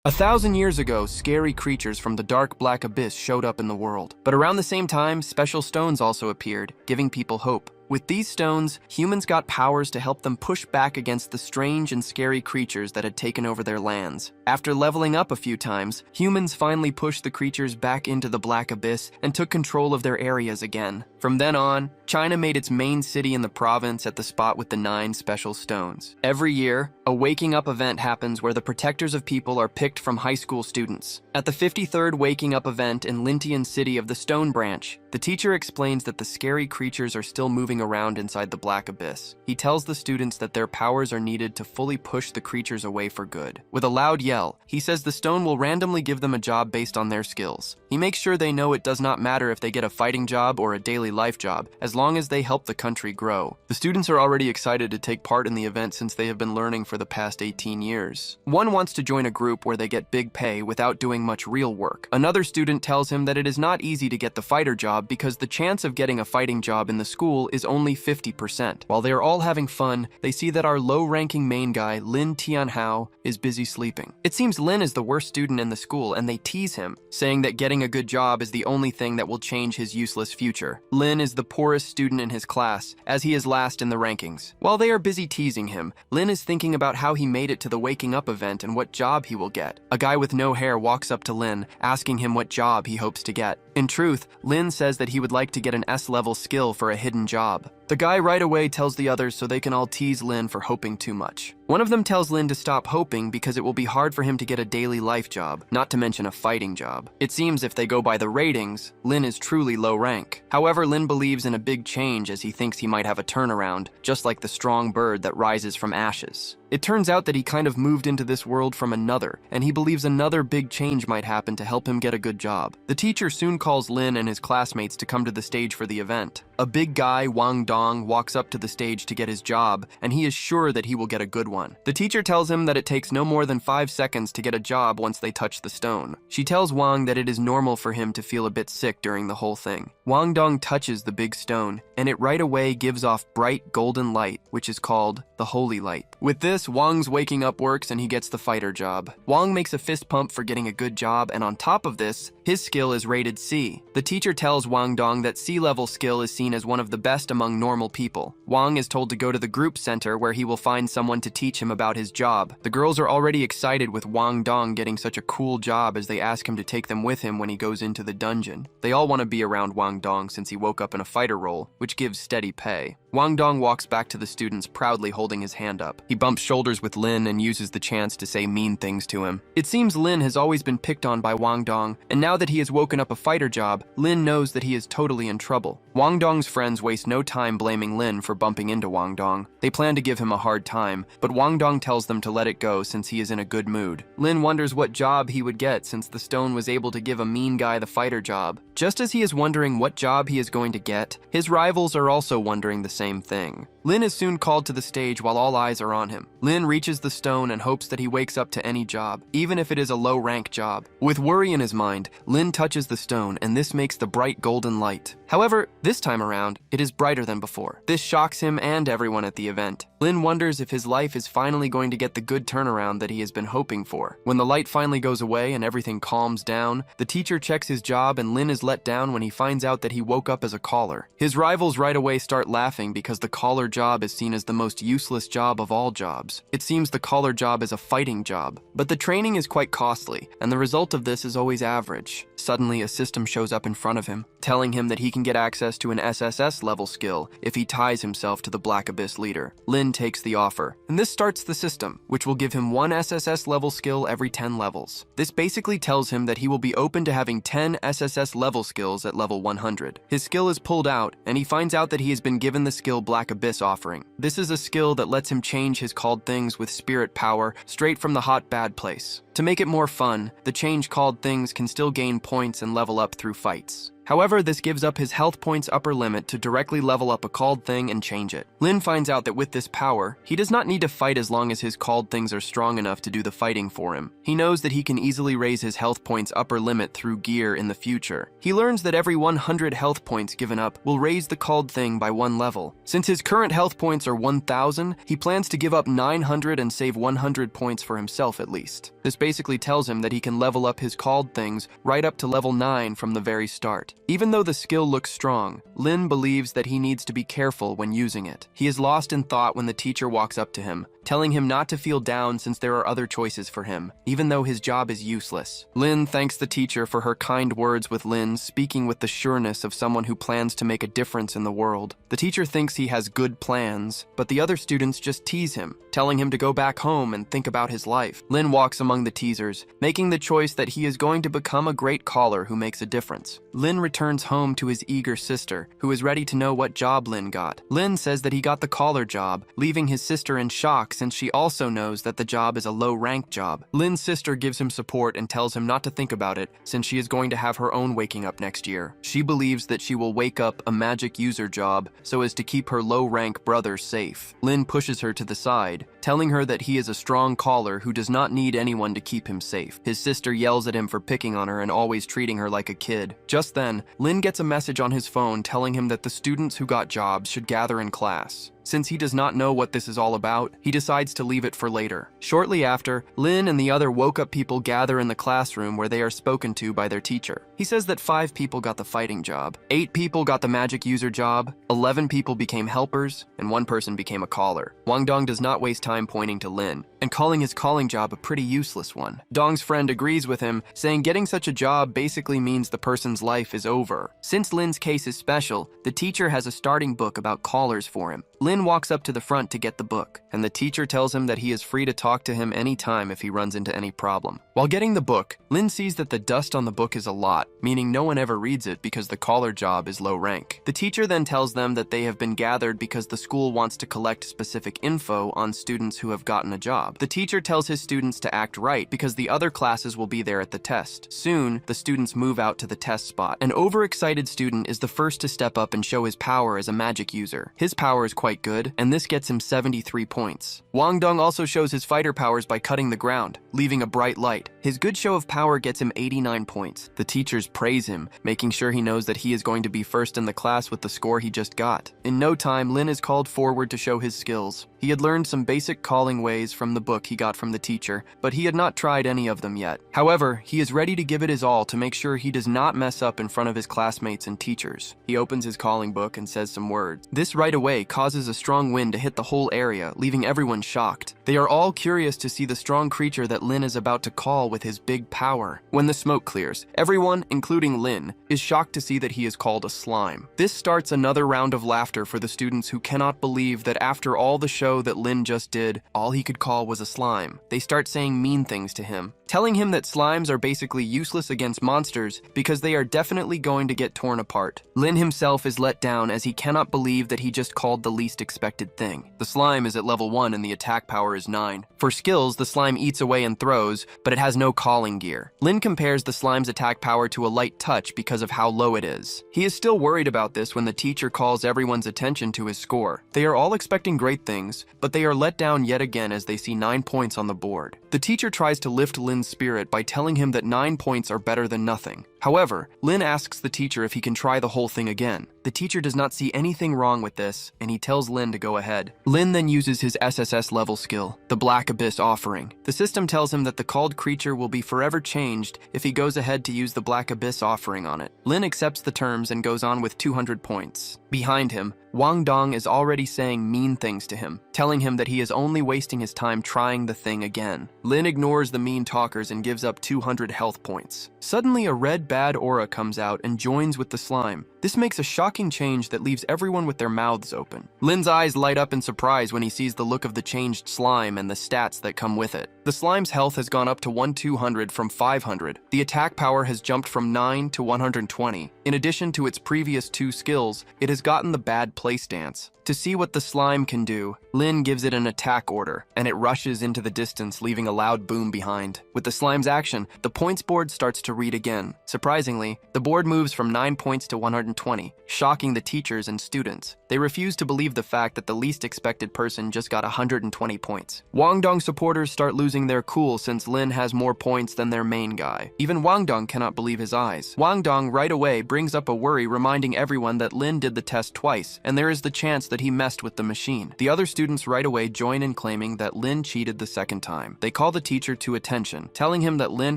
1,000 years ago, scary creatures from the dark black abyss showed up in the world. But around the same time, special stones also appeared, giving people hope. With these stones, humans got powers to help them push back against the strange and scary creatures that had taken over their lands. After leveling up a few times, humans finally pushed the creatures back into the black abyss and took control of their areas again. From then on, China made its main city in the province at the spot with the 9 special stones. Every year, a waking up event happens where the protectors of people are picked from high school students. At the 53rd waking up event in Lintian City of the Stone Branch, the teacher explains that the scary creatures are still moving around inside the black abyss. He tells the students that their powers are needed to fully push the creatures away for good. With a loud yell, he says the stone will randomly give them a job based on their skills. He makes sure they know it does not matter if they get a fighting job or a daily life job, as long as they help the country grow. The students are already excited to take part in the event since they have been learning for the past 18 years. One wants to join a group where they get big pay without doing much real work. Another student tells him that it is not easy to get the fighter job because the chance of getting a fighting job in the school is only 50%. While they are all having fun, they see that our low-ranking main guy, Lin Tianhao, is busy sleeping. It seems Lin is the worst student in the school and they tease him, saying that getting a good job is the only thing that will change his useless future. Lin is the poorest student in his class, as he is last in the rankings. While they are busy teasing him, Lin is thinking about how he made it to the waking up event and what job he will get. A guy with no hair walks up to Lin, asking him what job he hopes to get. In truth, Lin says that he would like to get an S-level skill for a hidden job. The guy right away tells the others so they can all tease Lin for hoping too much. One of them tells Lin to stop hoping because it will be hard for him to get a daily life job, not to mention a fighting job. It seems if they go by the ratings, Lin is truly low rank. However, Lin believes in a big change as he thinks he might have a turnaround, just like the strong bird that rises from ashes. It turns out that he kind of moved into this world from another, and he believes another big change might happen to help him get a good job. The teacher soon calls Lin and his classmates to come to the stage for the event. A big guy, Wang Dong, walks up to the stage to get his job, and he is sure that he will get a good one. The teacher tells him that it takes no more than 5 seconds to get a job once they touch the stone. She tells Wang that it is normal for him to feel a bit sick during the whole thing. Wang Dong touches the big stone, and it right away gives off bright golden light, which is called the holy light. With this, Wang's waking up works and he gets the fighter job. Wang makes a fist pump for getting a good job, and on top of this, his skill is rated C. The teacher tells Wang Dong that C-level skill is seen as one of the best among normal people. Wang is told to go to the group center where he will find someone to teach him about his job. The girls are already excited with Wang Dong getting such a cool job as they ask him to take them with him when he goes into the dungeon. They all want to be around Wang Dong since he woke up in a fighter role, which gives steady pay. Wang Dong walks back to the students proudly holding his hand up. He bumps shoulders with Lin and uses the chance to say mean things to him. It seems Lin has always been picked on by Wang Dong, and now that he has woken up a fighter job, Lin knows that he is totally in trouble. Wang Dong's friends waste no time blaming Lin for bumping into Wang Dong. They plan to give him a hard time, but Wang Dong tells them to let it go since he is in a good mood. Lin wonders what job he would get since the stone was able to give a mean guy the fighter job. Just as he is wondering what job he is going to get, his rivals are also wondering the same thing. Lin is soon called to the stage while all eyes are on him. Lin reaches the stone and hopes that he wakes up to any job, even if it is a low-rank job. With worry in his mind, Lin touches the stone and this makes the bright golden light. However, this time around, it is brighter than before. This shocks him and everyone at the event. Lin wonders if his life is finally going to get the good turnaround that he has been hoping for. When the light finally goes away and everything calms down, the teacher checks his job and Lin is let down when he finds out that he woke up as a caller. His rivals right away start laughing because the caller job is seen as the most useless job of all jobs. It seems the caller job is a fighting job, but the training is quite costly, and the result of this is always average. Suddenly, a system shows up in front of him, telling him that he can get access to an SSS level skill if he ties himself to the Black Abyss leader. Lin takes the offer, and this starts the system, which will give him 1 SSS level skill every 10 levels. This basically tells him that he will be open to having 10 SSS level skills at level 100. His skill is pulled out, and he finds out that he has been given the skill Black Abyss offering. This is a skill that lets him change his called things with spirit power straight from the hot bad place. To make it more fun, the change called things can still gain points and level up through fights. However, this gives up his health points upper limit to directly level up a called thing and change it. Lin finds out that with this power, he does not need to fight as long as his called things are strong enough to do the fighting for him. He knows that he can easily raise his health points upper limit through gear in the future. He learns that every 100 health points given up will raise the called thing by 1 level. Since his current health points are 1,000, he plans to give up 900 and save 100 points for himself at least. This basically tells him that he can level up his called things right up to level 9 from the very start. Even though the skill looks strong, Lin believes that he needs to be careful when using it. He is lost in thought when the teacher walks up to him, telling him not to feel down since there are other choices for him, even though his job is useless. Lin thanks the teacher for her kind words with Lin, speaking with the sureness of someone who plans to make a difference in the world. The teacher thinks he has good plans, but the other students just tease him, telling him to go back home and think about his life. Lin walks among the teasers, making the choice that he is going to become a great caller who makes a difference. Lin returns home to his eager sister, who is ready to know what job Lin got. Lin says that he got the caller job, leaving his sister in shock since she also knows that the job is a low-rank job. Lin's sister gives him support and tells him not to think about it since she is going to have her own waking up next year. She believes that she will wake up a magic user job so as to keep her low-rank brother safe. Lin pushes her to the side, telling her that he is a strong caller who does not need anyone to keep him safe. His sister yells at him for picking on her and always treating her like a kid. Just then, Lin gets a message on his phone telling him that the students who got jobs should gather in class. Since he does not know what this is all about, he decides to leave it for later. Shortly after, Lin and the other woke-up people gather in the classroom where they are spoken to by their teacher. He says that 5 people got the fighting job, 8 people got the magic user job, 11 people became helpers, and 1 person became a caller. Wang Dong does not waste time pointing to Lin and calling his calling job a pretty useless one. Dong's friend agrees with him, saying getting such a job basically means the person's life is over. Since Lin's case is special, the teacher has a starting book about callers for him. Lin walks up to the front to get the book, and the teacher tells him that he is free to talk to him anytime if he runs into any problem. While getting the book, Lin sees that the dust on the book is a lot, meaning no one ever reads it because the caller job is low rank. The teacher then tells them that they have been gathered because the school wants to collect specific info on students who have gotten a job. The teacher tells his students to act right because the other classes will be there at the test. Soon, the students move out to the test spot. An overexcited student is the first to step up and show his power as a magic user. His power is quite good, and this gets him 73 points. Wang Dong also shows his fighter powers by cutting the ground, leaving a bright light. His good show of power gets him 89 points. The teachers praise him, making sure he knows that he is going to be first in the class with the score he just got. In no time, Lin is called forward to show his skills. He had learned some basic calling ways from the book he got from the teacher, but he had not tried any of them yet. However, he is ready to give it his all to make sure he does not mess up in front of his classmates and teachers. He opens his calling book and says some words. This right away causes a strong wind to hit the whole area, leaving everyone shocked. They are all curious to see the strong creature that Lin is about to call with his big power. When the smoke clears, everyone, including Lin, is shocked to see that he is called a slime. This starts another round of laughter for the students who cannot believe that after all the show that Lin just did, all he could call was a slime. They start saying mean things to him, telling him that slimes are basically useless against monsters because they are definitely going to get torn apart. Lin himself is let down as he cannot believe that he just called the least expected thing. The slime is at level 1 and the attack power is 9. For skills, the slime eats away and throws, but it has no calling gear. Lin compares the slime's attack power to a light touch because of how low it is. He is still worried about this when the teacher calls everyone's attention to his score. They are all expecting great things, but they are let down yet again as they see 9 points on the board. The teacher tries to lift Lin's spirit by telling him that 9 points are better than nothing. However, Lin asks the teacher if he can try the whole thing again. The teacher does not see anything wrong with this, and he tells Lin to go ahead. Lin then uses his SSS level skill, the Black Abyss Offering. The system tells him that the called creature will be forever changed if he goes ahead to use the Black Abyss Offering on it. Lin accepts the terms and goes on with 200 points. Behind him, Wang Dong is already saying mean things to him, telling him that he is only wasting his time trying the thing again. Lin ignores the mean talkers and gives up 200 health points. Suddenly, a red bad aura comes out and joins with the slime. This makes a shocking change that leaves everyone with their mouths open. Lin's eyes light up in surprise when he sees the look of the changed slime and the stats that come with it. The slime's health has gone up to 1/200 from 500. The attack power has jumped from 9 to 120. In addition to its previous 2 skills, it has gotten the bad place dance. To see what the slime can do, Lin gives it an attack order, and it rushes into the distance, leaving a loud boom behind. With the slime's action, the points board starts to read again. Surprisingly, the board moves from 9 points to 120, shocking the teachers and students. They refuse to believe the fact that the least expected person just got 120 points. Wangdong supporters start losing their cool since Lin has more points than their main guy. Even Wangdong cannot believe his eyes. Wangdong right away brings up a worry, reminding everyone that Lin did the test twice, and there is the chance that he messed with the machine. The other students right away join in claiming that Lin cheated the second time. They call the teacher to attention, telling him that Lin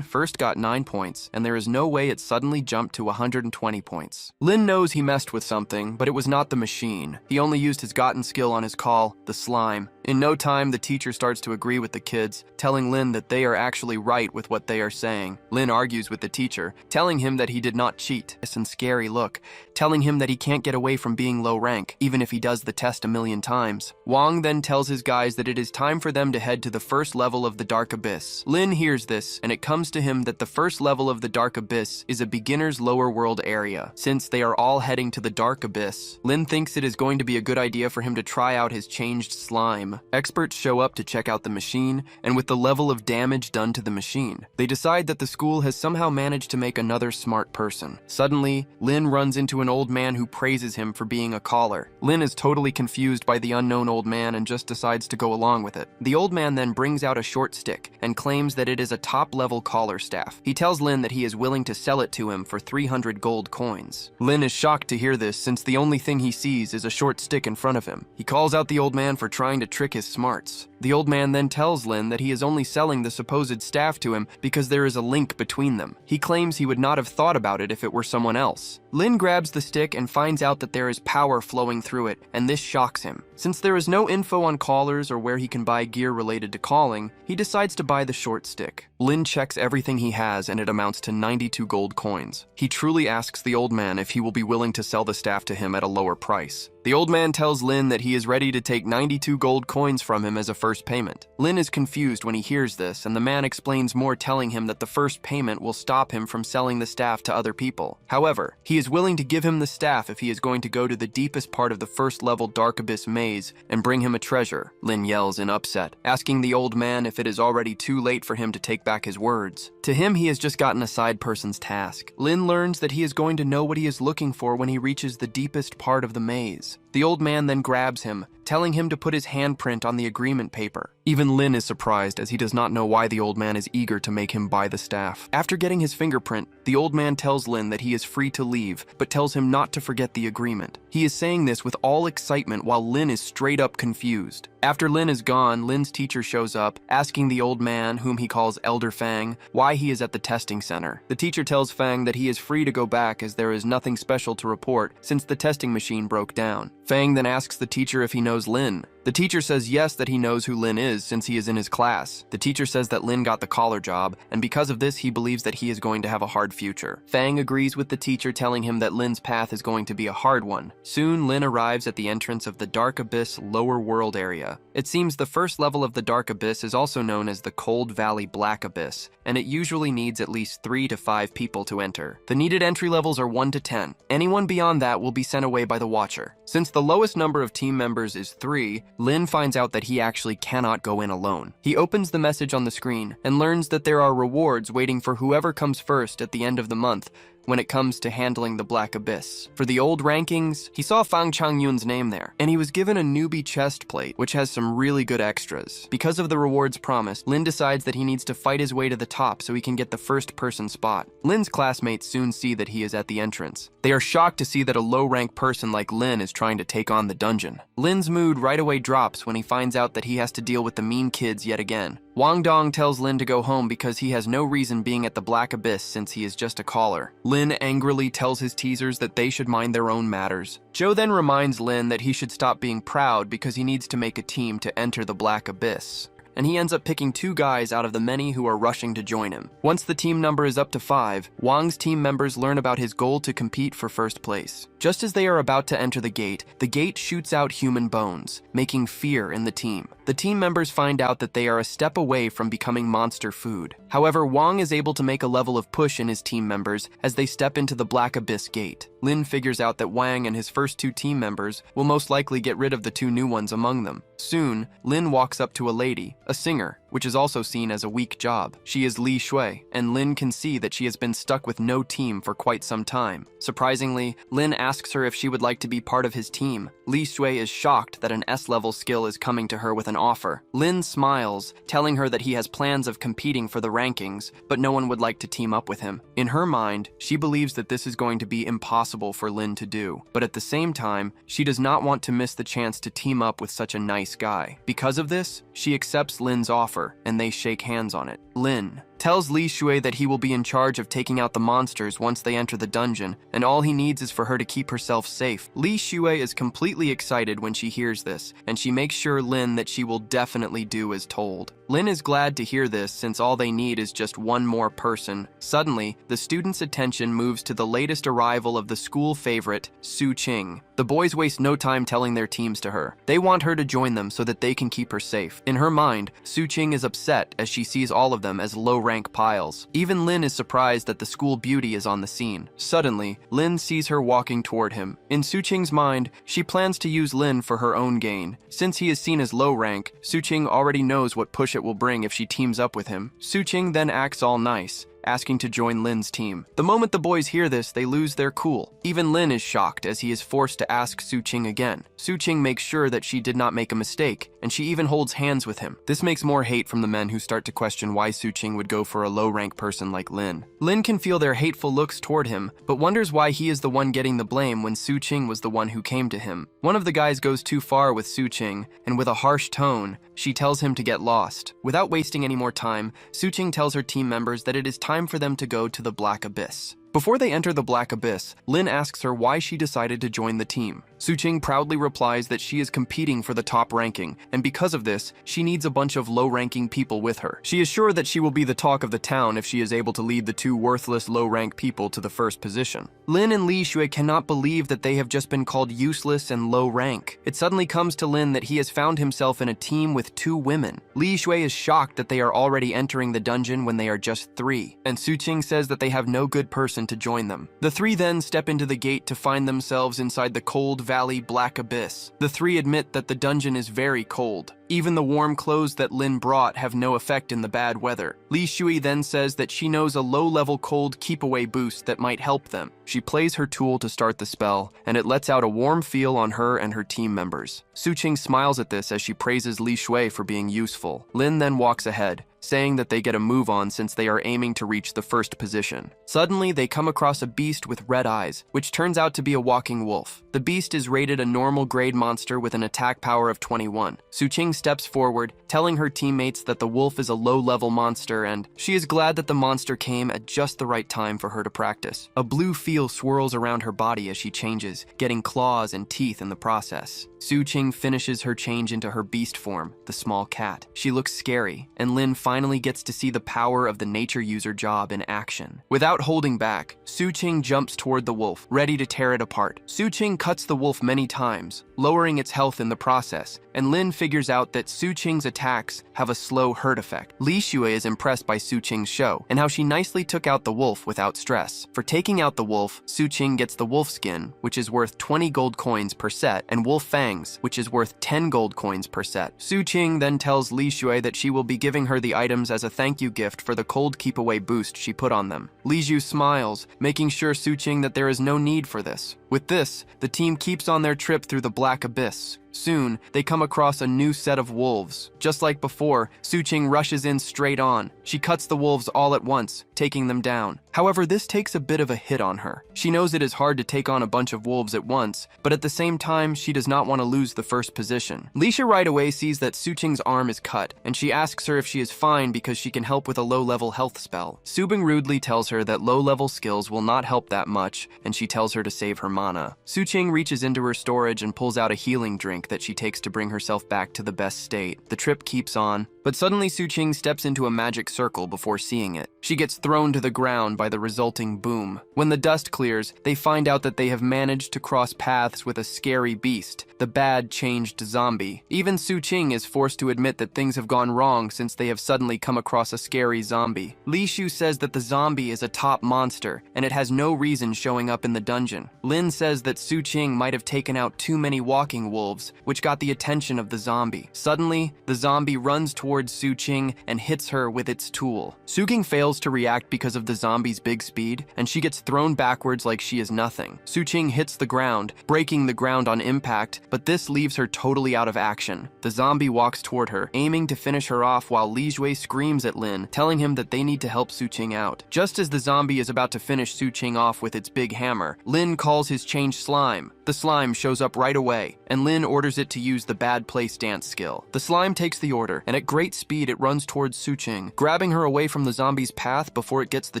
first got 9 points, and there is no way it suddenly jumped to 120 points. Lin knows he messed with something, but it was not the machine. He only used his gotten skill on his call, the slime. In no time, the teacher starts to agree with the kids, telling Lin that they are actually right with what they are saying. Lin argues with the teacher, telling him that he did not cheat. And scary look, telling him that he can't get away from being low rank, even if he does the test a million times. Wang then tells his guys that it is time for them to head to the first level of the Dark Abyss. Lin hears this, and it comes to him that the first level of the Dark Abyss is a beginner's lower world area. Since they are all heading to the Dark Abyss, Lin thinks it is going to be a good idea for him to try out his changed slime. Experts show up to check out the machine, and with the level of damage done to the machine, they decide that the school has somehow managed to make another smart person. Suddenly, Lin runs into an old man who praises him for being a caller. Lin is totally confused by the unknown old man and just decides to go along with it. The old man then brings out a short stick and claims that it is a top-level caller staff. He tells Lin that he is willing to sell it to him for 300 gold coins. Lin is shocked to hear this since the only thing he sees is a short stick in front of him. He calls out the old man for trying to trick his smarts. The old man then tells Lin that he is only selling the supposed staff to him because there is a link between them. He claims he would not have thought about it if it were someone else. Lin grabs the stick and finds out that there is power flowing through it, and this shocks him. Since there is no info on callers or where he can buy gear related to calling, he decides to buy the short stick. Lin checks everything he has and it amounts to 92 gold coins. He truly asks the old man if he will be willing to sell the staff to him at a lower price. The old man tells Lin that he is ready to take 92 gold coins from him as a first payment. Lin is confused when he hears this, and the man explains more, telling him that the first payment will stop him from selling the staff to other people. However, he is willing to give him the staff if he is going to go to the deepest part of the first level Dark Abyss maze and bring him a treasure. Lin yells in upset, asking the old man if it is already too late for him to take back his words. To him, he has just gotten a side person's task. Lin learns that he is going to know what he is looking for when he reaches the deepest part of the maze. The old man then grabs him, telling him to put his handprint on the agreement paper. Even Lin is surprised as he does not know why the old man is eager to make him buy the staff. After getting his fingerprint, the old man tells Lin that he is free to leave, but tells him not to forget the agreement. He is saying this with all excitement while Lin is straight up confused. After Lin is gone, Lin's teacher shows up, asking the old man, whom he calls Elder Fang, why he is at the testing center. The teacher tells Fang that he is free to go back as there is nothing special to report since the testing machine broke down. Fang then asks the teacher if he knows Lin. The teacher says yes, that he knows who Lin is since he is in his class. The teacher says that Lin got the collar job, and because of this he believes that he is going to have a hard future. Fang agrees with the teacher, telling him that Lin's path is going to be a hard one. Soon, Lin arrives at the entrance of the Dark Abyss lower world area. It seems the first level of the Dark Abyss is also known as the Cold Valley Black Abyss, and it usually needs at least 3 to 5 people to enter. The needed entry levels are 1 to 10. Anyone beyond that will be sent away by the Watcher. Since the lowest number of team members is 3, Lin finds out that he actually cannot go in alone. He opens the message on the screen and learns that there are rewards waiting for whoever comes first at the end of the month when it comes to handling the Black Abyss. For the old rankings, he saw Fang Changyun's name there, and he was given a newbie chest plate, which has some really good extras. Because of the rewards promised, Lin decides that he needs to fight his way to the top so he can get the first person spot. Lin's classmates soon see that he is at the entrance. They are shocked to see that a low-rank person like Lin is trying to take on the dungeon. Lin's mood right away drops when he finds out that he has to deal with the mean kids yet again. Wang Dong tells Lin to go home because he has no reason being at the Black Abyss since he is just a caller. Lin angrily tells his teasers that they should mind their own matters. Joe then reminds Lin that he should stop being proud because he needs to make a team to enter the Black Abyss. and he ends up picking 2 guys out of the many who are rushing to join him. Once the team number is up to 5, Wang's team members learn about his goal to compete for first place. Just as they are about to enter the gate shoots out human bones, making fear in the team. The team members find out that they are a step away from becoming monster food. However, Wang is able to make a level of push in his team members as they step into the Black Abyss gate. Lin figures out that Wang and his first 2 team members will most likely get rid of the 2 new ones among them. Soon, Lin walks up to a lady, a singer, which is also seen as a weak job. She is Li Shui, and Lin can see that she has been stuck with no team for quite some time. Surprisingly, Lin asks her if she would like to be part of his team. Li Shui is shocked that an S-level skill is coming to her with an offer. Lin smiles, telling her that he has plans of competing for the rankings, but no one would like to team up with him. In her mind, she believes that this is going to be impossible for Lin to do, but at the same time, she does not want to miss the chance to team up with such a nice guy. Because of this, she accepts Lin's offer, and they shake hands on it. Lin tells Li Shui that he will be in charge of taking out the monsters once they enter the dungeon, and all he needs is for her to keep herself safe. Li Shui is completely excited when she hears this, and she makes sure Lin that she will definitely do as told. Lin is glad to hear this since all they need is just one more person. Suddenly, the students' attention moves to the latest arrival of the school favorite, Su Qing. The boys waste no time telling their teams to her. They want her to join them so that they can keep her safe. In her mind, Su Qing is upset as she sees all of them as low-rank piles. Even Lin is surprised that the school beauty is on the scene. Suddenly, Lin sees her walking toward him. In Su Qing's mind, she plans to use Lin for her own gain. Since he is seen as low rank, Su Qing already knows what push it will bring if she teams up with him. Su Qing then acts all nice, asking to join Lin's team. The moment the boys hear this, they lose their cool. Even Lin is shocked as he is forced to ask Su Qing again. Su Qing makes sure that she did not make a mistake, and she even holds hands with him. This makes more hate from the men who start to question why Su Qing would go for a low-rank person like Lin. Lin can feel their hateful looks toward him, but wonders why he is the one getting the blame when Su Qing was the one who came to him. One of the guys goes too far with Su Qing, and with a harsh tone, she tells him to get lost. Without wasting any more time, Su Qing tells her team members that it is time for them to go to the Black Abyss. Before they enter the Black Abyss, Lin asks her why she decided to join the team. Su Qing proudly replies that she is competing for the top ranking, and because of this, she needs a bunch of low-ranking people with her. She is sure that she will be the talk of the town if she is able to lead the 2 worthless low-rank people to the first position. Lin and Li Shui cannot believe that they have just been called useless and low-rank. It suddenly comes to Lin that he has found himself in a team with 2 women. Li Shui is shocked that they are already entering the dungeon when they are just 3, and Su Qing says that they have no good person to join them. The 3 then step into the gate to find themselves inside the cold valley Black Abyss. The 3 admit that the dungeon is very cold. Even the warm clothes that Lin brought have no effect in the bad weather. Li Shui then says that she knows a low-level cold keep-away boost that might help them. She plays her tool to start the spell, and it lets out a warm feel on her and her team members. Su Qing smiles at this as she praises Li Shui for being useful. Lin then walks ahead, saying that they get a move on since they are aiming to reach the first position. Suddenly, they come across a beast with red eyes, which turns out to be a walking wolf. The beast is rated a normal grade monster with an attack power of 21. Su Qing steps forward, telling her teammates that the wolf is a low-level monster, and she is glad that the monster came at just the right time for her to practice. A blue feel swirls around her body as she changes, getting claws and teeth in the process. Su Qing finishes her change into her beast form, the small cat. She looks scary, and Lin finally gets to see the power of the nature user job in action. Without holding back, Su Qing jumps toward the wolf, ready to tear it apart. Su Qing cuts the wolf many times, lowering its health in the process, and Lin figures out that Su Qing's attacks have a slow hurt effect. Li Shui is impressed by Su Qing's show, and how she nicely took out the wolf without stress. For taking out the wolf, Su Qing gets the wolf skin, which is worth 20 gold coins per set, and wolf fangs, which is worth 10 gold coins per set. Su Qing then tells Li Shui that she will be giving her the items as a thank you gift for the cold keep-away boost she put on them. Li Shui smiles, making sure Su Qing that there is no need for this. With this, the team keeps on their trip through the Black Abyss. Soon, they come across a new set of wolves. Just like before, Su Qing rushes in straight on. She cuts the wolves all at once, taking them down. However, this takes a bit of a hit on her. She knows it is hard to take on a bunch of wolves at once, but at the same time, she does not want to lose the first position. Li Shui right away sees that Su Qing's arm is cut, and she asks her if she is fine because she can help with a low-level health spell. Su Bing rudely tells her that low-level skills will not help that much, and she tells her to save her mana. Su Qing reaches into her storage and pulls out a healing drink that she takes to bring herself back to the best state. The trip keeps on, But suddenly Su-Ching steps into a magic circle before seeing it. She gets thrown to the ground by the resulting boom. When the dust clears, they find out that they have managed to cross paths with a scary beast, the bad changed zombie. Even Su-Ching is forced to admit that things have gone wrong since they have suddenly come across a scary zombie. Li Shu says that the zombie is a top monster, and it has no reason showing up in the dungeon. Lin says that Su-Ching might have taken out too many walking wolves, which got the attention of the zombie. Suddenly, the zombie runs towards Su-Ching and hits her with its tool. Su-Ching fails to react because of the zombie's big speed, and she gets thrown backwards like she is nothing. Su-Ching hits the ground, breaking the ground on impact, but this leaves her totally out of action. The zombie walks toward her, aiming to finish her off while Li Shui screams at Lin, telling him that they need to help Su-Ching out. Just as the zombie is about to finish Su-Ching off with its big hammer, Lin calls his changed slime. The slime shows up right away, and Lin orders it to use the bad place dance skill. The slime takes the order, and at great speed it runs towards Su-Ching, grabbing her away from the zombie's path before it gets the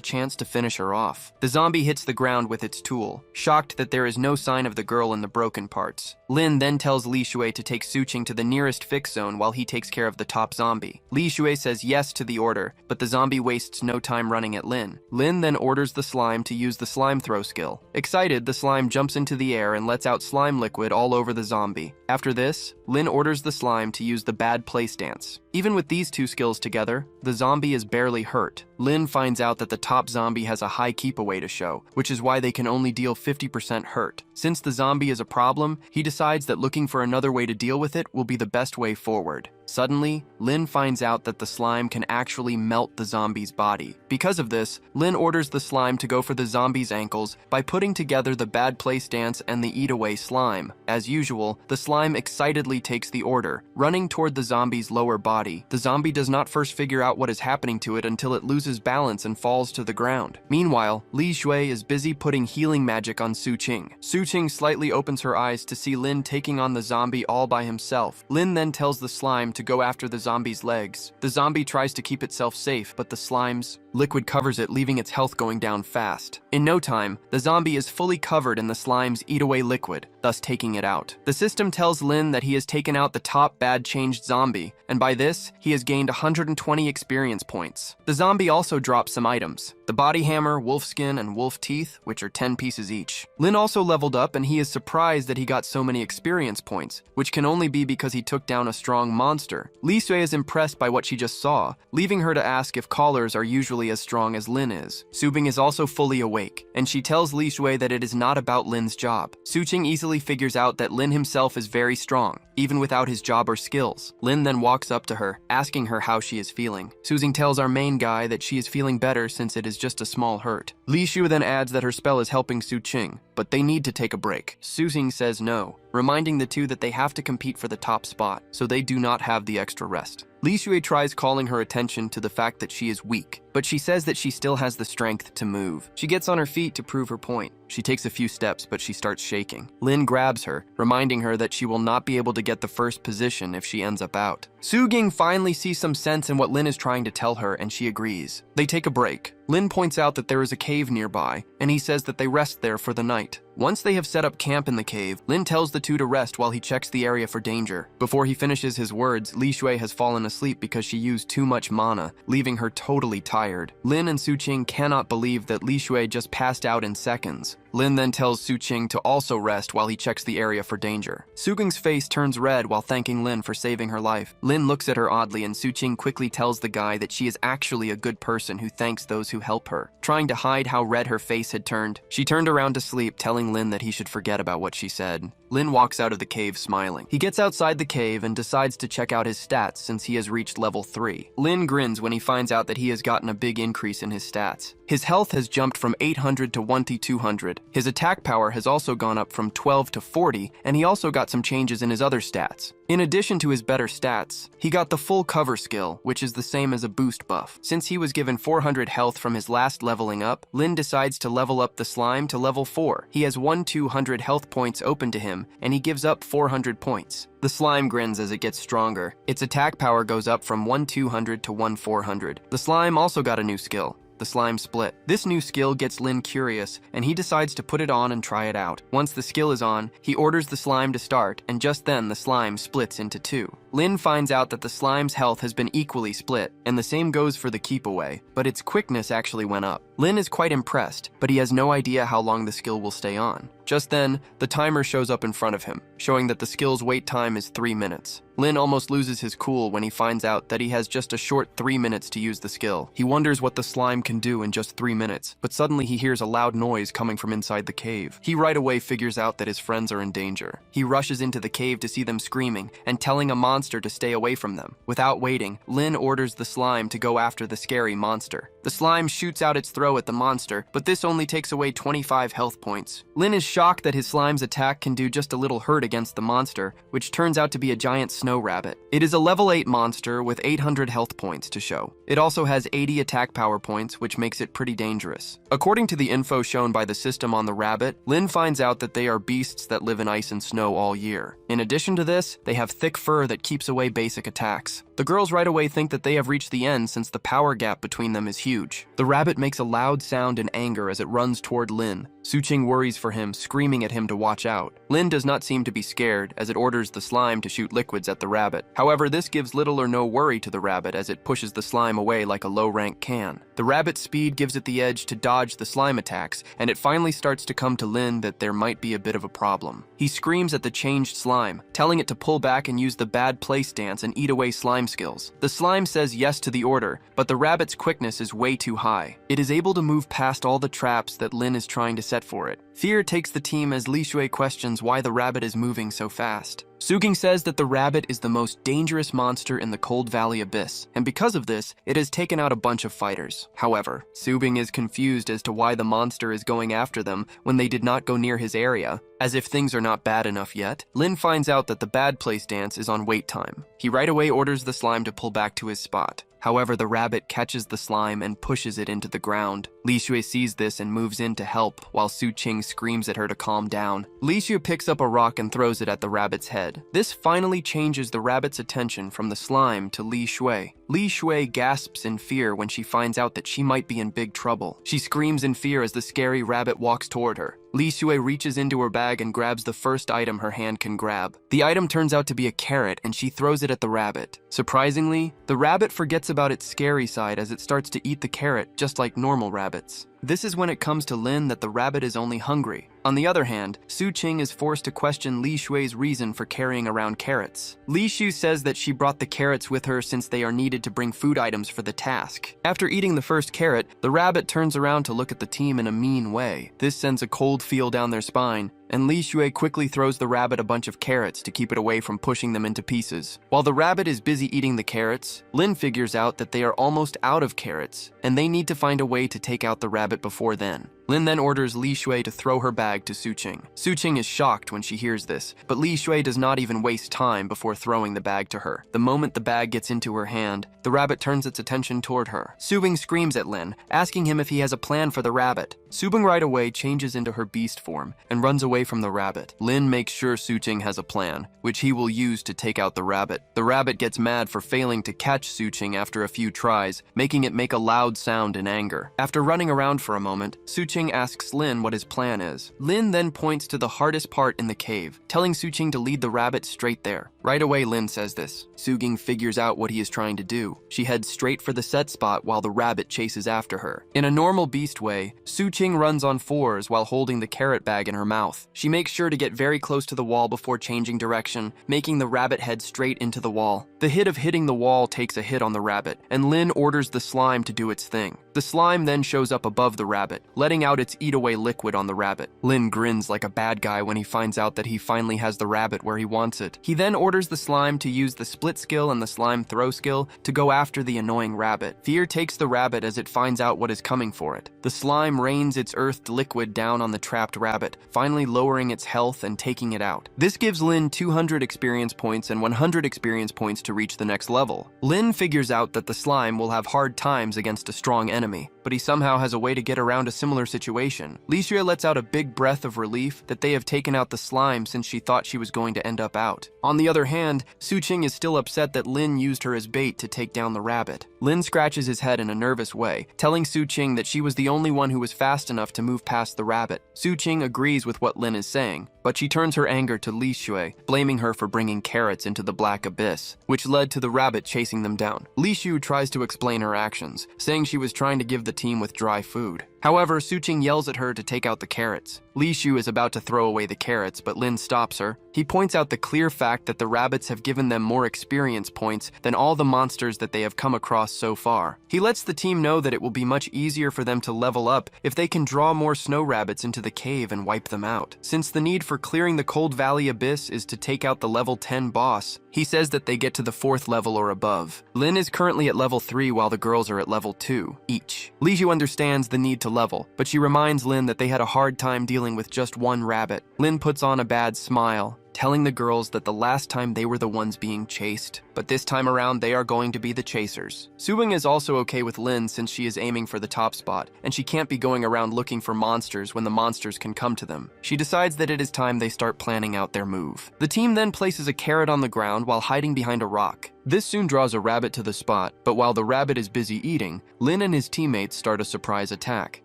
chance to finish her off. The zombie hits the ground with its tool, shocked that there is no sign of the girl in the broken parts. Lin then tells Li Shui to take Su-Ching to the nearest fix zone while he takes care of the top zombie. Li Shui says yes to the order, but the zombie wastes no time running at Lin. Lin then orders the slime to use the slime throw skill. Excited, the slime jumps into the air and lets out slime liquid all over the zombie. After this, Lin orders the slime to use the bad place dance. Even with these two skills together, the zombie is barely hurt. Lin finds out that the top zombie has a high keep away to show, which is why they can only deal 50% hurt. Since the zombie is a problem, he decides that looking for another way to deal with it will be the best way forward. Suddenly, Lin finds out that the slime can actually melt the zombie's body. Because of this, Lin orders the slime to go for the zombie's ankles by putting together the bad place dance and the eat away slime. As usual, the slime excitedly takes the order, running toward the zombie's lower body. The zombie does not first figure out what is happening to it until it loses balance and falls to the ground. Meanwhile, Li Shui is busy putting healing magic on Su-Ching. Su-Ching slightly opens her eyes to see Lin taking on the zombie all by himself. Lin then tells the slime to go after the zombie's legs. The zombie tries to keep itself safe, but the slime's liquid covers it, leaving its health going down fast. In no time, the zombie is fully covered in the slime's eat-away liquid, thus taking it out. The system tells Lin that he has taken out the top bad changed zombie, and by this, he has gained 120 experience points. The zombie also drops some items: the body hammer, wolf skin, and wolf teeth, which are 10 pieces each. Lin also leveled up, and he is surprised that he got so many experience points, which can only be because he took down a strong monster. Li Sui is impressed by what she just saw, leaving her to ask if callers are usually as strong as Lin is. Su-Bing is also fully awake, and she tells Li Shui that it is not about Lin's job. Su-Ching easily figures out that Lin himself is very strong, even without his job or skills. Lin then walks up to her, asking her how she is feeling. Su-Ching tells our main guy that she is feeling better since it is just a small hurt. Li Shu then adds that her spell is helping Su-Ching, but they need to take a break. Su-Ching says no, reminding the two that they have to compete for the top spot, so they do not have the extra rest. Li Shui tries calling her attention to the fact that she is weak, but she says that she still has the strength to move. She gets on her feet to prove her point. She takes a few steps, but she starts shaking. Lin grabs her, reminding her that she will not be able to get the first position if she ends up out. Su-Ging finally sees some sense in what Lin is trying to tell her, and she agrees. They take a break. Lin points out that there is a cave nearby, and he says that they rest there for the night. Once they have set up camp in the cave, Lin tells the two to rest while he checks the area for danger. Before he finishes his words, Li Shui has fallen asleep because she used too much mana, leaving her totally tired. Lin and Su-Ching cannot believe that Li Shui just passed out in seconds. Lin then tells Su-Ching to also rest while he checks the area for danger. Su-Ging's face turns red while thanking Lin for saving her life. Lin looks at her oddly, and Su-Ching quickly tells the guy that she is actually a good person who thanks those who help her. Trying to hide how red her face had turned, she turned around to sleep, telling Lin that he should forget about what she said. Lin walks out of the cave smiling. He gets outside the cave and decides to check out his stats since he has reached level 3. Lin grins when he finds out that he has gotten a big increase in his stats. His health has jumped from 800 to 1200. His attack power has also gone up from 12 to 40, and he also got some changes in his other stats. In addition to his better stats, he got the full cover skill, which is the same as a boost buff. Since he was given 400 health from his last leveling up, Lin decides to level up the slime to level 4. He has 1200 health points open to him, and he gives up 400 points. The slime grins as it gets stronger. Its attack power goes up from 1200 to 1400. The slime also got a new skill. the slime split. This new skill gets Lin curious, and he decides to put it on and try it out. Once the skill is on, he orders the slime to start, and just then the slime splits into two. Lin finds out that the slime's health has been equally split, and the same goes for the keep away, but its quickness actually went up. Lin is quite impressed, but he has no idea how long the skill will stay on. Just then, the timer shows up in front of him, showing that the skill's wait time is 3 minutes. Lin almost loses his cool when he finds out that he has just a short 3 minutes to use the skill. He wonders what the slime can do in just 3 minutes, but suddenly he hears a loud noise coming from inside the cave. He right away figures out that his friends are in danger. He rushes into the cave to see them screaming and telling a monster to stay away from them. Without waiting, Lin orders the slime to go after the scary monster. The slime shoots out its throw at the monster, but this only takes away 25 health points. Lin is shocked that his slime's attack can do just a little hurt against the monster, which turns out to be a giant snow rabbit. It is a level 8 monster with 800 health points to show. It also has 80 attack power points, which makes it pretty dangerous. According to the info shown by the system on the rabbit, Lin finds out that they are beasts that live in ice and snow all year. In addition to this, they have thick fur that keeps away basic attacks. The girls right away think that they have reached the end since the power gap between them is huge. The rabbit makes a loud sound in anger as it runs toward Lin. Suching worries for him, screaming at him to watch out. Lin does not seem to be scared as it orders the slime to shoot liquids at the rabbit. However, this gives little or no worry to the rabbit as it pushes the slime away like a low-rank can. The rabbit's speed gives it the edge to dodge the slime attacks, and it finally starts to come to Lin that there might be a bit of a problem. He screams at the changed slime, telling it to pull back and use the bad place dance and eat away slime skills. The slime says yes to the order, but the rabbit's quickness is way too high. It is able to move past all the traps that Lin is trying to set for it. Fear takes the team as Li Shui questions why the rabbit is moving so fast. Suging says that the rabbit is the most dangerous monster in the Cold Valley Abyss, and because of this, it has taken out a bunch of fighters. However, Suging is confused as to why the monster is going after them when they did not go near his area. As if things are not bad enough yet, Lin finds out that the bad place dance is on wait time. He right away orders the slime to pull back to his spot. However, the rabbit catches the slime and pushes it into the ground. Li Shui sees this and moves in to help, while Su Qing screams at her to calm down. Li Shui picks up a rock and throws it at the rabbit's head. This finally changes the rabbit's attention from the slime to Li Shui. Li Shui gasps in fear when she finds out that she might be in big trouble. She screams in fear as the scary rabbit walks toward her. Li Shui reaches into her bag and grabs the first item her hand can grab. The item turns out to be a carrot, and she throws it at the rabbit. Surprisingly, the rabbit forgets about its scary side as it starts to eat the carrot just like normal rabbits. This is when it comes to Lin that the rabbit is only hungry. On the other hand, Su Qing is forced to question Li Shui's reason for carrying around carrots. Li Shu says that she brought the carrots with her since they are needed to bring food items for the task. After eating the first carrot, the rabbit turns around to look at the team in a mean way. This sends a cold feel down their spine, and Li Shui quickly throws the rabbit a bunch of carrots to keep it away from pushing them into pieces. While the rabbit is busy eating the carrots, Lin figures out that they are almost out of carrots, and they need to find a way to take out the rabbit before then. Lin then orders Li Shui to throw her bag to Su Qing. Su Qing is shocked when she hears this, but Li Shui does not even waste time before throwing the bag to her. The moment the bag gets into her hand, the rabbit turns its attention toward her. Subing screams at Lin, asking him if he has a plan for the rabbit. Subing right away changes into her beast form and runs away from the rabbit. Lin makes sure Su Qing has a plan, which he will use to take out the rabbit. The rabbit gets mad for failing to catch Su Qing after a few tries, making it make a loud sound in anger. After running around for a moment, Su Qing asks Lin what his plan is. Lin then points to the hardest part in the cave, telling Su Qing to lead the rabbit straight there. Right away, Lin says this. Suging figures out what he is trying to do. She heads straight for the set spot while the rabbit chases after her. In a normal beast way, Su Qing runs on fours while holding the carrot bag in her mouth. She makes sure to get very close to the wall before changing direction, making the rabbit head straight into the wall. The hit of hitting the wall takes a hit on the rabbit, and Lin orders the slime to do its thing. The slime then shows up above the rabbit, letting out its eat-away liquid on the rabbit. Lin grins like a bad guy when he finds out that he finally has the rabbit where he wants it. He then orders the slime to use the split skill and the slime throw skill to go after the annoying rabbit. Fear takes the rabbit as it finds out what is coming for it. The slime rains its earthed liquid down on the trapped rabbit, finally lowering its health and taking it out. This gives Lin 200 experience points and 100 experience points to reach the next level. Lin figures out that the slime will have hard times against a strong enemy. but he somehow has a way to get around a similar situation. Li Xue lets out a big breath of relief that they have taken out the slime since she thought she was going to end up out. On the other hand, Su Qing is still upset that Lin used her as bait to take down the rabbit. Lin scratches his head in a nervous way, telling Su Qing that she was the only one who was fast enough to move past the rabbit. Su Qing agrees with what Lin is saying, but she turns her anger to Li Xue, blaming her for bringing carrots into the black abyss, which led to the rabbit chasing them down. Li Xue tries to explain her actions, saying she was trying to give the team with dry food. However, Su Qing yells at her to take out the carrots. Li Xue is about to throw away the carrots, but Lin stops her. He points out the clear fact that the rabbits have given them more experience points than all the monsters that they have come across so far. He lets the team know that it will be much easier for them to level up if they can draw more snow rabbits into the cave and wipe them out. Since the need for clearing the Cold Valley Abyss is to take out the level 10 boss, he says that they get to the 4th level or above. Lin is currently at level 3 while the girls are at level 2 each. Li Xue understands the need to level, but she reminds Lin that they had a hard time dealing with just one rabbit. Lin puts on a bad smile, telling the girls that the last time they were the ones being chased, but this time around they are going to be the chasers. Su-Wing is also okay with Lin since she is aiming for the top spot, and she can't be going around looking for monsters when the monsters can come to them. She decides that it is time they start planning out their move. The team then places a carrot on the ground while hiding behind a rock. This soon draws a rabbit to the spot, but while the rabbit is busy eating, Lin and his teammates start a surprise attack.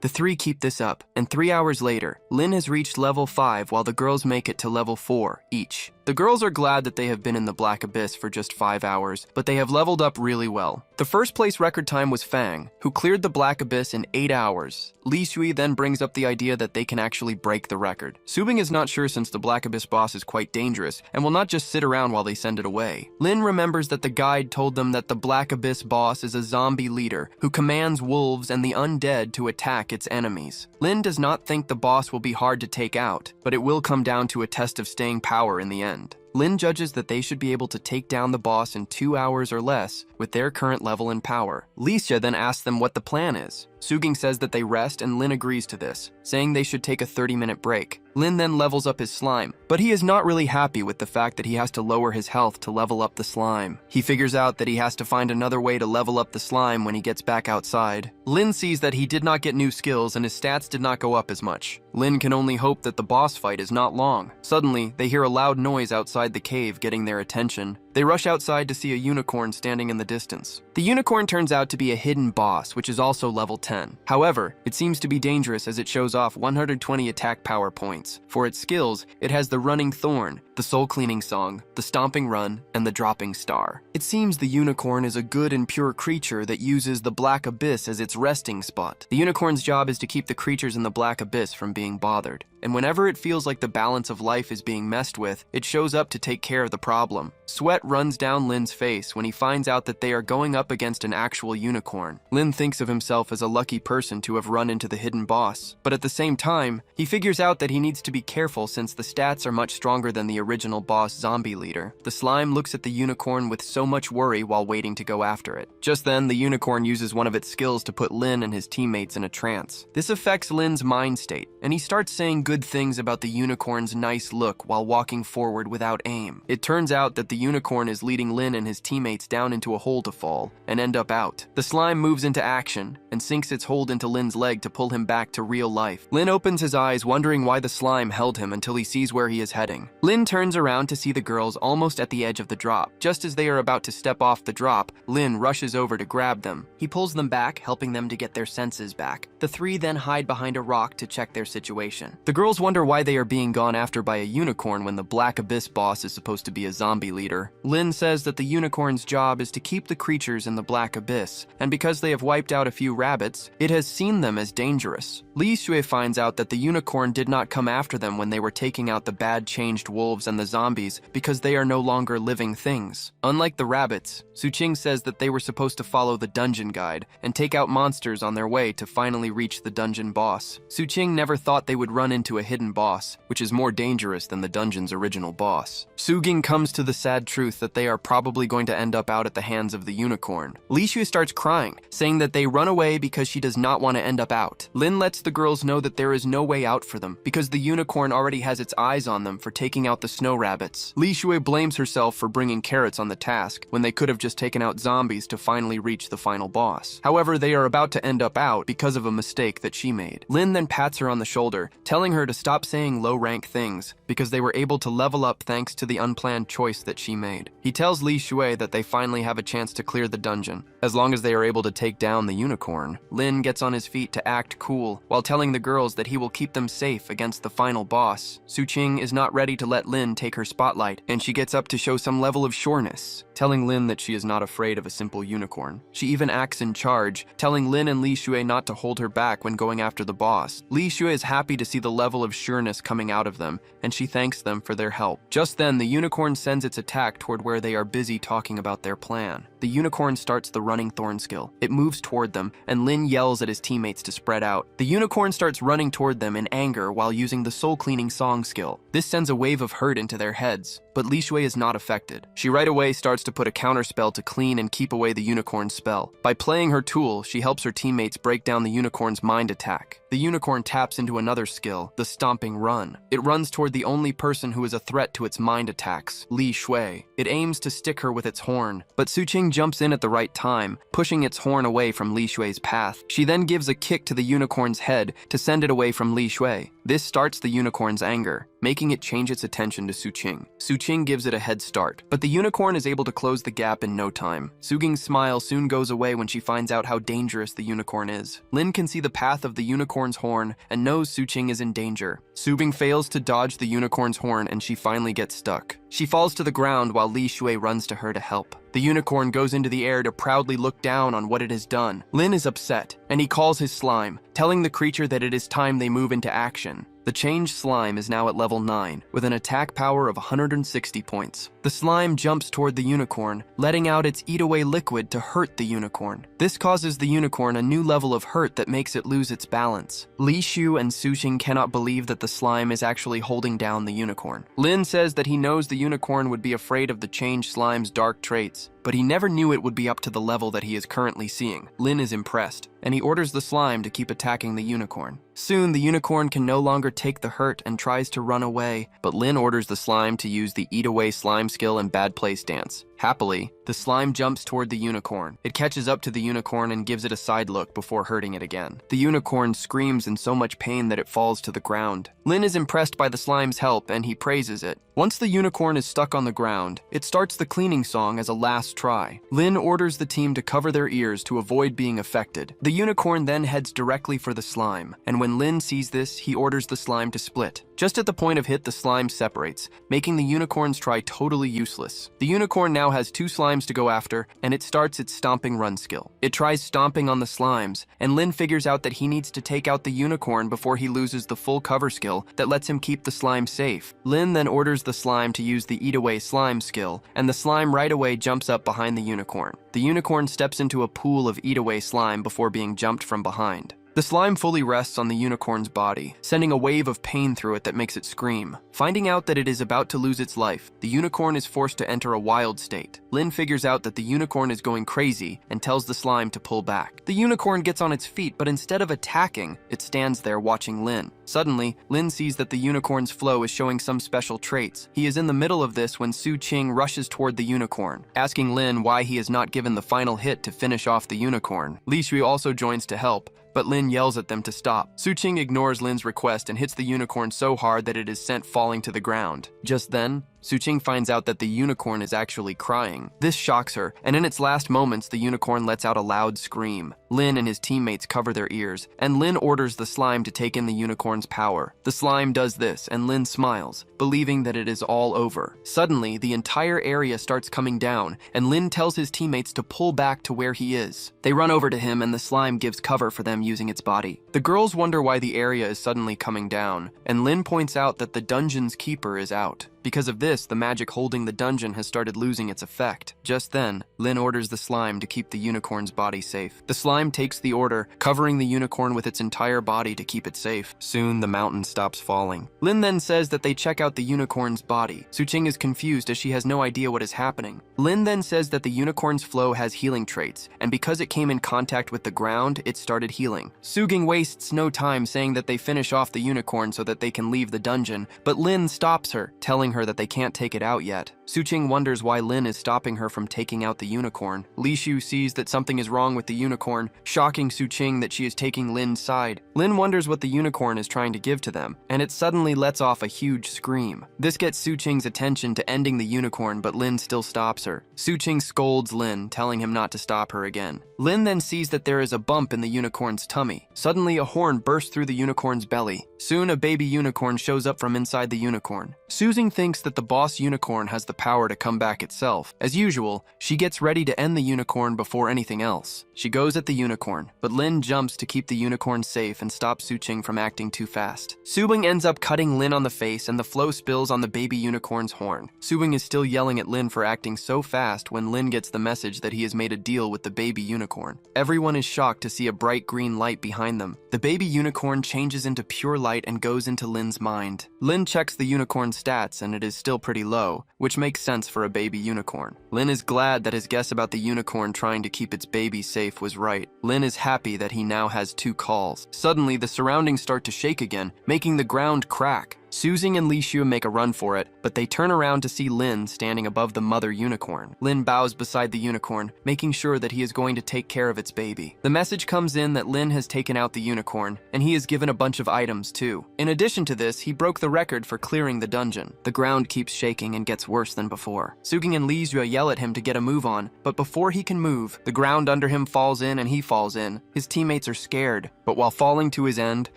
The three keep this up, and 3 hours later, Lin has reached level 5 while the girls make it to level 4 each. The girls are glad that they have been in the Black Abyss for just 5 hours, but they have leveled up really well. The first place record time was Fang, who cleared the Black Abyss in 8 hours. Li Xue then brings up the idea that they can actually break the record. Su-Bing is not sure since the Black Abyss boss is quite dangerous and will not just sit around while they send it away. Lin remembers that the guide told them that the Black Abyss boss is a zombie leader who commands wolves and the undead to attack its enemies. Lin does not think the boss will be hard to take out, but it will come down to a test of staying power in the end. Lin judges that they should be able to take down the boss in 2 hours or less with their current level and power. Li Xue then asks them what the plan is. Su-Ging says that they rest and Lin agrees to this, saying they should take a 30-minute break. Lin then levels up his slime, but he is not really happy with the fact that he has to lower his health to level up the slime. He figures out that he has to find another way to level up the slime when he gets back outside. Lin sees that he did not get new skills and his stats did not go up as much. Lin can only hope that the boss fight is not long. Suddenly, they hear a loud noise outside the cave getting their attention. They rush outside to see a unicorn standing in the distance. The unicorn turns out to be a hidden boss, which is also level 10. However, it seems to be dangerous as it shows off 120 attack power points. For its skills, it has the Running Thorn, the Soul Cleaning Song, the Stomping Run, and the Dropping Star. It seems the unicorn is a good and pure creature that uses the Black Abyss as its resting spot. The unicorn's job is to keep the creatures in the Black Abyss from being bothered. And whenever it feels like the balance of life is being messed with, it shows up to take care of the problem. Sweat runs down Lin's face when he finds out that they are going up against an actual unicorn. Lin thinks of himself as a lucky person to have run into the hidden boss, but at the same time, he figures out that he needs to be careful since the stats are much stronger than the original boss zombie leader. The slime looks at the unicorn with so much worry while waiting to go after it. Just then, the unicorn uses one of its skills to put Lin and his teammates in a trance. This affects Lin's mind state, and he starts saying good things about the unicorn's nice look while walking forward without aim. It turns out that the unicorn is leading Lin and his teammates down into a hole to fall and end up out. The slime moves into action and sinks its hold into Lin's leg to pull him back to real life. Lin opens his eyes wondering why the slime held him until he sees where he is heading. Lin turns around to see the girls almost at the edge of the drop. Just as they are about to step off the drop, Lin rushes over to grab them. He pulls them back, helping them to get their senses back. The three then hide behind a rock to check their situation. The girls wonder why they are being gone after by a unicorn when the Black Abyss boss is supposed to be a zombie leader. Lin says that the unicorn's job is to keep the creatures in the Black Abyss, and because they have wiped out a few rabbits, it has seen them as dangerous. Li Xue finds out that the unicorn did not come after them when they were taking out the bad changed wolves and the zombies because they are no longer living things. Unlike the rabbits, Su Qing says that they were supposed to follow the dungeon guide and take out monsters on their way to finally reach the dungeon boss. Su Qing never thought they would run into into a hidden boss, which is more dangerous than the dungeon's original boss. Suging comes to the sad truth that they are probably going to end up out at the hands of the unicorn. Li Shui starts crying, saying that they run away because she does not want to end up out. Lin lets the girls know that there is no way out for them because the unicorn already has its eyes on them for taking out the snow rabbits. Li Shui blames herself for bringing carrots on the task when they could have just taken out zombies to finally reach the final boss. However, they are about to end up out because of a mistake that she made. Lin then pats her on the shoulder, telling her to stop saying low-rank things because they were able to level up thanks to the unplanned choice that she made. He tells Li Shui that they finally have a chance to clear the dungeon, as long as they are able to take down the unicorn. Lin gets on his feet to act cool, while telling the girls that he will keep them safe against the final boss. Suqing is not ready to let Lin take her spotlight, and she gets up to show some level of sureness, telling Lin that she is not afraid of a simple unicorn. She even acts in charge, telling Lin and Li Shui not to hold her back when going after the boss. Li Shui is happy to see the level of sureness coming out of them, and she thanks them for their help. Just then, the unicorn sends its attack toward where they are busy talking about their plan. The unicorn starts the running thorn skill. It moves toward them, and Lin yells at his teammates to spread out. The unicorn starts running toward them in anger while using the soul cleaning song skill. This sends a wave of hurt into their heads, but Li Shui is not affected. She right away starts to put a counter spell to clean and keep away the unicorn's spell. By playing her tool, she helps her teammates break down the unicorn's mind attack. The unicorn taps into another skill, the stomping run. It runs toward the only person who is a threat to its mind attacks, Li Shui. It aims to stick her with its horn, but Suqing jumps in at the right time, pushing its horn away from Li Shui's path. She then gives a kick to the unicorn's head to send it away from Li Shui. This starts the unicorn's anger, making it change its attention to Suqing. Suqing gives it a head start, but the unicorn is able to close the gap in no time. Suging's smile soon goes away when she finds out how dangerous the unicorn is. Lin can see the path of the unicorn's horn and knows Suqing is in danger. Suging fails to dodge the unicorn's horn and she finally gets stuck. She falls to the ground while Li Shui runs to her to help. The unicorn goes into the air to proudly look down on what it has done. Lin is upset, and he calls his slime, telling the creature that it is time they move into action. The changed slime is now at level 9, with an attack power of 160 points. The slime jumps toward the unicorn, letting out its eat-away liquid to hurt the unicorn. This causes the unicorn a new level of hurt that makes it lose its balance. Li Shu and Suqing cannot believe that the slime is actually holding down the unicorn. Lin says that he knows the unicorn would be afraid of the changed slime's dark traits, but he never knew it would be up to the level that he is currently seeing. Lin is impressed, and he orders the slime to keep attacking the unicorn. Soon, the unicorn can no longer take the hurt and tries to run away, but Lin orders the slime to use the eat-away slime skill and bad place dance. Happily, the slime jumps toward the unicorn. It catches up to the unicorn and gives it a side look before hurting it again. The unicorn screams in so much pain that it falls to the ground. Lin is impressed by the slime's help and he praises it. Once the unicorn is stuck on the ground, it starts the cleaning song as a last try. Lin orders the team to cover their ears to avoid being affected. The unicorn then heads directly for the slime, and when Lin sees this, he orders the slime to split. Just at the point of hit, the slime separates, making the unicorn's try totally useless. The unicorn now has 2 slimes to go after, and it starts its stomping run skill. It tries stomping on the slimes, and Lin figures out that he needs to take out the unicorn before he loses the full cover skill that lets him keep the slime safe. Lin then orders the slime to use the eat-away slime skill, and the slime right away jumps up behind the unicorn. The unicorn steps into a pool of eat-away slime before being jumped from behind. The slime fully rests on the unicorn's body, sending a wave of pain through it that makes it scream. Finding out that it is about to lose its life, the unicorn is forced to enter a wild state. Lin figures out that the unicorn is going crazy and tells the slime to pull back. The unicorn gets on its feet, but instead of attacking, it stands there watching Lin. Suddenly, Lin sees that the unicorn's flow is showing some special traits. He is in the middle of this when Suqing rushes toward the unicorn, asking Lin why he has not given the final hit to finish off the unicorn. Li Shui also joins to help, but Lin yells at them to stop. Suqing ignores Lin's request and hits the unicorn so hard that it is sent falling to the ground. Just then, Suqing finds out that the unicorn is actually crying. This shocks her, and in its last moments, the unicorn lets out a loud scream. Lin and his teammates cover their ears, and Lin orders the slime to take in the unicorn's power. The slime does this, and Lin smiles, believing that it is all over. Suddenly, the entire area starts coming down, and Lin tells his teammates to pull back to where he is. They run over to him, and the slime gives cover for them using its body. The girls wonder why the area is suddenly coming down, and Lin points out that the dungeon's keeper is out. Because of this, the magic holding the dungeon has started losing its effect. Just then, Lin orders the slime to keep the unicorn's body safe. The slime takes the order, covering the unicorn with its entire body to keep it safe. Soon, the mountain stops falling. Lin then says that they check out the unicorn's body. Suqing is confused as she has no idea what is happening. Lin then says that the unicorn's flow has healing traits, and because it came in contact with the ground, it started healing. Suqing wastes no time saying that they finish off the unicorn so that they can leave the dungeon, but Lin stops her, telling her that they can't take it out yet. Suqing wonders why Lin is stopping her from taking out the unicorn. Li Shu sees that something is wrong with the unicorn, shocking Suqing that she is taking Lin's side. Lin wonders what the unicorn is trying to give to them, and it suddenly lets off a huge scream. This gets Suqing's attention to ending the unicorn, but Lin still stops her. Suqing scolds Lin, telling him not to stop her again. Lin then sees that there is a bump in the unicorn's tummy. Suddenly, a horn bursts through the unicorn's belly. Soon, a baby unicorn shows up from inside the unicorn. Suqing thinks that the boss unicorn has the power to come back itself. As usual, she gets ready to end the unicorn before anything else. She goes at the unicorn, but Lin jumps to keep the unicorn safe and stop Suqing from acting too fast. Suqing ends up cutting Lin on the face and the flow spills on the baby unicorn's horn. Suqing is still yelling at Lin for acting so fast when Lin gets the message that he has made a deal with the baby unicorn. Everyone is shocked to see a bright green light behind them. The baby unicorn changes into pure light and goes into Lin's mind. Lin checks the unicorn's stats and it is still pretty low, which makes sense for a baby unicorn. Lin is glad that his guess about the unicorn trying to keep its baby safe was right. Lin is happy that he now has 2 calls. Suddenly, the surroundings start to shake again, making the ground crack. Suqing and Li Shu make a run for it, but they turn around to see Lin standing above the mother unicorn. Lin bows beside the unicorn, making sure that he is going to take care of its baby. The message comes in that Lin has taken out the unicorn, and he is given a bunch of items too. In addition to this, he broke the record for clearing the dungeon. The ground keeps shaking and gets worse than before. Suqing and Li Shu yell at him to get a move on, but before he can move, the ground under him falls in and he falls in. His teammates are scared, but while falling to his end,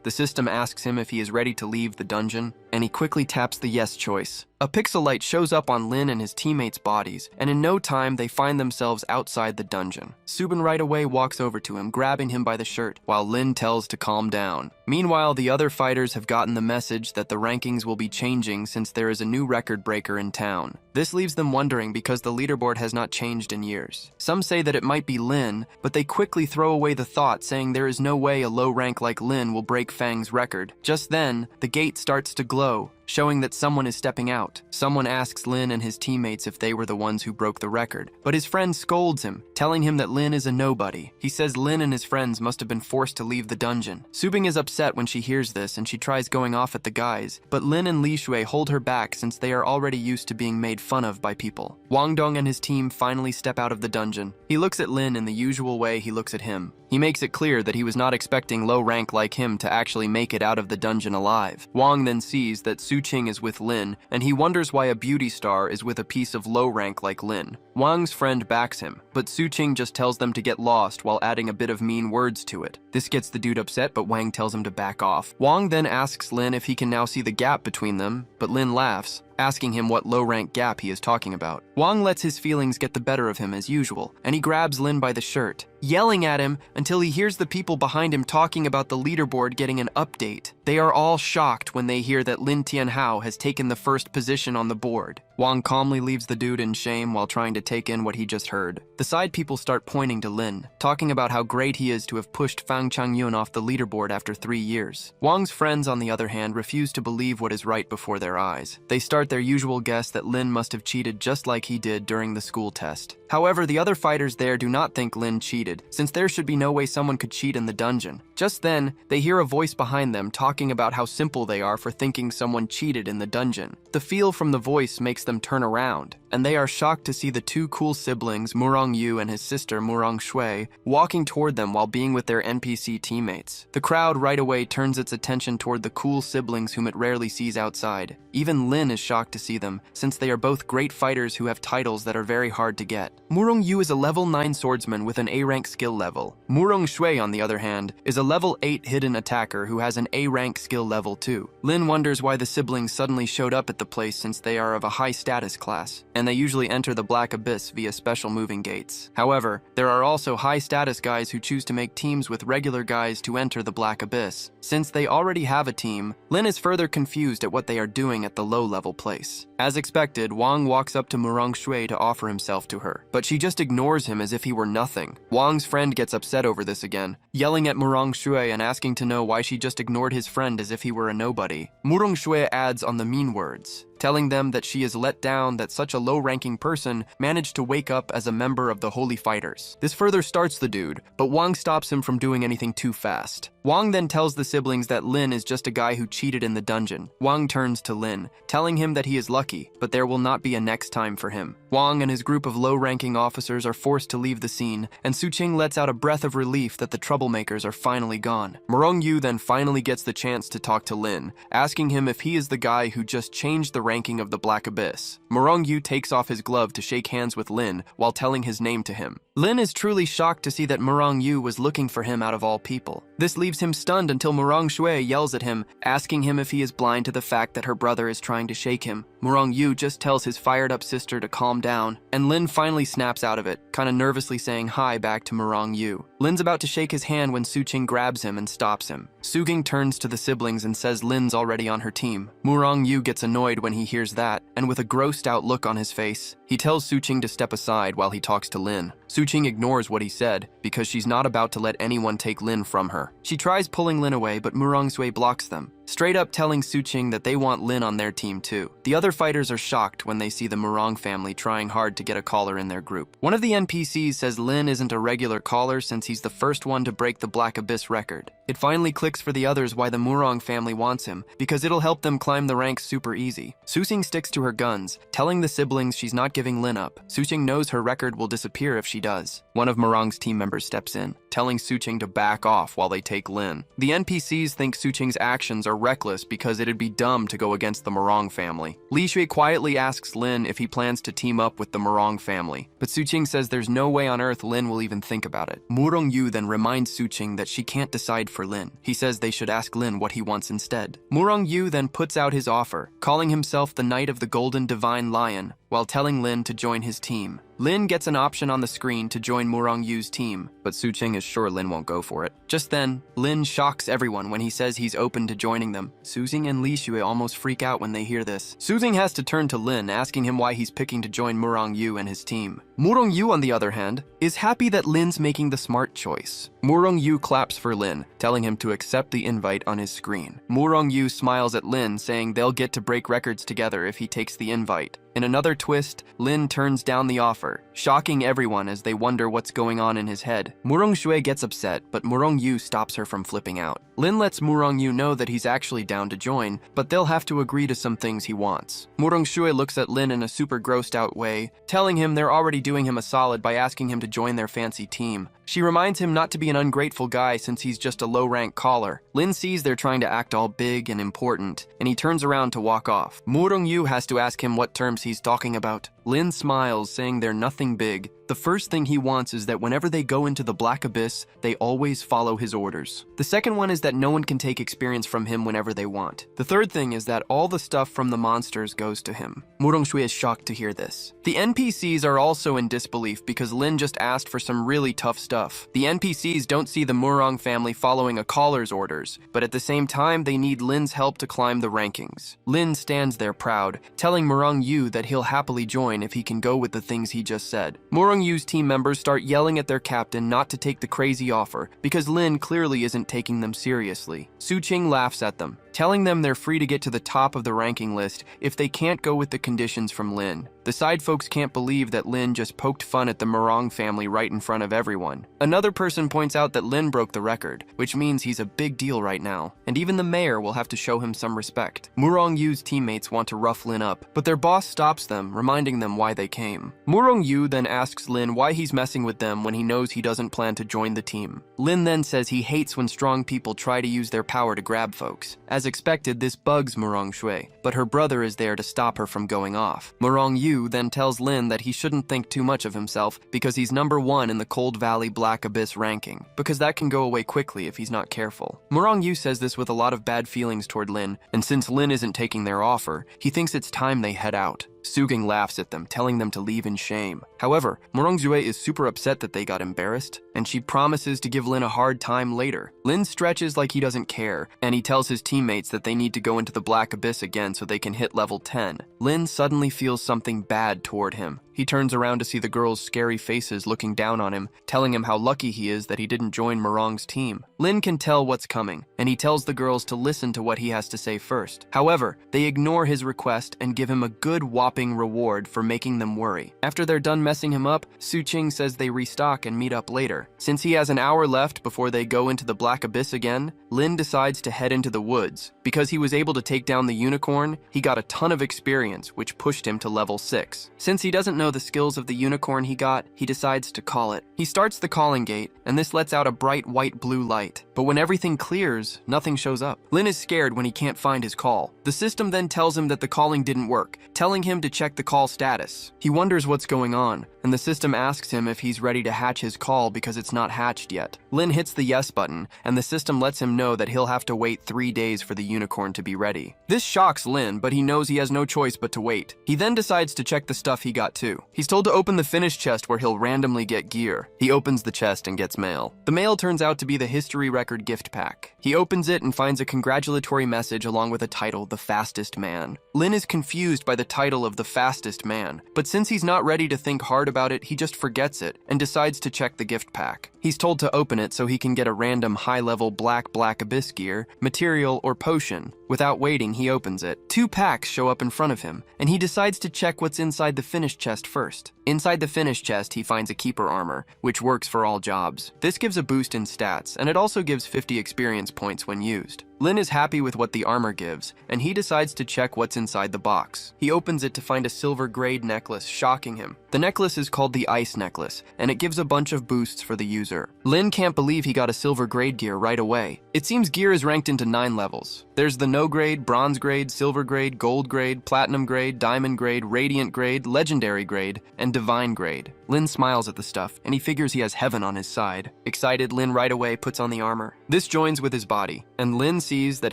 the system asks him if he is ready to leave the dungeon, and he quickly taps the yes choice. A pixel light shows up on Lin and his teammates' bodies, and in no time they find themselves outside the dungeon. Subin right away walks over to him, grabbing him by the shirt, while Lin tells to calm down. Meanwhile, the other fighters have gotten the message that the rankings will be changing since there is a new record breaker in town. This leaves them wondering because the leaderboard has not changed in years. Some say that it might be Lin, but they quickly throw away the thought, saying there is no way a low rank like Lin will break Fang's record. Just then, the gate starts to glow, showing that someone is stepping out. Someone asks Lin and his teammates if they were the ones who broke the record, but his friend scolds him, telling him that Lin is a nobody. He says Lin and his friends must have been forced to leave the dungeon. Subing is upset when she hears this and she tries going off at the guys, but Lin and Li Shui hold her back since they are already used to being made fun of by people. Wang Dong and his team finally step out of the dungeon. He looks at Lin in the usual way he looks at him. He makes it clear that he was not expecting low rank like him to actually make it out of the dungeon alive. Wang then sees that Suqing is with Lin, and he wonders why a beauty star is with a piece of low rank like Lin. Wang's friend backs him, but Suqing just tells them to get lost while adding a bit of mean words to it. This gets the dude upset, but Wang tells him to back off. Wang then asks Lin if he can now see the gap between them, but Lin laughs, asking him what low-rank gap he is talking about. Wang lets his feelings get the better of him as usual, and he grabs Lin by the shirt, yelling at him until he hears the people behind him talking about the leaderboard getting an update. They are all shocked when they hear that Lin Tianhao has taken the first position on the board. Wang calmly leaves the dude in shame while trying to take in what he just heard. The side people start pointing to Lin, talking about how great he is to have pushed Fang Changyun off the leaderboard after 3 years. Wang's friends, on the other hand, refuse to believe what is right before their eyes. They start their usual guess that Lin must have cheated just like he did during the school test. However, the other fighters there do not think Lin cheated, since there should be no way someone could cheat in the dungeon. Just then, they hear a voice behind them talking about how simple they are for thinking someone cheated in the dungeon. The feel from the voice makes them turn around, and they are shocked to see the 2 cool siblings, Murong Yu and his sister Murong Shui, walking toward them while being with their NPC teammates. The crowd right away turns its attention toward the cool siblings whom it rarely sees outside. Even Lin is shocked to see them, since they are both great fighters who have titles that are very hard to get. Murong Yu is a level 9 swordsman with an A-rank skill level. Murong Shui, on the other hand, is a level 8 hidden attacker who has an A-rank skill level too. Lin wonders why the siblings suddenly showed up at the place since they are of a high status class, and and they usually enter the Black Abyss via special moving gates. However, there are also high-status guys who choose to make teams with regular guys to enter the Black Abyss. Since they already have a team, Lin is further confused at what they are doing at the low-level place. As expected, Wang walks up to Murong Shui to offer himself to her, but she just ignores him as if he were nothing. Wang's friend gets upset over this again, yelling at Murong Shui and asking to know why she just ignored his friend as if he were a nobody. Murong Shui adds on the mean words, telling them that she is let down that such a low-ranking person managed to wake up as a member of the Holy Fighters. This further starts the dude, but Wang stops him from doing anything too fast. Wang then tells the siblings that Lin is just a guy who cheated in the dungeon. Wang turns to Lin, telling him that he is lucky, but there will not be a next time for him. Wang and his group of low-ranking officers are forced to leave the scene, and Suqing lets out a breath of relief that the troublemakers are finally gone. Murong Yu then finally gets the chance to talk to Lin, asking him if he is the guy who just changed the ranking of the Black Abyss. Murong Yu takes off his glove to shake hands with Lin while telling his name to him. Lin is truly shocked to see that Murong Yu was looking for him out of all people. This leaves him stunned until Murong Shui yells at him, asking him if he is blind to the fact that her brother is trying to shake him. Murong Yu just tells his fired-up sister to calm down, and Lin finally snaps out of it, kinda nervously saying hi back to Murong Yu. Lin's about to shake his hand when Suqing grabs him and stops him. Suqing turns to the siblings and says Lin's already on her team. Murong Yu gets annoyed when he hears that, and with a grossed-out look on his face, he tells Suqing to step aside while he talks to Lin. Suqing ignores what he said, because she's not about to let anyone take Lin from her. She tries pulling Lin away, but Murong Shui blocks them, straight up telling Suqing that they want Lin on their team too. The other fighters are shocked when they see the Murong family trying hard to get a caller in their group. One of the NPCs says Lin isn't a regular caller since he's the first one to break the Black Abyss record. It finally clicks for the others why the Murong family wants him, because it'll help them climb the ranks super easy. Suqing sticks to her guns, telling the siblings she's not giving Lin up. Suqing knows her record will disappear if she does. One of Murong's team members steps in, telling Suqing to back off while they take Lin. The NPCs think Suqing's actions are reckless because it'd be dumb to go against the Murong family. Li Shui quietly asks Lin if he plans to team up with the Murong family, but Suqing says there's no way on earth Lin will even think about it. Murong Yu then reminds Suqing that she can't decide for Lin. He says they should ask Lin what he wants instead. Murong Yu then puts out his offer, calling himself the Knight of the Golden Divine Lion, while telling Lin to join his team. Lin gets an option on the screen to join Murong Yu's team, but Suqing is sure Lin won't go for it. Just then, Lin shocks everyone when he says he's open to joining them. Suqing and Li Shui almost freak out when they hear this. Suqing has to turn to Lin, asking him why he's picking to join Murong Yu and his team. Murong Yu, on the other hand, is happy that Lin's making the smart choice. Murong Yu claps for Lin, telling him to accept the invite on his screen. Murong Yu smiles at Lin, saying they'll get to break records together if he takes the invite. In another twist, Lin turns down the offer, shocking everyone as they wonder what's going on in his head. Murong Shui gets upset, but Murong Yu stops her from flipping out. Lin lets Murong Yu know that he's actually down to join, but they'll have to agree to some things he wants. Murong Shui looks at Lin in a super grossed out way, telling him they're already doing him a solid by asking him to join their fancy team. She reminds him not to be an ungrateful guy since he's just a low-rank caller. Lin sees they're trying to act all big and important, and he turns around to walk off. Murong Yu has to ask him what terms he's talking about. Lin smiles, saying they're nothing big. The first thing he wants is that whenever they go into the Black Abyss, they always follow his orders. The second one is that no one can take experience from him whenever they want. The third thing is that all the stuff from the monsters goes to him. Murong Shui is shocked to hear this. The NPCs are also in disbelief because Lin just asked for some really tough stuff. The NPCs don't see the Murong family following a caller's orders, but at the same time they need Lin's help to climb the rankings. Lin stands there proud, telling Murong Yu that he'll happily join if he can go with the things he just said. Murong Yu's team members start yelling at their captain not to take the crazy offer because Lin clearly isn't taking them seriously. Suqing laughs at them, telling them they're free to get to the top of the ranking list if they can't go with the conditions from Lin. The side folks can't believe that Lin just poked fun at the Murong family right in front of everyone. Another person points out that Lin broke the record, which means he's a big deal right now, and even the mayor will have to show him some respect. Murong Yu's teammates want to rough Lin up, but their boss stops them, reminding them why they came. Murong Yu then asks Lin why he's messing with them when he knows he doesn't plan to join the team. Lin then says he hates when strong people try to use their power to grab folks. As expected, this bugs Murong Shui, but her brother is there to stop her from going off. Murong Yu then tells Lin that he shouldn't think too much of himself because he's #1 in the Cold Valley Black Abyss ranking, because that can go away quickly if he's not careful. Murong Yu says this with a lot of bad feelings toward Lin, and since Lin isn't taking their offer, he thinks it's time they head out. Sugeng laughs at them, telling them to leave in shame. However, Morongjue is super upset that they got embarrassed, and she promises to give Lin a hard time later. Lin stretches like he doesn't care, and he tells his teammates that they need to go into the Black Abyss again so they can hit level 10. Lin suddenly feels something bad toward him. He turns around to see the girls' scary faces looking down on him, telling him how lucky he is that he didn't join Morong's team. Lin can tell what's coming, and he tells the girls to listen to what he has to say first. However, they ignore his request and give him a good whopping reward for making them worry. After they're done messing him up, Suqing says they restock and meet up later. Since he has an hour left before they go into the Black Abyss again, Lin decides to head into the woods. Because he was able to take down the unicorn, he got a ton of experience, which pushed him to level 6. Since he doesn't know the skills of the unicorn he got, he decides to call it. He starts the calling gate, and this lets out a bright white-blue light. But when everything clears, nothing shows up. Lin is scared when he can't find his call. The system then tells him that the calling didn't work, telling him to check the call status. He wonders what's going on, and the system asks him if he's ready to hatch his call because it's not hatched yet. Lin hits the yes button, and the system lets him know that he'll have to wait 3 days for the unicorn to be ready. This shocks Lin, but he knows he has no choice but to wait. He then decides to check the stuff he got too. He's told to open the finish chest where he'll randomly get gear. He opens the chest and gets mail. The mail turns out to be the history record gift pack. He opens it and finds a congratulatory message along with a title, The Fastest Man. Lin is confused by the title of The Fastest Man, but since he's not ready to think hard about it, he just forgets it and decides to check the gift pack. He's told to open it so he can get a random high-level Black Abyss gear, material, or potion. Without waiting, he opens it. 2 packs show up in front of him, and he decides to check what's inside the finish chest first. Inside the finish chest, he finds a keeper armor, which works for all jobs. This gives a boost in stats, and it also gives 50 experience points when used. Lin is happy with what the armor gives, and he decides to check what's inside the box. He opens it to find a silver grade necklace, shocking him. The necklace is called the Ice Necklace, and it gives a bunch of boosts for the user. Lin can't believe he got a silver grade gear right away. It seems gear is ranked into 9 levels. There's the no grade, bronze grade, silver grade, gold grade, platinum grade, diamond grade, radiant grade, legendary grade, and divine grade. Lin smiles at the stuff, and he figures he has heaven on his side. Excited, Lin right away puts on the armor. This joins with his body, and Lin sees that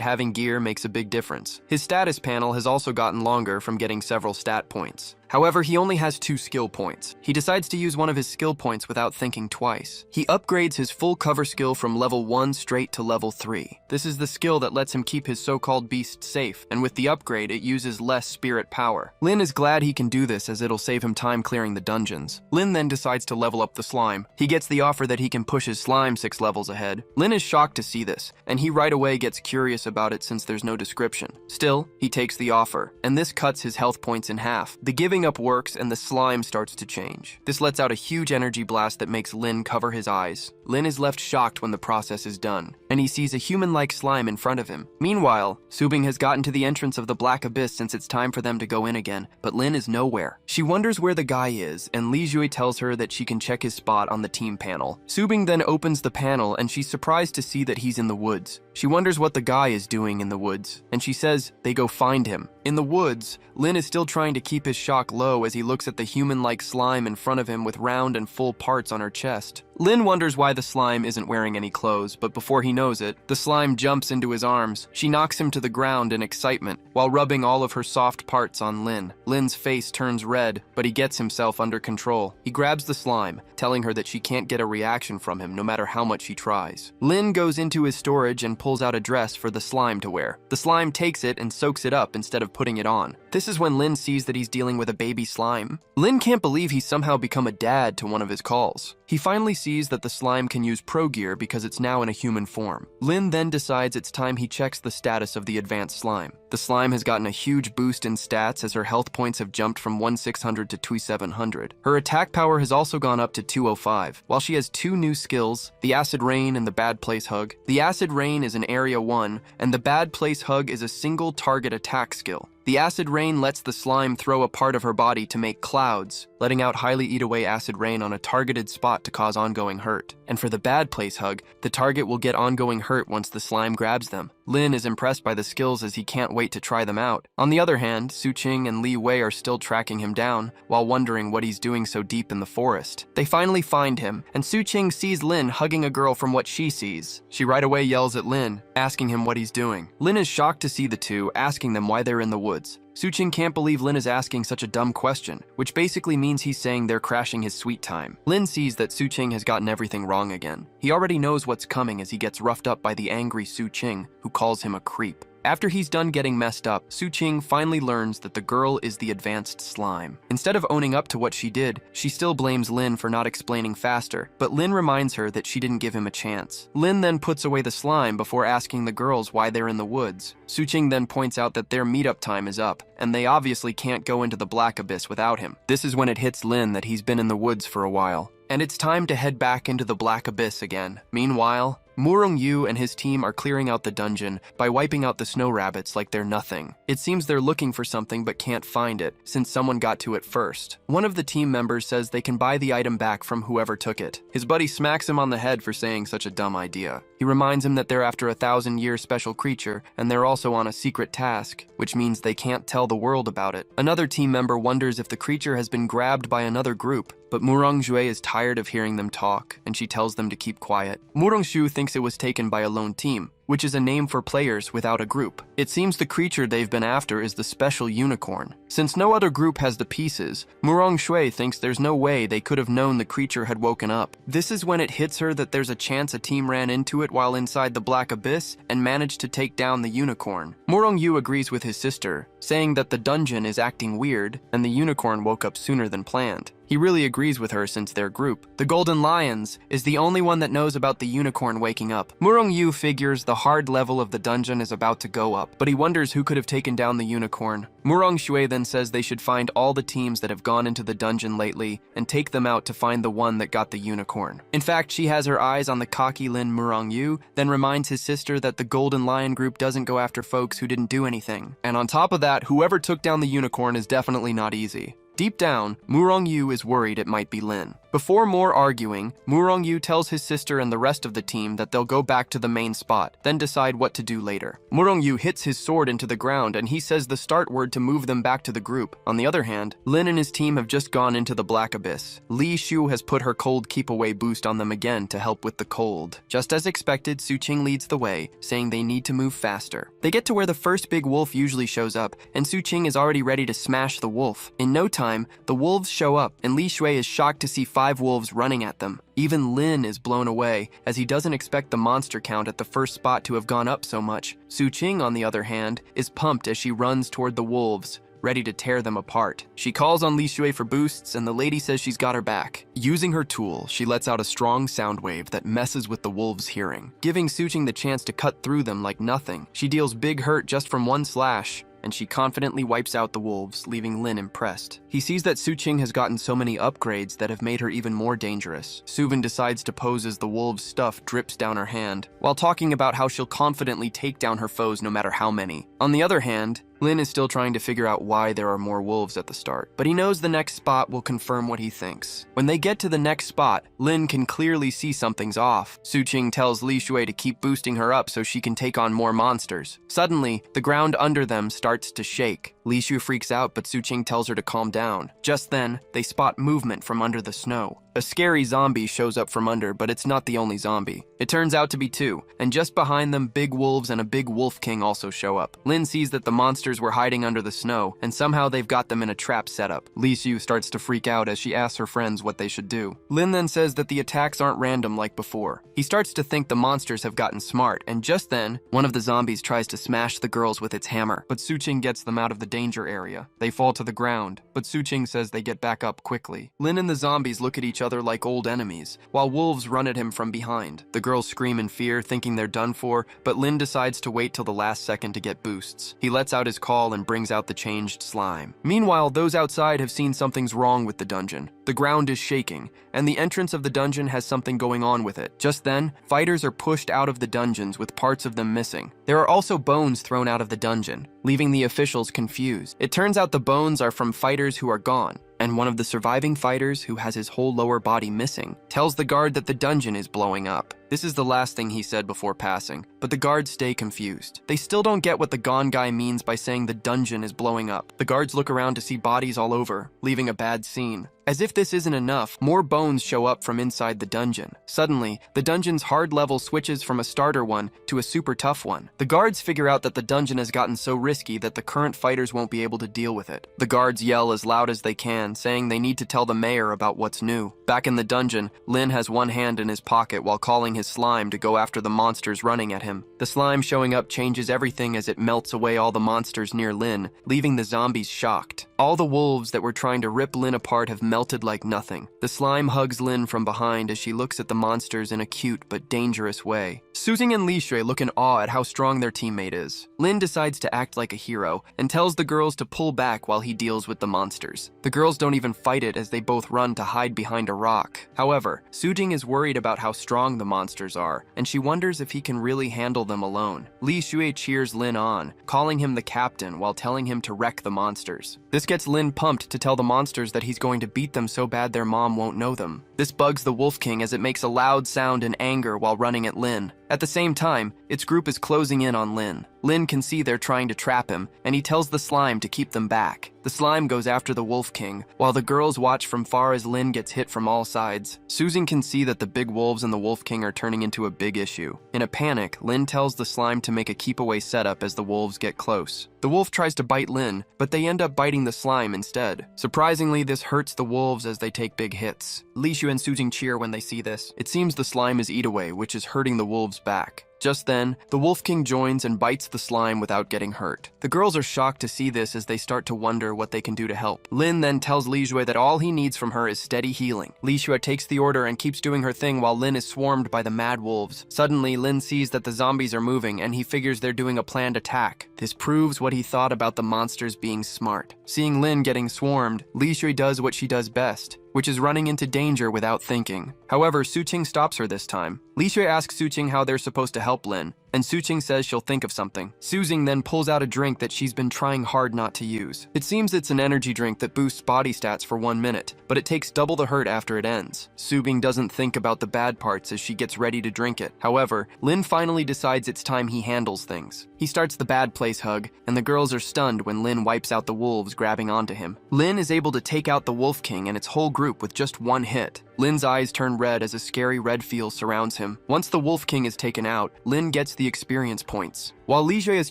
having gear makes a big difference. His status panel has also gotten longer from getting several stat points. However, he only has 2 skill points. He decides to use one of his skill points without thinking twice. He upgrades his full cover skill from level 1 straight to level 3. This is the skill that lets him keep his so-called beast safe, and with the upgrade, it uses less spirit power. Lin is glad he can do this as it'll save him time clearing the dungeons. Lin then decides to level up the slime. He gets the offer that he can push his slime 6 levels ahead. Lin is shocked to see this, and he right away gets curious about it since there's no description. Still, he takes the offer, and this cuts his health points in half. The giving up works, and the slime starts to change. This lets out a huge energy blast that makes Lin cover his eyes. Lin is left shocked when the process is done, and he sees a human-like slime in front of him. Meanwhile, Subing has gotten to the entrance of the Black Abyss since it's time for them to go in again, but Lin is nowhere. She wonders where the guy is, and Li Jue tells her that she can check his spot on the team panel. Subing then opens the panel, and she's surprised to see that he's in the woods. She wonders what the guy is doing in the woods, and she says they go find him. In the woods, Lin is still trying to keep his shock low as he looks at the human-like slime in front of him with round and full parts on her chest. Lin wonders why the slime isn't wearing any clothes, but before he knows it, the slime jumps into his arms. She knocks him to the ground in excitement, while rubbing all of her soft parts on Lin. Lin's face turns red, but he gets himself under control. He grabs the slime, telling her that she can't get a reaction from him no matter how much she tries. Lin goes into his storage and pulls out a dress for the slime to wear. The slime takes it and soaks it up instead of putting it on. This is when Lin sees that he's dealing with a baby slime. Lin can't believe he's somehow become a dad to one of his calls. He finally sees that the slime can use pro gear because it's now in a human form. Lin then decides it's time he checks the status of the advanced slime. The slime has gotten a huge boost in stats as her health points have jumped from 1600 to 2700. Her attack power has also gone up to 205, while she has 2 new skills, the Acid Rain and the Bad Place Hug. The Acid Rain is an Area 1, and the Bad Place Hug is a single target attack skill. The Acid Rain lets the slime throw a part of her body to make clouds, letting out highly eat away acid rain on a targeted spot to cause ongoing hurt. And for the Bad Place Hug, the target will get ongoing hurt once the slime grabs them. Lin is impressed by the skills as he can't wait to try them out. On the other hand, Suqing and Li Wei are still tracking him down, while wondering what he's doing so deep in the forest. They finally find him, and Suqing sees Lin hugging a girl from what she sees. She right away yells at Lin, asking him what he's doing. Lin is shocked to see the two, asking them why they're in the woods. Suching can't believe Lin is asking such a dumb question, which basically means he's saying they're crashing his sweet time. Lin sees that Suching has gotten everything wrong again. He already knows what's coming as he gets roughed up by the angry Suching, who calls him a creep. After he's done getting messed up, Suching finally learns that the girl is the advanced slime. Instead of owning up to what she did, she still blames Lin for not explaining faster, but Lin reminds her that she didn't give him a chance. Lin then puts away the slime before asking the girls why they're in the woods. Suching then points out that their meetup time is up, and they obviously can't go into the Black Abyss without him. This is when it hits Lin that he's been in the woods for a while, and it's time to head back into the Black Abyss again. Meanwhile, Murong-Yu and his team are clearing out the dungeon by wiping out the snow rabbits like they're nothing. It seems they're looking for something but can't find it, since someone got to it first. One of the team members says they can buy the item back from whoever took it. His buddy smacks him on the head for saying such a dumb idea. He reminds him that they're after a 1,000-year special creature, and they're also on a secret task, which means they can't tell the world about it. Another team member wonders if the creature has been grabbed by another group, but Murong-Jue is tired of hearing them talk, and she tells them to keep quiet. Murong-Shu thinks it was taken by a lone team, which is a name for players without a group. It seems the creature they've been after is the special unicorn. Since no other group has the pieces, Murong-Shui thinks there's no way they could have known the creature had woken up. This is when it hits her that there's a chance a team ran into it while inside the Black Abyss and managed to take down the unicorn. Murong-Yu agrees with his sister, saying that the dungeon is acting weird and the unicorn woke up sooner than planned. He really agrees with her since their group, the Golden Lions, is the only one that knows about the unicorn waking up. Murong-Yu figures the hard level of the dungeon is about to go up, but he wonders who could have taken down the unicorn. Murong-Shui then says they should find all the teams that have gone into the dungeon lately and take them out to find the one that got the unicorn. In fact, she has her eyes on the cocky Lin Murong-Yu, then reminds his sister that the Golden Lion group doesn't go after folks who didn't do anything. And on top of that, whoever took down the unicorn is definitely not easy. Deep down, Murong-Yu is worried it might be Lin. Before more arguing, Murong-Yu tells his sister and the rest of the team that they'll go back to the main spot, then decide what to do later. Murong-Yu hits his sword into the ground and he says the start word to move them back to the group. On the other hand, Lin and his team have just gone into the Black Abyss. Li Shu has put her cold keep-away boost on them again to help with the cold. Just as expected, Suching leads the way, saying they need to move faster. They get to where the first big wolf usually shows up, and Suching is already ready to smash the wolf. In no time, the wolves show up, and Li Shui is shocked to see 5 wolves running at them. Even Lin is blown away, as he doesn't expect the monster count at the first spot to have gone up so much. Suching, on the other hand, is pumped as she runs toward the wolves, ready to tear them apart. She calls on Li Shui for boosts, and the lady says she's got her back. Using her tool, she lets out a strong sound wave that messes with the wolves' hearing, giving Suching the chance to cut through them like nothing. She deals big hurt just from one slash, and she confidently wipes out the wolves, leaving Lin impressed. He sees that Suching has gotten so many upgrades that have made her even more dangerous. Suvin decides to pose as the wolves' stuff drips down her hand, while talking about how she'll confidently take down her foes no matter how many. On the other hand, Lin is still trying to figure out why there are more wolves at the start, but he knows the next spot will confirm what he thinks. When they get to the next spot, Lin can clearly see something's off. Suching tells Li Shui to keep boosting her up so she can take on more monsters. Suddenly, the ground under them starts to shake. Li Shu freaks out, but Suching tells her to calm down. Just then, they spot movement from under the snow. A scary zombie shows up from under, but it's not the only zombie. It turns out to be 2, and just behind them, big wolves and a big wolf king also show up. Lin sees that the monsters were hiding under the snow, and somehow they've got them in a trap setup. Li Shu starts to freak out as she asks her friends what they should do. Lin then says that the attacks aren't random like before. He starts to think the monsters have gotten smart, and just then, one of the zombies tries to smash the girls with its hammer, but Suching gets them out of the danger area. They fall to the ground, but Suching says they get back up quickly. Lin and the zombies look at each other like old enemies, while wolves run at him from behind. The girls scream in fear, thinking they're done for, but Lin decides to wait till the last second to get boosts. He lets out his call and brings out the changed slime. Meanwhile, those outside have seen something's wrong with the dungeon. The ground is shaking, and the entrance of the dungeon has something going on with it. Just then, fighters are pushed out of the dungeons with parts of them missing. There are also bones thrown out of the dungeon, leaving the officials confused. It turns out the bones are from fighters who are gone, and one of the surviving fighters, who has his whole lower body missing, tells the guard that the dungeon is blowing up. This is the last thing he said before passing, but the guards stay confused. They still don't get what the gone guy means by saying the dungeon is blowing up. The guards look around to see bodies all over, leaving a bad scene. As if this isn't enough, more bones show up from inside the dungeon. Suddenly, the dungeon's hard level switches from a starter one to a super tough one. The guards figure out that the dungeon has gotten so risky that the current fighters won't be able to deal with it. The guards yell as loud as they can, saying they need to tell the mayor about what's new. Back in the dungeon, Lin has one hand in his pocket while calling his slime to go after the monsters running at him. The slime showing up changes everything as it melts away all the monsters near Lin, leaving the zombies shocked. All the wolves that were trying to rip Lin apart have melted like nothing. The slime hugs Lin from behind as she looks at the monsters in a cute but dangerous way. Suzing and Li Shui look in awe at how strong their teammate is. Lin decides to act like a hero and tells the girls to pull back while he deals with the monsters. The girls don't even fight it as they both run to hide behind a rock. However, Sujing is worried about how strong the monsters are, and she wonders if he can really handle them alone. Li Shui cheers Lin on, calling him the captain while telling him to wreck the monsters. This gets Lin pumped to tell the monsters that he's going to beat them so bad their mom won't know them. This bugs the Wolf King as it makes a loud sound in anger while running at Lin. At the same time, its group is closing in on Lin. Lin can see they're trying to trap him, and he tells the slime to keep them back. The slime goes after the Wolf King, while the girls watch from far as Lin gets hit from all sides. Suzing can see that the big wolves and the Wolf King are turning into a big issue. In a panic, Lin tells the slime to make a keep-away setup as the wolves get close. The wolf tries to bite Lin, but they end up biting the slime instead. Surprisingly, this hurts the wolves as they take big hits. Li Shui and Suzing cheer when they see this. It seems the slime is eat-away, which is hurting the wolves back. Just then, the Wolf King joins and bites the slime without getting hurt. The girls are shocked to see this as they start to wonder what they can do to help. Lin then tells Li Shui that all he needs from her is steady healing. Li Shui takes the order and keeps doing her thing while Lin is swarmed by the mad wolves. Suddenly, Lin sees that the zombies are moving and he figures they're doing a planned attack. This proves what he thought about the monsters being smart. Seeing Lin getting swarmed, Li Shui does what she does best, which is running into danger without thinking. However, Suqing stops her this time. Li Shui asks Suqing how they're supposed to help Lin, and Suqing says she'll think of something. Suzing then pulls out a drink that she's been trying hard not to use. It seems it's an energy drink that boosts body stats for 1 minute, but it takes double the hurt after it ends. Suzing doesn't think about the bad parts as she gets ready to drink it. However, Lin finally decides it's time he handles things. He starts the bad place hug, and the girls are stunned when Lin wipes out the wolves grabbing onto him. Lin is able to take out the Wolf King and its whole group with just one hit. Lin's eyes turn red as a scary red feel surrounds him. Once the Wolf King is taken out, Lin gets the experience points. While Li Shui is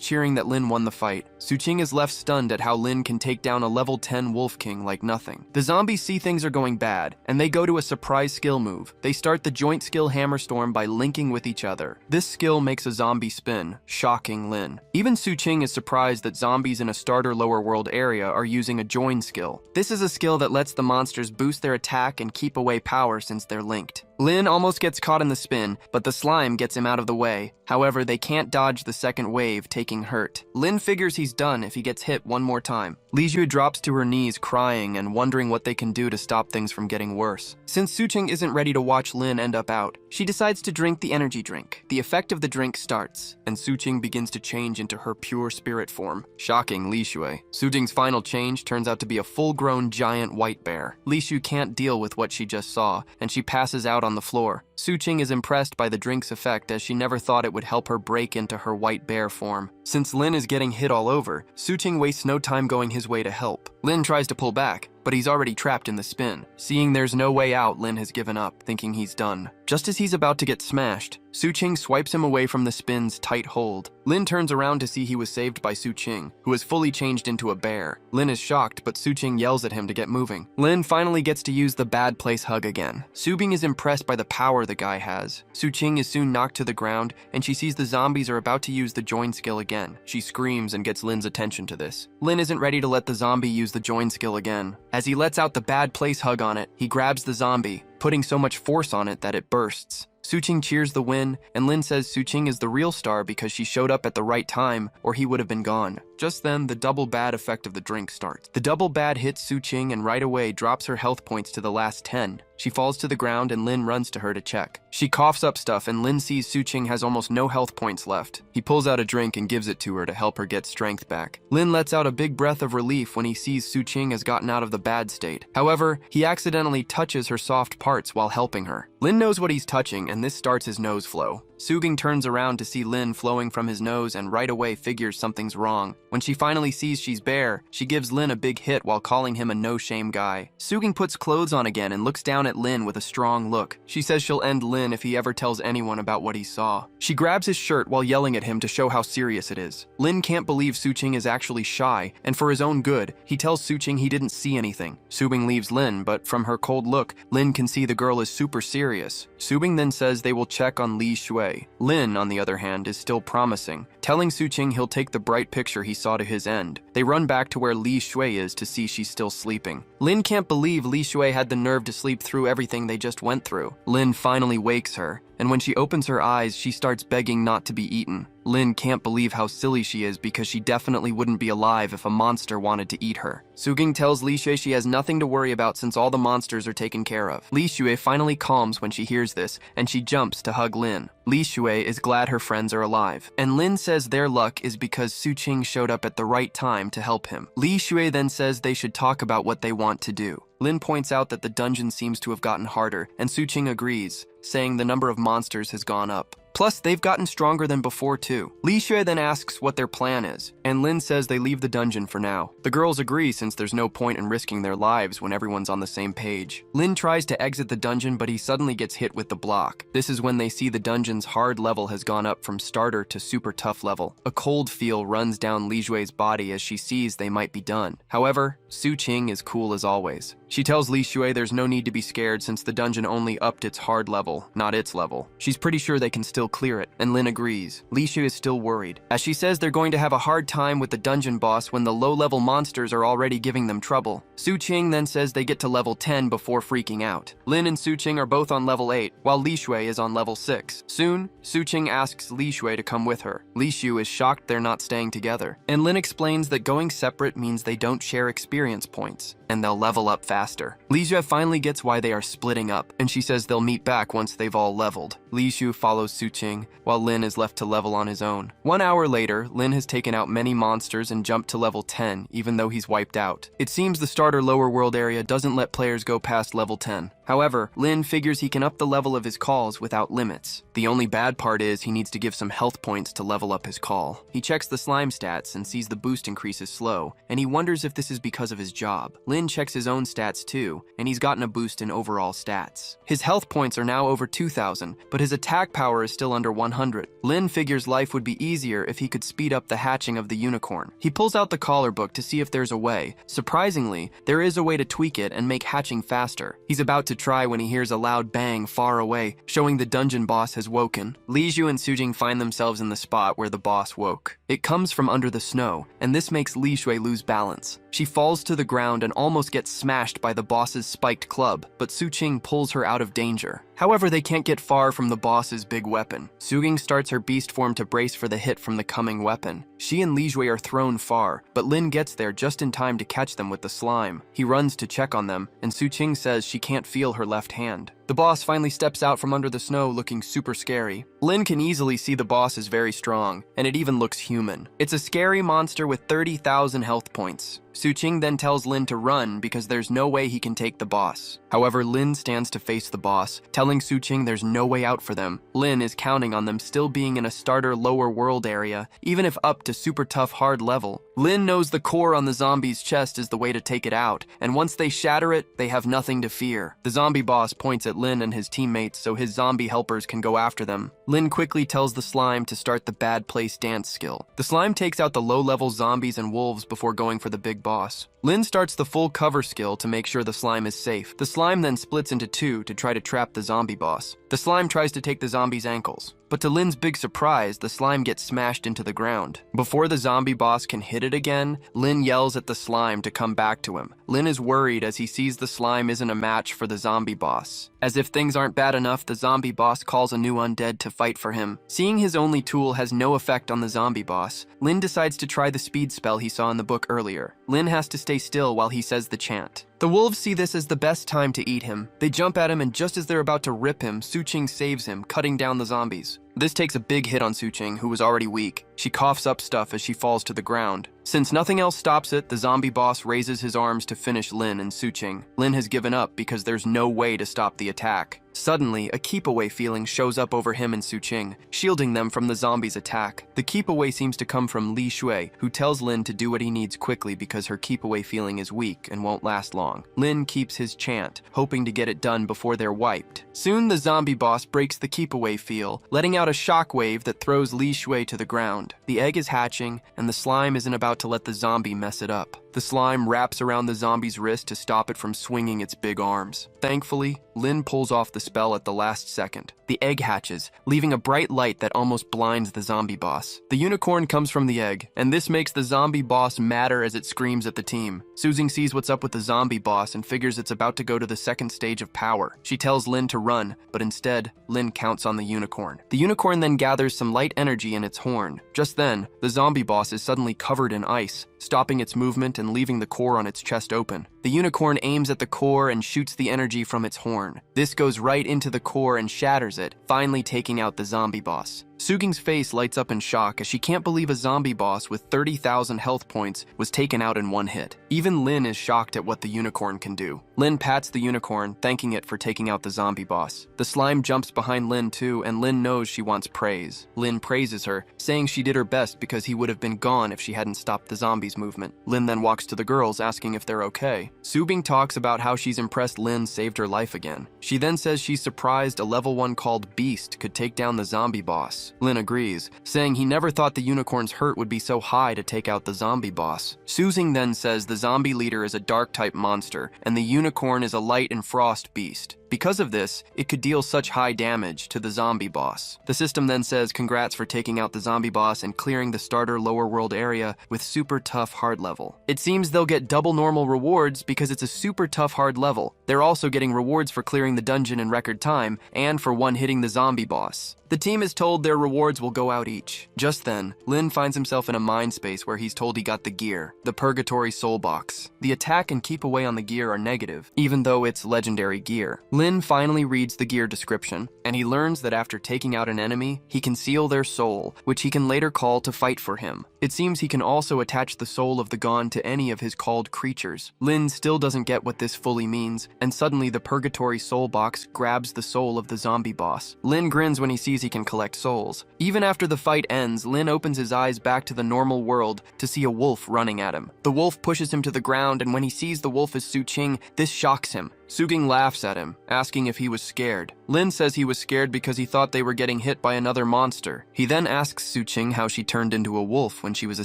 cheering that Lin won the fight, Suqing is left stunned at how Lin can take down a level 10 Wolf King like nothing. The zombies see things are going bad, and they go to a surprise skill move. They start the joint skill Hammer Storm by linking with each other. This skill makes a zombie spin, shocking Lin. Even Suqing is surprised that zombies in a starter lower world area are using a join skill. This is a skill that lets the monsters boost their attack and keep away power since they're linked. Lin almost gets caught in the spin, but the slime gets him out of the way. However, they can't dodge the second wave, taking hurt. Lin figures he's done if he gets hit one more time. Li Shui drops to her knees crying and wondering what they can do to stop things from getting worse. Since Suqing isn't ready to watch Lin end up out, she decides to drink the energy drink. The effect of the drink starts, and Suqing begins to change into her pure spirit form, shocking Li Shui. Suqing's final change turns out to be a full-grown giant white bear. Li Shui can't deal with what she just saw, and she passes out on the floor. Suqing is impressed by the drink's effect as she never thought it would help her break into her white bear form. Since Lin is getting hit all over, Suqing wastes no time going his way to help. Lin tries to pull back, but he's already trapped in the spin. Seeing there's no way out, Lin has given up, thinking he's done. Just as he's about to get smashed, Suqing swipes him away from the spin's tight hold. Lin turns around to see he was saved by Suqing, who has fully changed into a bear. Lin is shocked, but Suqing yells at him to get moving. Lin finally gets to use the bad place hug again. Subing is impressed by the power the guy has. Suqing is soon knocked to the ground, and she sees the zombies are about to use the join skill again. She screams and gets Lin's attention to this. Lin isn't ready to let the zombie use the join skill again. As he lets out the bad place hug on it, he grabs the zombie, putting so much force on it that it bursts. Suqing cheers the win, and Lin says Suqing is the real star because she showed up at the right time, or he would have been gone. Just then, the double bad effect of the drink starts. The double bad hits Suqing and right away drops her health points to the last 10. She falls to the ground and Lin runs to her to check. She coughs up stuff and Lin sees Suqing has almost no health points left. He pulls out a drink and gives it to her to help her get strength back. Lin lets out a big breath of relief when he sees Suqing has gotten out of the bad state. However, he accidentally touches her soft parts while helping her. Lin knows what he's touching and this starts his nose flow. Suging turns around to see Lin flowing from his nose and right away figures something's wrong. When she finally sees she's bare, she gives Lin a big hit while calling him a no-shame guy. Suging puts clothes on again and looks down at Lin with a strong look. She says she'll end Lin if he ever tells anyone about what he saw. She grabs his shirt while yelling at him to show how serious it is. Lin can't believe Suching is actually shy, and for his own good, he tells Suching he didn't see anything. Subing leaves Lin, but from her cold look, Lin can see the girl is super serious. Subing then says they will check on Li Shui. Lin, on the other hand, is still promising, telling Suching he'll take the bright picture he saw to his end. They run back to where Li Shui is to see she's still sleeping. Lin can't believe Li Shui had the nerve to sleep through everything they just went through. Lin finally wakes her, and when she opens her eyes, she starts begging not to be eaten. Lin can't believe how silly she is because she definitely wouldn't be alive if a monster wanted to eat her. Suging tells Li Shui she has nothing to worry about since all the monsters are taken care of. Li Shui finally calms when she hears this, and she jumps to hug Lin. Li Shui is glad her friends are alive, and Lin says their luck is because Suching showed up at the right time to help him. Li Shui then says they should talk about what they want to do. Lin points out that the dungeon seems to have gotten harder, and Suching agrees, saying the number of monsters has gone up. Plus, they've gotten stronger than before too. Li Shui then asks what their plan is, and Lin says they leave the dungeon for now. The girls agree since there's no point in risking their lives when everyone's on the same page. Lin tries to exit the dungeon, but he suddenly gets hit with the block. This is when they see the dungeon's hard level has gone up from starter to super tough level. A cold feel runs down Li Shui's body as she sees they might be done. However, Suching is cool as always. She tells Li Shui there's no need to be scared since the dungeon only upped its hard level, not its level. She's pretty sure they can still clear it, and Lin agrees. Li Shui is still worried, as she says they're going to have a hard time with the dungeon boss when the low-level monsters are already giving them trouble. Suching then says they get to level 10 before freaking out. Lin and Suching are both on level 8, while Li Shui is on level 6. Soon, Suching asks Li Shui to come with her. Li Shui is shocked they're not staying together, and Lin explains that going separate means they don't share experience points, and they'll level up faster. Li Shui finally gets why they are splitting up, and she says they'll meet back once they've all leveled. Li Shui follows Suching, while Lin is left to level on his own. 1 hour later, Lin has taken out many monsters and jumped to level 10, even though he's wiped out. It seems the starter lower world area doesn't let players go past level 10. However, Lin figures he can up the level of his calls without limits. The only bad part is he needs to give some health points to level up his call. He checks the slime stats and sees the boost increase is slow, and he wonders if this is because of his job. Lin checks his own stats too, and he's gotten a boost in overall stats. His health points are now over 2,000, but his attack power is still under 100. Lin figures life would be easier if he could speed up the hatching of the unicorn. He pulls out the caller book to see if there's a way. Surprisingly, there is a way to tweak it and make hatching faster. He's about to try when he hears a loud bang far away, showing the dungeon boss has woken. Li Shui and Sujing find themselves in the spot where the boss woke. It comes from under the snow, and this makes Li Shui lose balance. She falls to the ground and almost gets smashed by the boss's spiked club, but Suching pulls her out of danger. However, they can't get far from the boss's big weapon. Suging starts her beast form to brace for the hit from the coming weapon. She and Li Shui are thrown far, but Lin gets there just in time to catch them with the slime. He runs to check on them, and Suching says she can't feel her left hand. The boss finally steps out from under the snow looking super scary. Lin can easily see the boss is very strong, and it even looks human. It's a scary monster with 30,000 health points. Suching then tells Lin to run because there's no way he can take the boss. However, Lin stands to face the boss, telling Suching there's no way out for them. Lin is counting on them still being in a starter lower world area, even if up to super tough hard level. Lin knows the core on the zombie's chest is the way to take it out, and once they shatter it, they have nothing to fear. The zombie boss points at Lin and his teammates so his zombie helpers can go after them. Lin quickly tells the slime to start the bad place dance skill. The slime takes out the low-level zombies and wolves before going for the big boss. Lin starts the full cover skill to make sure the slime is safe. The slime then splits into two to try to trap the zombie boss. The slime tries to take the zombie's ankles, but to Lin's big surprise, the slime gets smashed into the ground. Before the zombie boss can hit it again, Lin yells at the slime to come back to him. Lin is worried as he sees the slime isn't a match for the zombie boss. As if things aren't bad enough, the zombie boss calls a new undead to fight for him. Seeing his only tool has no effect on the zombie boss, Lin decides to try the speed spell he saw in the book earlier. Lin has to stay still while he says the chant. The wolves see this as the best time to eat him. They jump at him, and just as they're about to rip him, Suching saves him, cutting down the zombies. This takes a big hit on Suching, who was already weak. She coughs up stuff as she falls to the ground. Since nothing else stops it, the zombie boss raises his arms to finish Lin and Suching. Lin has given up because there's no way to stop the attack. Suddenly, a keep-away feeling shows up over him and Suqing, shielding them from the zombies' attack. The keep-away seems to come from Li Shui, who tells Lin to do what he needs quickly because her keep-away feeling is weak and won't last long. Lin keeps his chant, hoping to get it done before they're wiped. Soon, the zombie boss breaks the keep-away feel, letting out a shockwave that throws Li Shui to the ground. The egg is hatching, and the slime isn't about to let the zombie mess it up. The slime wraps around the zombie's wrist to stop it from swinging its big arms. Thankfully, Lin pulls off the spell at the last second. The egg hatches, leaving a bright light that almost blinds the zombie boss. The unicorn comes from the egg, and this makes the zombie boss madder as it screams at the team. Suqing sees what's up with the zombie boss and figures it's about to go to the second stage of power. She tells Lin to run, but instead, Lin counts on the unicorn. The unicorn then gathers some light energy in its horn. Just then, the zombie boss is suddenly covered in ice, stopping its movement and leaving the core on its chest open. The unicorn aims at the core and shoots the energy from its horn. This goes right into the core and shatters it, finally taking out the zombie boss. Suqing's face lights up in shock as she can't believe a zombie boss with 30,000 health points was taken out in one hit. Even Lin is shocked at what the unicorn can do. Lin pats the unicorn, thanking it for taking out the zombie boss. The slime jumps behind Lin too, and Lin knows she wants praise. Lin praises her, saying she did her best because he would have been gone if she hadn't stopped the zombies' movement. Lin then walks to the girls, asking if they're okay. Suqing talks about how she's impressed Lin saved her life again. She then says she's surprised a level 1 called Beast could take down the zombie boss. Lin agrees, saying he never thought the unicorn's hurt would be so high to take out the zombie boss. Suqing then says the zombie leader is a dark-type monster, and the unicorn is a light and frost beast. Because of this, it could deal such high damage to the zombie boss. The system then says congrats for taking out the zombie boss and clearing the starter lower world area with super tough hard level. It seems they'll get double normal rewards because it's a super tough hard level. They're also getting rewards for clearing the dungeon in record time and for one-hitting the zombie boss. The team is told their rewards will go out each. Just then, Lin finds himself in a mind space where he's told he got the gear, the Purgatory Soul Box. The attack and keep away on the gear are negative, even though it's legendary gear. Lin finally reads the gear description, and he learns that after taking out an enemy, he can seal their soul, which he can later call to fight for him. It seems he can also attach the soul of the gone to any of his called creatures. Lin still doesn't get what this fully means, and suddenly the Purgatory Soul Box grabs the soul of the zombie boss. Lin grins when he sees he can collect souls. Even after the fight ends, Lin opens his eyes back to the normal world to see a wolf running at him. The wolf pushes him to the ground, and when he sees the wolf is Suqing, this shocks him. Suqing laughs at him, asking if he was scared. Lin says he was scared because he thought they were getting hit by another monster. He then asks Suqing how she turned into a wolf when she was a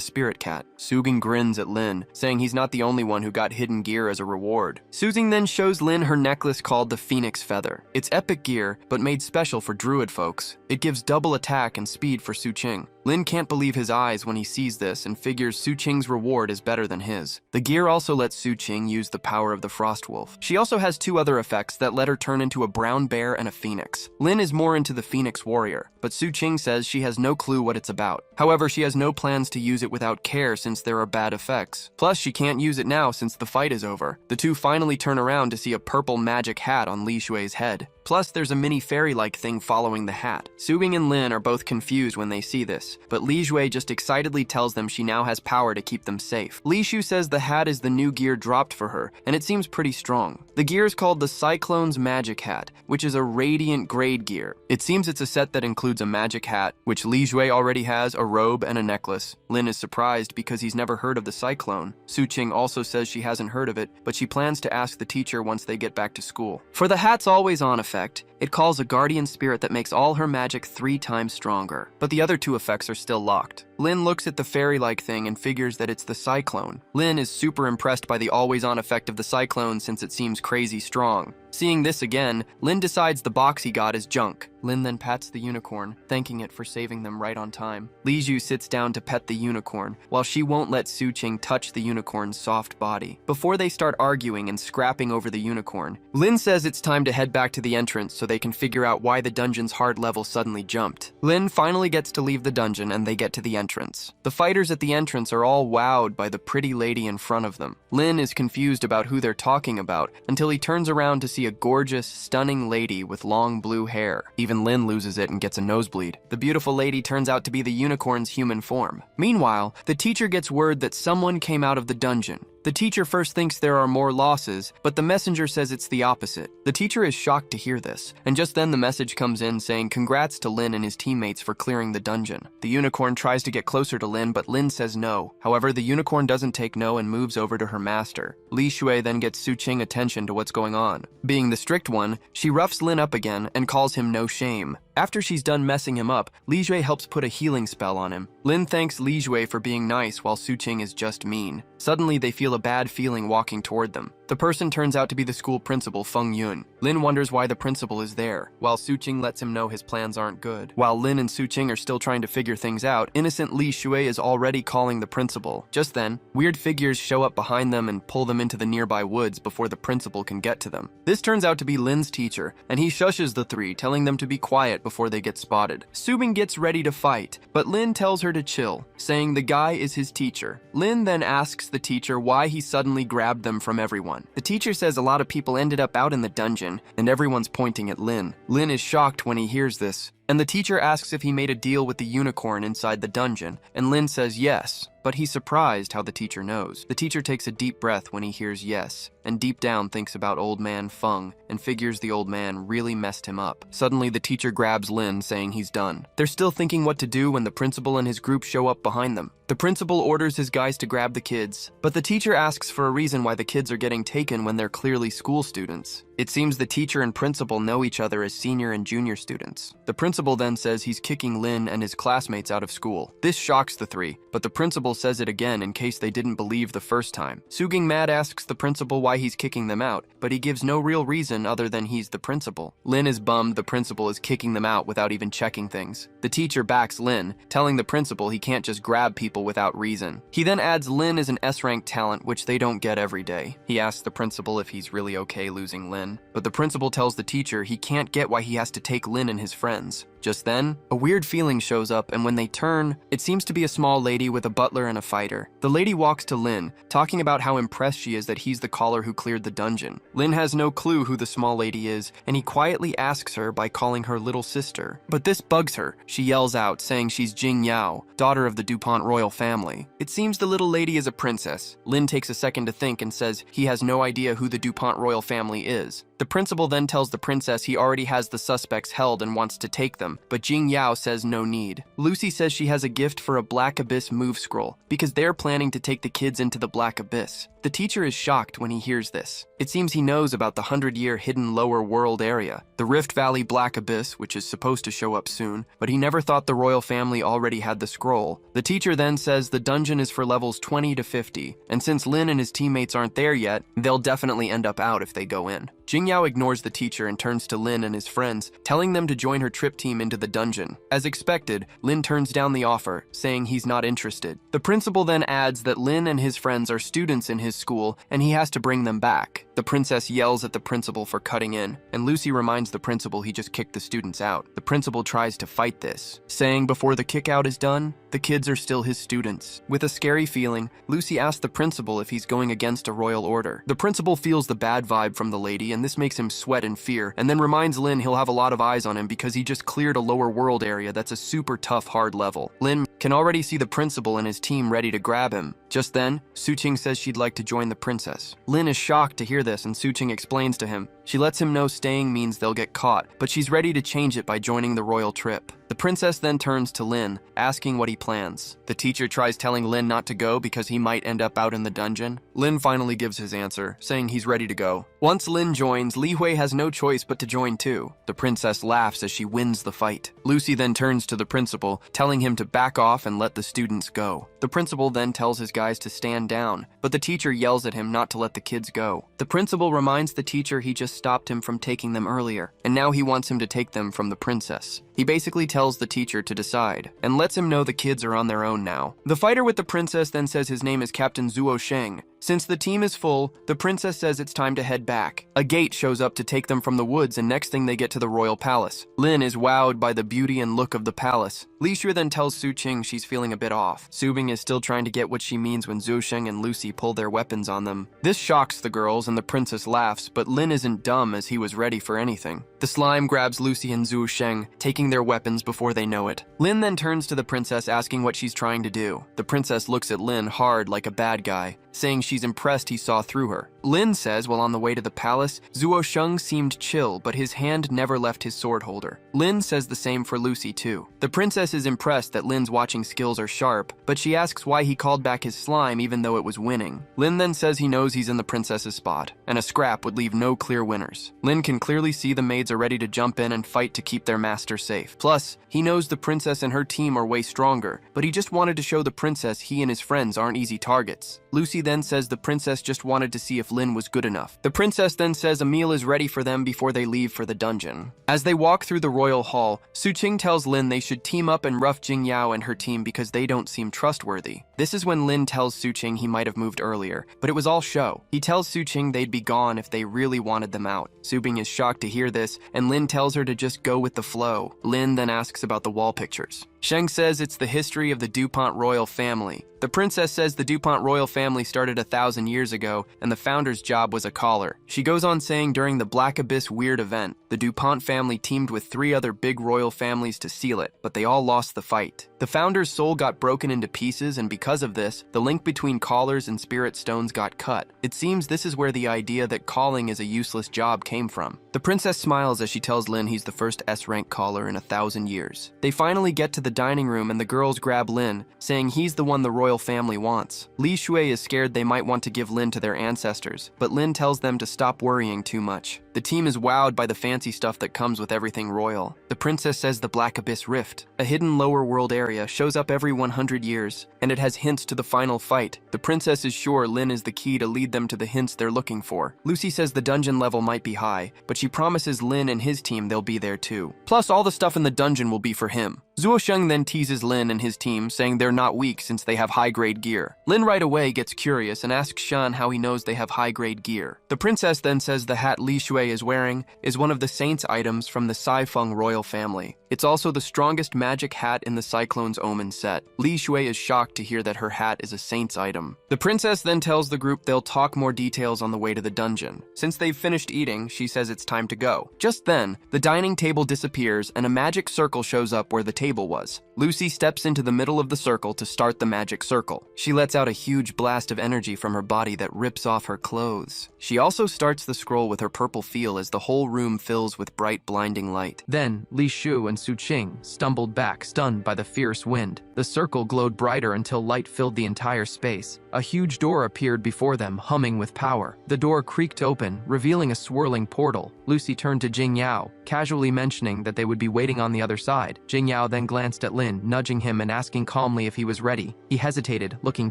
spirit cat. Suqing grins at Lin, saying he's not the only one who got hidden gear as a reward. Suqing then shows Lin her necklace called the Phoenix Feather. It's epic gear, but made special for druid folks. It gives double attack and speed for Suqing. Lin can't believe his eyes when he sees this and figures Suqing's reward is better than his. The gear also lets Suqing use the power of the Frost Wolf. She also has 2 other effects that let her turn into a brown bear and a phoenix. Lin is more into the Phoenix Warrior, but Suqing says she has no clue what it's about. However, she has no plans to use it without care since there are bad effects. Plus, she can't use it now since the fight is over. The two finally turn around to see a purple magic hat on Li Shui's head. Plus, there's a mini fairy-like thing following the hat. Suqing and Lin are both confused when they see this, but Li Shui just excitedly tells them she now has power to keep them safe. Li Shu says the hat is the new gear dropped for her, and it seems pretty strong. The gear is called the Cyclone's Magic Hat, which is a radiant grade gear. It seems it's a set that includes a magic hat, which Li Shui already has, a robe, and a necklace. Lin is surprised because he's never heard of the Cyclone. Suqing also says she hasn't heard of it, but she plans to ask the teacher once they get back to school. For the hat's always-on effect, it calls a guardian spirit that makes all her magic 3 times stronger, but the other 2 effects are still locked. Lin looks at the fairy-like thing and figures that it's the Cyclone. Lin is super impressed by the always-on effect of the Cyclone since it seems crazy strong. Seeing this again, Lin decides the box he got is junk. Lin then pats the unicorn, thanking it for saving them right on time. Li Ju sits down to pet the unicorn, while she won't let Suqing touch the unicorn's soft body. Before they start arguing and scrapping over the unicorn, Lin says it's time to head back to the entrance so they can figure out why the dungeon's hard level suddenly jumped. Lin finally gets to leave the dungeon and they get to the entrance. The fighters at the entrance are all wowed by the pretty lady in front of them. Lin is confused about who they're talking about until he turns around to see a gorgeous, stunning lady with long blue hair. Even Lin loses it and gets a nosebleed. The beautiful lady turns out to be the unicorn's human form. Meanwhile, the teacher gets word that someone came out of the dungeon. The teacher first thinks there are more losses, but the messenger says it's the opposite. The teacher is shocked to hear this, and just then the message comes in saying congrats to Lin and his teammates for clearing the dungeon. The unicorn tries to get closer to Lin, but Lin says no. However, the unicorn doesn't take no and moves over to her master. Li Shui then gets Su Qing attention to what's going on. Being the strict one, she roughs Lin up again and calls him no shame. After she's done messing him up, Li Shui helps put a healing spell on him. Lin thanks Li Shui for being nice while Su Qing is just mean. Suddenly, they feel a bad feeling walking toward them. The person turns out to be the school principal, Feng Yun. Lin wonders why the principal is there, while Su Qing lets him know his plans aren't good. While Lin and Su Qing are still trying to figure things out, innocent Li Shui is already calling the principal. Just then, weird figures show up behind them and pull them into the nearby woods before the principal can get to them. This turns out to be Lin's teacher, and he shushes the three, telling them to be quiet before they get spotted. Su Bing gets ready to fight, but Lin tells her to chill, saying the guy is his teacher. Lin then asks the teacher why he suddenly grabbed them from everyone. The teacher says a lot of people ended up out in the dungeon, and everyone's pointing at Lin. Lin is shocked when he hears this, and the teacher asks if he made a deal with the unicorn inside the dungeon, and Lin says yes, but he's surprised how the teacher knows. The teacher takes a deep breath when he hears yes, and deep down thinks about old man Feng, and figures the old man really messed him up. Suddenly, the teacher grabs Lin, saying he's done. They're still thinking what to do when the principal and his group show up behind them. The principal orders his guys to grab the kids, but the teacher asks for a reason why the kids are getting taken when they're clearly school students. It seems the teacher and principal know each other as senior and junior students. The principal then says he's kicking Lin and his classmates out of school. This shocks the three, but the principal says it again in case they didn't believe the first time. Su Ging mad asks the principal why he's kicking them out, but he gives no real reason other than he's the principal. Lin is bummed the principal is kicking them out without even checking things. The teacher backs Lin, telling the principal he can't just grab people without reason. He then adds Lin is an S-rank talent, which they don't get every day. He asks the principal if he's really okay losing Lin, but the principal tells the teacher he can't get why he has to take Lin and his friends. Just then, a weird feeling shows up, and when they turn, it seems to be a small lady with a butler and a fighter. The lady walks to Lin, talking about how impressed she is that he's the caller who cleared the dungeon. Lin has no clue who the small lady is, and he quietly asks her by calling her little sister. But this bugs her. She yells out, saying she's Jing Yao, daughter of the DuPont royal family. It seems the little lady is a princess. Lin takes a second to think and says he has no idea who the DuPont royal family is. The principal then tells the princess he already has the suspects held and wants to take them, but Jing Yao says no need. Lucy says she has a gift for a Black Abyss move scroll, because they're planning to take the kids into the Black Abyss. The teacher is shocked when he hears this. It seems he knows about the 100-year hidden lower world area, the Rift Valley Black Abyss, which is supposed to show up soon, but he never thought the royal family already had the scroll. The teacher then says the dungeon is for levels 20 to 50, and since Lin and his teammates aren't there yet, they'll definitely end up out if they go in. Jing Yao ignores the teacher and turns to Lin and his friends, telling them to join her trip team into the dungeon. As expected, Lin turns down the offer, saying he's not interested. The principal then adds that Lin and his friends are students in his school, and he has to bring them back. The princess yells at the principal for cutting in, and Lucy reminds the principal he just kicked the students out. The principal tries to fight this, saying before the kick-out is done, the kids are still his students. With a scary feeling, Lucy asks the principal if he's going against a royal order. The principal feels the bad vibe from the lady, and this makes him sweat in fear, and then reminds Lin he'll have a lot of eyes on him because he just cleared a lower world area that's a super tough hard level. Lin can already see the principal and his team ready to grab him. Just then, Su Qing says she'd like to join the princess. Lin is shocked to hear this, and Su Qing explains to him. She lets him know staying means they'll get caught, but she's ready to change it by joining the royal trip. The princess then turns to Lin, asking what he plans. The teacher tries telling Lin not to go because he might end up out in the dungeon. Lin finally gives his answer, saying he's ready to go. Once Lin joins, Li Hui has no choice but to join too. The princess laughs as she wins the fight. Lucy then turns to the principal, telling him to back off and let the students go. The principal then tells his guys to stand down, but the teacher yells at him not to let the kids go. The principal reminds the teacher he just stopped him from taking them earlier, and now he wants him to take them from the princess. He basically tells the teacher to decide, and lets him know the kids are on their own now. The fighter with the princess then says his name is Captain Zuo Sheng. Since the team is full, the princess says it's time to head back. A gate shows up to take them from the woods, and next thing they get to the royal palace. Lin is wowed by the beauty and look of the palace. Li Shui then tells Su Qing she's feeling a bit off. Su Bing is still trying to get what she means when Zhou Sheng and Lucy pull their weapons on them. This shocks the girls, and the princess laughs, but Lin isn't dumb as he was ready for anything. The slime grabs Lucy and Zhou Sheng, taking their weapons before they know it. Lin then turns to the princess asking what she's trying to do. The princess looks at Lin hard like a bad guy, saying she's impressed he saw through her. Lin says while on the way to the palace, Zuo Sheng seemed chill, but his hand never left his sword holder. Lin says the same for Lucy too. The princess is impressed that Lin's watching skills are sharp, but she asks why he called back his slime even though it was winning. Lin then says he knows he's in the princess's spot, and a scrap would leave no clear winners. Lin can clearly see the maids are ready to jump in and fight to keep their master safe. Plus, he knows the princess and her team are way stronger, but he just wanted to show the princess he and his friends aren't easy targets. Lucy then says the princess just wanted to see if Lin was good enough. The princess then says a meal is ready for them before they leave for the dungeon. As they walk through the royal hall, Su Qing tells Lin they should team up and rough Jing Yao and her team because they don't seem trustworthy. This is when Lin tells Su Qing he might have moved earlier, but it was all show. He tells Su Qing they'd be gone if they really wanted them out. Su Bing is shocked to hear this, and Lin tells her to just go with the flow. Lin then asks about the wall pictures. Sheng says it's the history of the DuPont royal family. The princess says the DuPont royal family started 1,000 years ago, and the founder's job was a collar. She goes on saying during the Black Abyss weird event, the DuPont family teamed with 3 other big royal families to seal it, but they all lost the fight. The founder's soul got broken into pieces, and because of this, the link between collars and spirit stones got cut. It seems this is where the idea that calling is a useless job came from. The princess smiles as she tells Lin he's the first S-rank caller in 1,000 years. They finally get to the dining room and the girls grab Lin, saying he's the one the royal family wants. Li Shui is scared they might want to give Lin to their ancestors, but Lin tells them to stop worrying too much. The team is wowed by the fancy stuff that comes with everything royal. The princess says the Black Abyss Rift, a hidden lower world area, shows up every 100 years, and it has hints to the final fight. The princess is sure Lin is the key to lead them to the hints they're looking for. Lucy says the dungeon level might be high, but she promises Lin and his team they'll be there too. Plus, all the stuff in the dungeon will be for him. Zuo Sheng then teases Lin and his team, saying they're not weak since they have high-grade gear. Lin right away gets curious and asks Shan how he knows they have high-grade gear. The princess then says the hat Li Shui is wearing is one of the saint's items from the Saifeng royal family. It's also the strongest magic hat in the Cyclone's Omen set. Li Shui is shocked to hear that her hat is a saint's item. The princess then tells the group they'll talk more details on the way to the dungeon. Since they've finished eating, she says it's time to go. Just then, the dining table disappears and a magic circle shows up where the table was. Lucy steps into the middle of the circle to start the magic circle. She lets out a huge blast of energy from her body that rips off her clothes. She also starts the scroll with her purple feel as the whole room fills with bright, blinding light. Then, Li Shu and Su Qing stumbled back, stunned by the fierce wind. The circle glowed brighter until light filled the entire space. A huge door appeared before them, humming with power. The door creaked open, revealing a swirling portal. Lucy turned to Jing Yao, casually mentioning that they would be waiting on the other side. Jing Yao then glanced at Lin, nudging him and asking calmly if he was ready. He hesitated, looking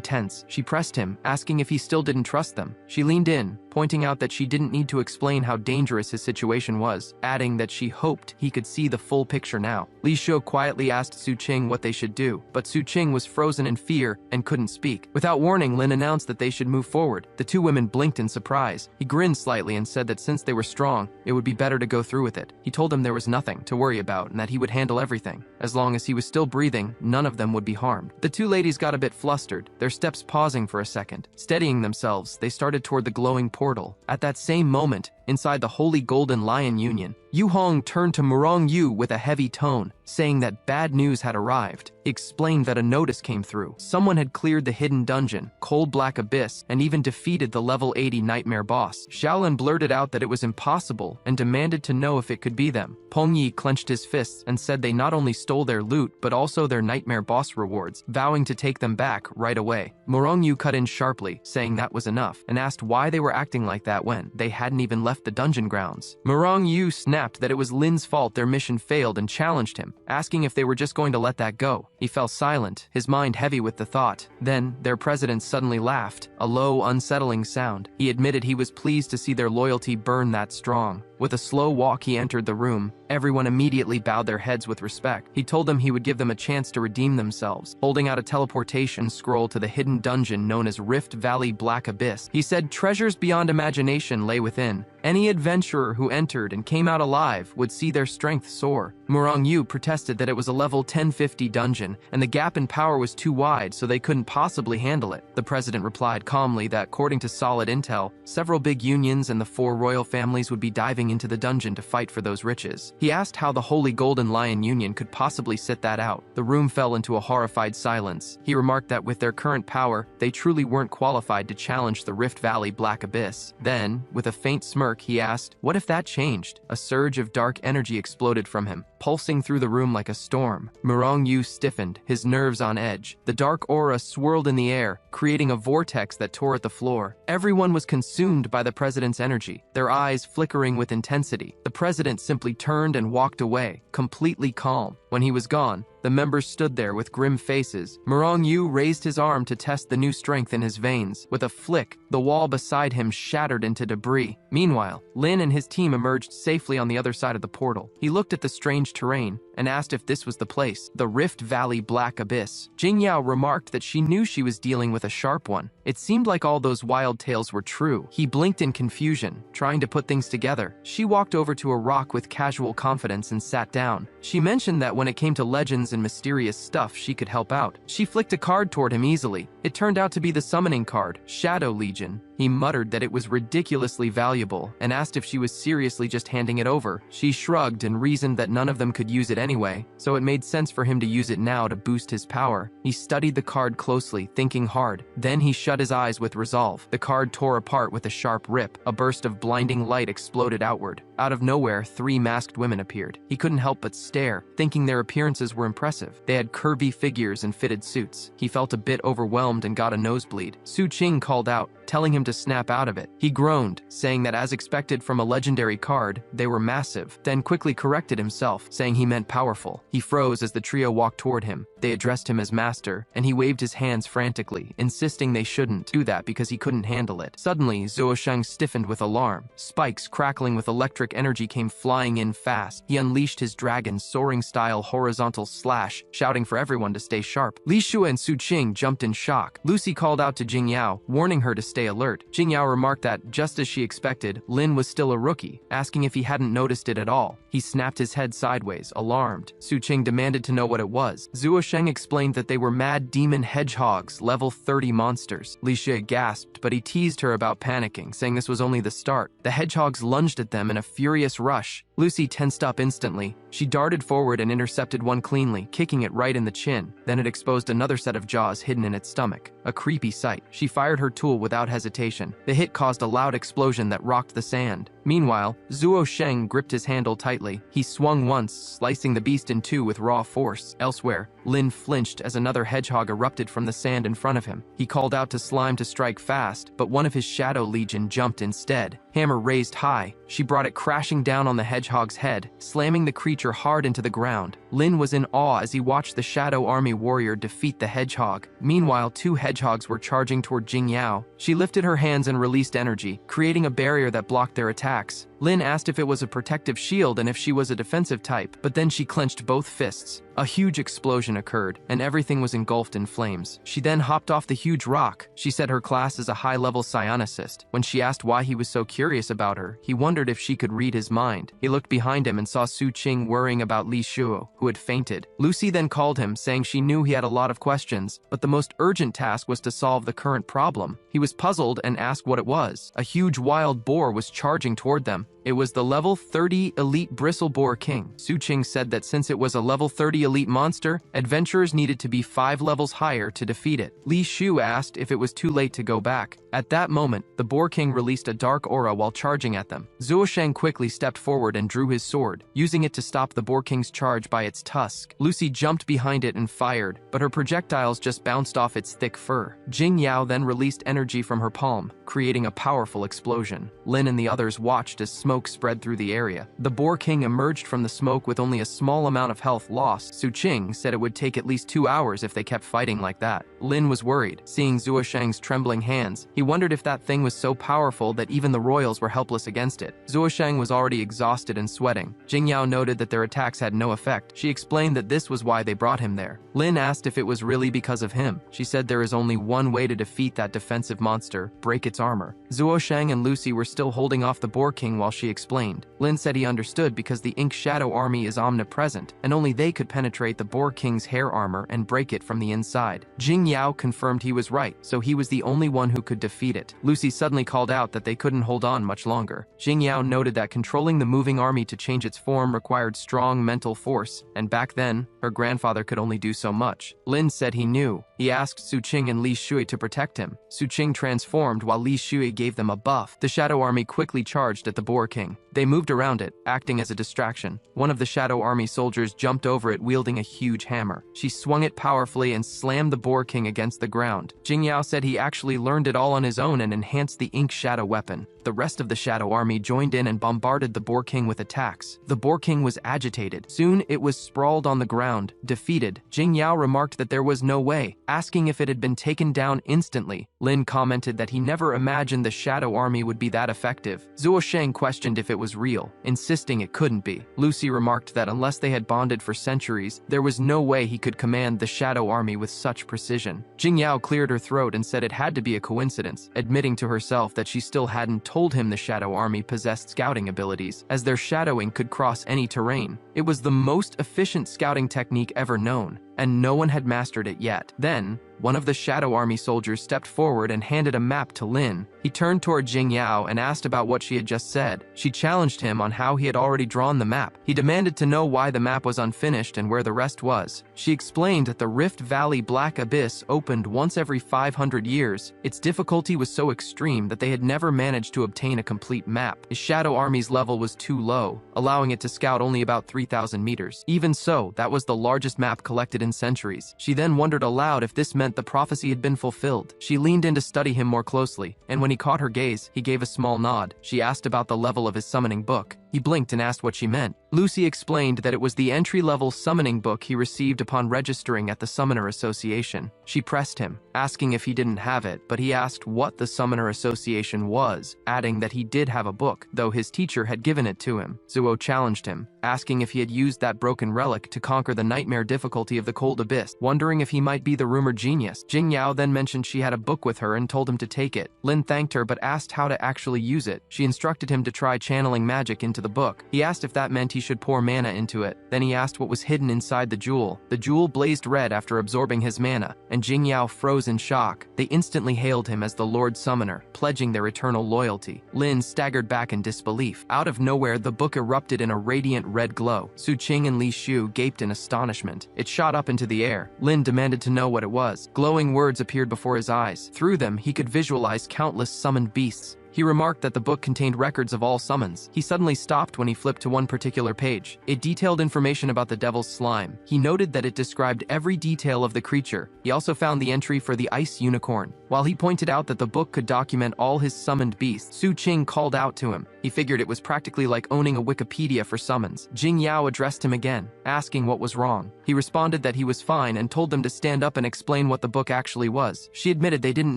tense. She pressed him, asking if he still didn't trust them. She leaned in, pointing out that she didn't need to explain how dangerous his situation was, adding that she hoped he could see the full picture now. Li Shu quietly asked Su Qing what they should do, but Su Qing was frozen in fear and couldn't speak. Without warning, Lin announced that they should move forward. The 2 women blinked in surprise. He grinned slightly and said that since they were strong, it would be better to go through with it. He told them there was nothing to worry about and that he would handle everything. As long as he was still breathing, none of them would be harmed. The 2 ladies got a bit flustered, their steps pausing for a second. Steadying themselves, they started toward the glowing portal. At that same moment, inside the Holy Golden Lion Union, Yu Hong turned to Murong Yu with a heavy tone, saying that bad news had arrived. He explained that a notice came through. Someone had cleared the hidden dungeon, Cold Black Abyss, and even defeated the level 80 nightmare boss. Xiaolin blurted out that it was impossible and demanded to know if it could be them. Peng Yi clenched his fists and said they not only stole their loot, but also their nightmare boss rewards, vowing to take them back right away. Murong Yu cut in sharply, saying that was enough, and asked why they were acting like that when they hadn't even left the dungeon grounds. Murong Yu snapped that it was Lin's fault their mission failed and challenged him, asking if they were just going to let that go. He fell silent, his mind heavy with the thought. Then, their president suddenly laughed, a low, unsettling sound. He admitted he was pleased to see their loyalty burn that strong. With a slow walk, he entered the room. Everyone immediately bowed their heads with respect. He told them he would give them a chance to redeem themselves, holding out a teleportation scroll to the hidden dungeon known as Rift Valley Black Abyss. He said treasures beyond imagination lay within. Any adventurer who entered and came out alive would see their strength soar. Murong Yu protested that it was a level 1050 dungeon, and the gap in power was too wide, so they couldn't possibly handle it. The president replied calmly that according to solid intel, several big unions and the 4 royal families would be diving going into the dungeon to fight for those riches. He asked how the Holy Golden Lion Union could possibly sit that out. The room fell into a horrified silence. He remarked that with their current power, they truly weren't qualified to challenge the Rift Valley Black Abyss. Then, with a faint smirk, he asked, "What if that changed?" A surge of dark energy exploded from him, pulsing through the room like a storm. Murong Yu stiffened, his nerves on edge. The dark aura swirled in the air, creating a vortex that tore at the floor. Everyone was consumed by the president's energy, their eyes flickering with intensity. The president simply turned and walked away, completely calm. When he was gone, the members stood there with grim faces. Murong Yu raised his arm to test the new strength in his veins. With a flick, the wall beside him shattered into debris. Meanwhile, Lin and his team emerged safely on the other side of the portal. He looked at the strange terrain and asked if this was the place, the Rift Valley Black Abyss. Jingyao remarked that she knew she was dealing with a sharp one. It seemed like all those wild tales were true. He blinked in confusion, trying to put things together. She walked over to a rock with casual confidence and sat down. She mentioned that when it came to legends and mysterious stuff, she could help out. She flicked a card toward him easily. It turned out to be the summoning card, Shadow Legion. He muttered that it was ridiculously valuable and asked if she was seriously just handing it over. She shrugged and reasoned that none of them could use it anyway, so it made sense for him to use it now to boost his power. He studied the card closely, thinking hard. Then he shut his eyes with resolve. The card tore apart with a sharp rip. A burst of blinding light exploded outward. Out of nowhere, 3 masked women appeared. He couldn't help but stare, thinking their appearances were impressive. They had curvy figures and fitted suits. He felt a bit overwhelmed and got a nosebleed. Su Qing called out, telling him to snap out of it. He groaned, saying that as expected from a legendary card, they were massive, then quickly corrected himself, saying he meant powerful. He froze as the trio walked toward him. They addressed him as master, and he waved his hands frantically, insisting they shouldn't do that because he couldn't handle it. Suddenly, Zhuosheng stiffened with alarm. Spikes crackling with electric energy came flying in fast. He unleashed his dragon's soaring-style horizontal slash, shouting for everyone to stay sharp. Li Shue and Su Qing jumped in shock. Lucy called out to Jingyao, warning her to stay alert. Jingyao remarked that, just as she expected, Lin was still a rookie, asking if he hadn't noticed it at all. He snapped his head sideways, alarmed. Su Qing demanded to know what it was. Zhuosheng explained that they were mad demon hedgehogs, level 30 monsters. Li Shue gasped, but he teased her about panicking, saying this was only the start. The hedgehogs lunged at them in a furious rush. Lucy tensed up instantly. She darted forward and intercepted one cleanly, kicking it right in the chin. Then it exposed another set of jaws hidden in its stomach. A creepy sight. She fired her tool without hesitation. The hit caused a loud explosion that rocked the sand. Meanwhile, Zhuosheng gripped his handle tightly. He swung once, slicing the beast in 2 with raw force. Elsewhere, Lin flinched as another hedgehog erupted from the sand in front of him. He called out to Slime to strike fast, but one of his Shadow Legion jumped instead. Hammer raised high. She brought it crashing down on the hedgehog's head, slamming the creature hard into the ground. Lin was in awe as he watched the Shadow Army warrior defeat the hedgehog. Meanwhile, 2 hedgehogs were charging toward Jingyao. She lifted her hands and released energy, creating a barrier that blocked their attacks. Lin asked if it was a protective shield and if she was a defensive type, but then she clenched both fists. A huge explosion occurred, and everything was engulfed in flames. She then hopped off the huge rock. She said her class is a high-level psionicist. When she asked why he was so curious about her, he wondered if she could read his mind. He looked behind him and saw Su Qing worrying about Li Shue, who had fainted. Lucy then called him, saying she knew he had a lot of questions, but the most urgent task was to solve the current problem. He was puzzled and asked what it was. A huge wild boar was charging toward them. It was the level 30 elite bristle boar king. Su Qing said that since it was a level 30 elite monster, adventurers needed to be 5 levels higher to defeat it. Li Shue asked if it was too late to go back. At that moment, the boar king released a dark aura while charging at them. Zhuosheng quickly stepped forward and drew his sword, using it to stop the boar king's charge by its tusk. Lucy jumped behind it and fired, but her projectiles just bounced off its thick fur. Jingyao then released energy from her palm, creating a powerful explosion. Lin and the others watched as smoke spread through the area. The boar king emerged from the smoke with only a small amount of health lost. Su Qing said it would take at least 2 hours if they kept fighting like that. Lin was worried. Seeing Zhuosheng's trembling hands, he wondered if that thing was so powerful that even the royals were helpless against it. Zhuosheng was already exhausted and sweating. Jingyao noted that their attacks had no effect. She explained that this was why they brought him there. Lin asked if it was really because of him. She said there is only one way to defeat that defensive monster: break its armor. Zhuosheng and Lucy were still holding off the boar king while she explained. Lin said he understood because the Ink Shadow Army is omnipresent, and only they could penetrate the boar king's hair armor and break it from the inside. Jingyao Yao confirmed he was right, so he was the only one who could defeat it. Lucy suddenly called out that they couldn't hold on much longer. Jing Yao noted that controlling the moving army to change its form required strong mental force, and back then, her grandfather could only do so much. Lin said he knew. He asked Su Qing and Li Shui to protect him. Su Qing transformed while Li Shui gave them a buff. The Shadow Army quickly charged at the Boar King. They moved around it, acting as a distraction. One of the Shadow Army soldiers jumped over it wielding a huge hammer. She swung it powerfully and slammed the Boar King against the ground. Jing Yao said he actually learned it all on his own and enhanced the Ink Shadow weapon. The rest of the Shadow Army joined in and bombarded the Boar King with attacks. The Boar King was agitated. Soon it was sprawled on the ground, defeated. Jing Yao remarked that there was no way, asking if it had been taken down instantly. Lin commented that he never imagined the Shadow Army would be that effective. Zuo Sheng questioned if it was real, insisting it couldn't be. Lucy remarked that unless they had bonded for centuries, there was no way he could command the Shadow Army with such precision. Jing Yao cleared her throat and said it had to be a coincidence, admitting to herself that she still hadn't told him the Shadow Army possessed scouting abilities, as their shadowing could cross any terrain. It was the most efficient scouting technique ever known, and no one had mastered it yet. Then, one of the Shadow Army soldiers stepped forward and handed a map to Lin. He turned toward Jing Yao and asked about what she had just said. She challenged him on how he had already drawn the map. He demanded to know why the map was unfinished and where the rest was. She explained that the Rift Valley Black Abyss opened once every 500 years. Its difficulty was so extreme that they had never managed to obtain a complete map. His Shadow Army's level was too low, allowing it to scout only about 3,000 meters. Even so, that was the largest map collected in centuries. She then wondered aloud if this meant the prophecy had been fulfilled. She leaned in to study him more closely, and when he caught her gaze, he gave a small nod. She asked about the level of his summoning book. He blinked and asked what she meant. Lucy explained that it was the entry-level summoning book he received upon registering at the Summoner Association. She pressed him, asking if he didn't have it, but he asked what the Summoner Association was, adding that he did have a book, though his teacher had given it to him. Zuo challenged him, asking if he had used that broken relic to conquer the nightmare difficulty of the Cold Abyss, wondering if he might be the rumored genius. Jing Yao then mentioned she had a book with her and told him to take it. Lin thanked her but asked how to actually use it. She instructed him to try channeling magic into the book. He asked if that meant he should pour mana into it. Then he asked what was hidden inside the jewel. The jewel blazed red after absorbing his mana, and Jing Yao froze in shock. They instantly hailed him as the Lord Summoner, pledging their eternal loyalty. Lin staggered back in disbelief. Out of nowhere, the book erupted in a radiant red glow. Su Qing and Li Shu gaped in astonishment. It shot up into the air. Lin demanded to know what it was. Glowing words appeared before his eyes. Through them, he could visualize countless summoned beasts. He remarked that the book contained records of all summons. He suddenly stopped when he flipped to one particular page. It detailed information about the devil's slime. He noted that it described every detail of the creature. He also found the entry for the ice unicorn. While he pointed out that the book could document all his summoned beasts, Su Qing called out to him. He figured it was practically like owning a Wikipedia for summons. Jing Yao addressed him again, asking what was wrong. He responded that he was fine and told them to stand up and explain what the book actually was. She admitted they didn't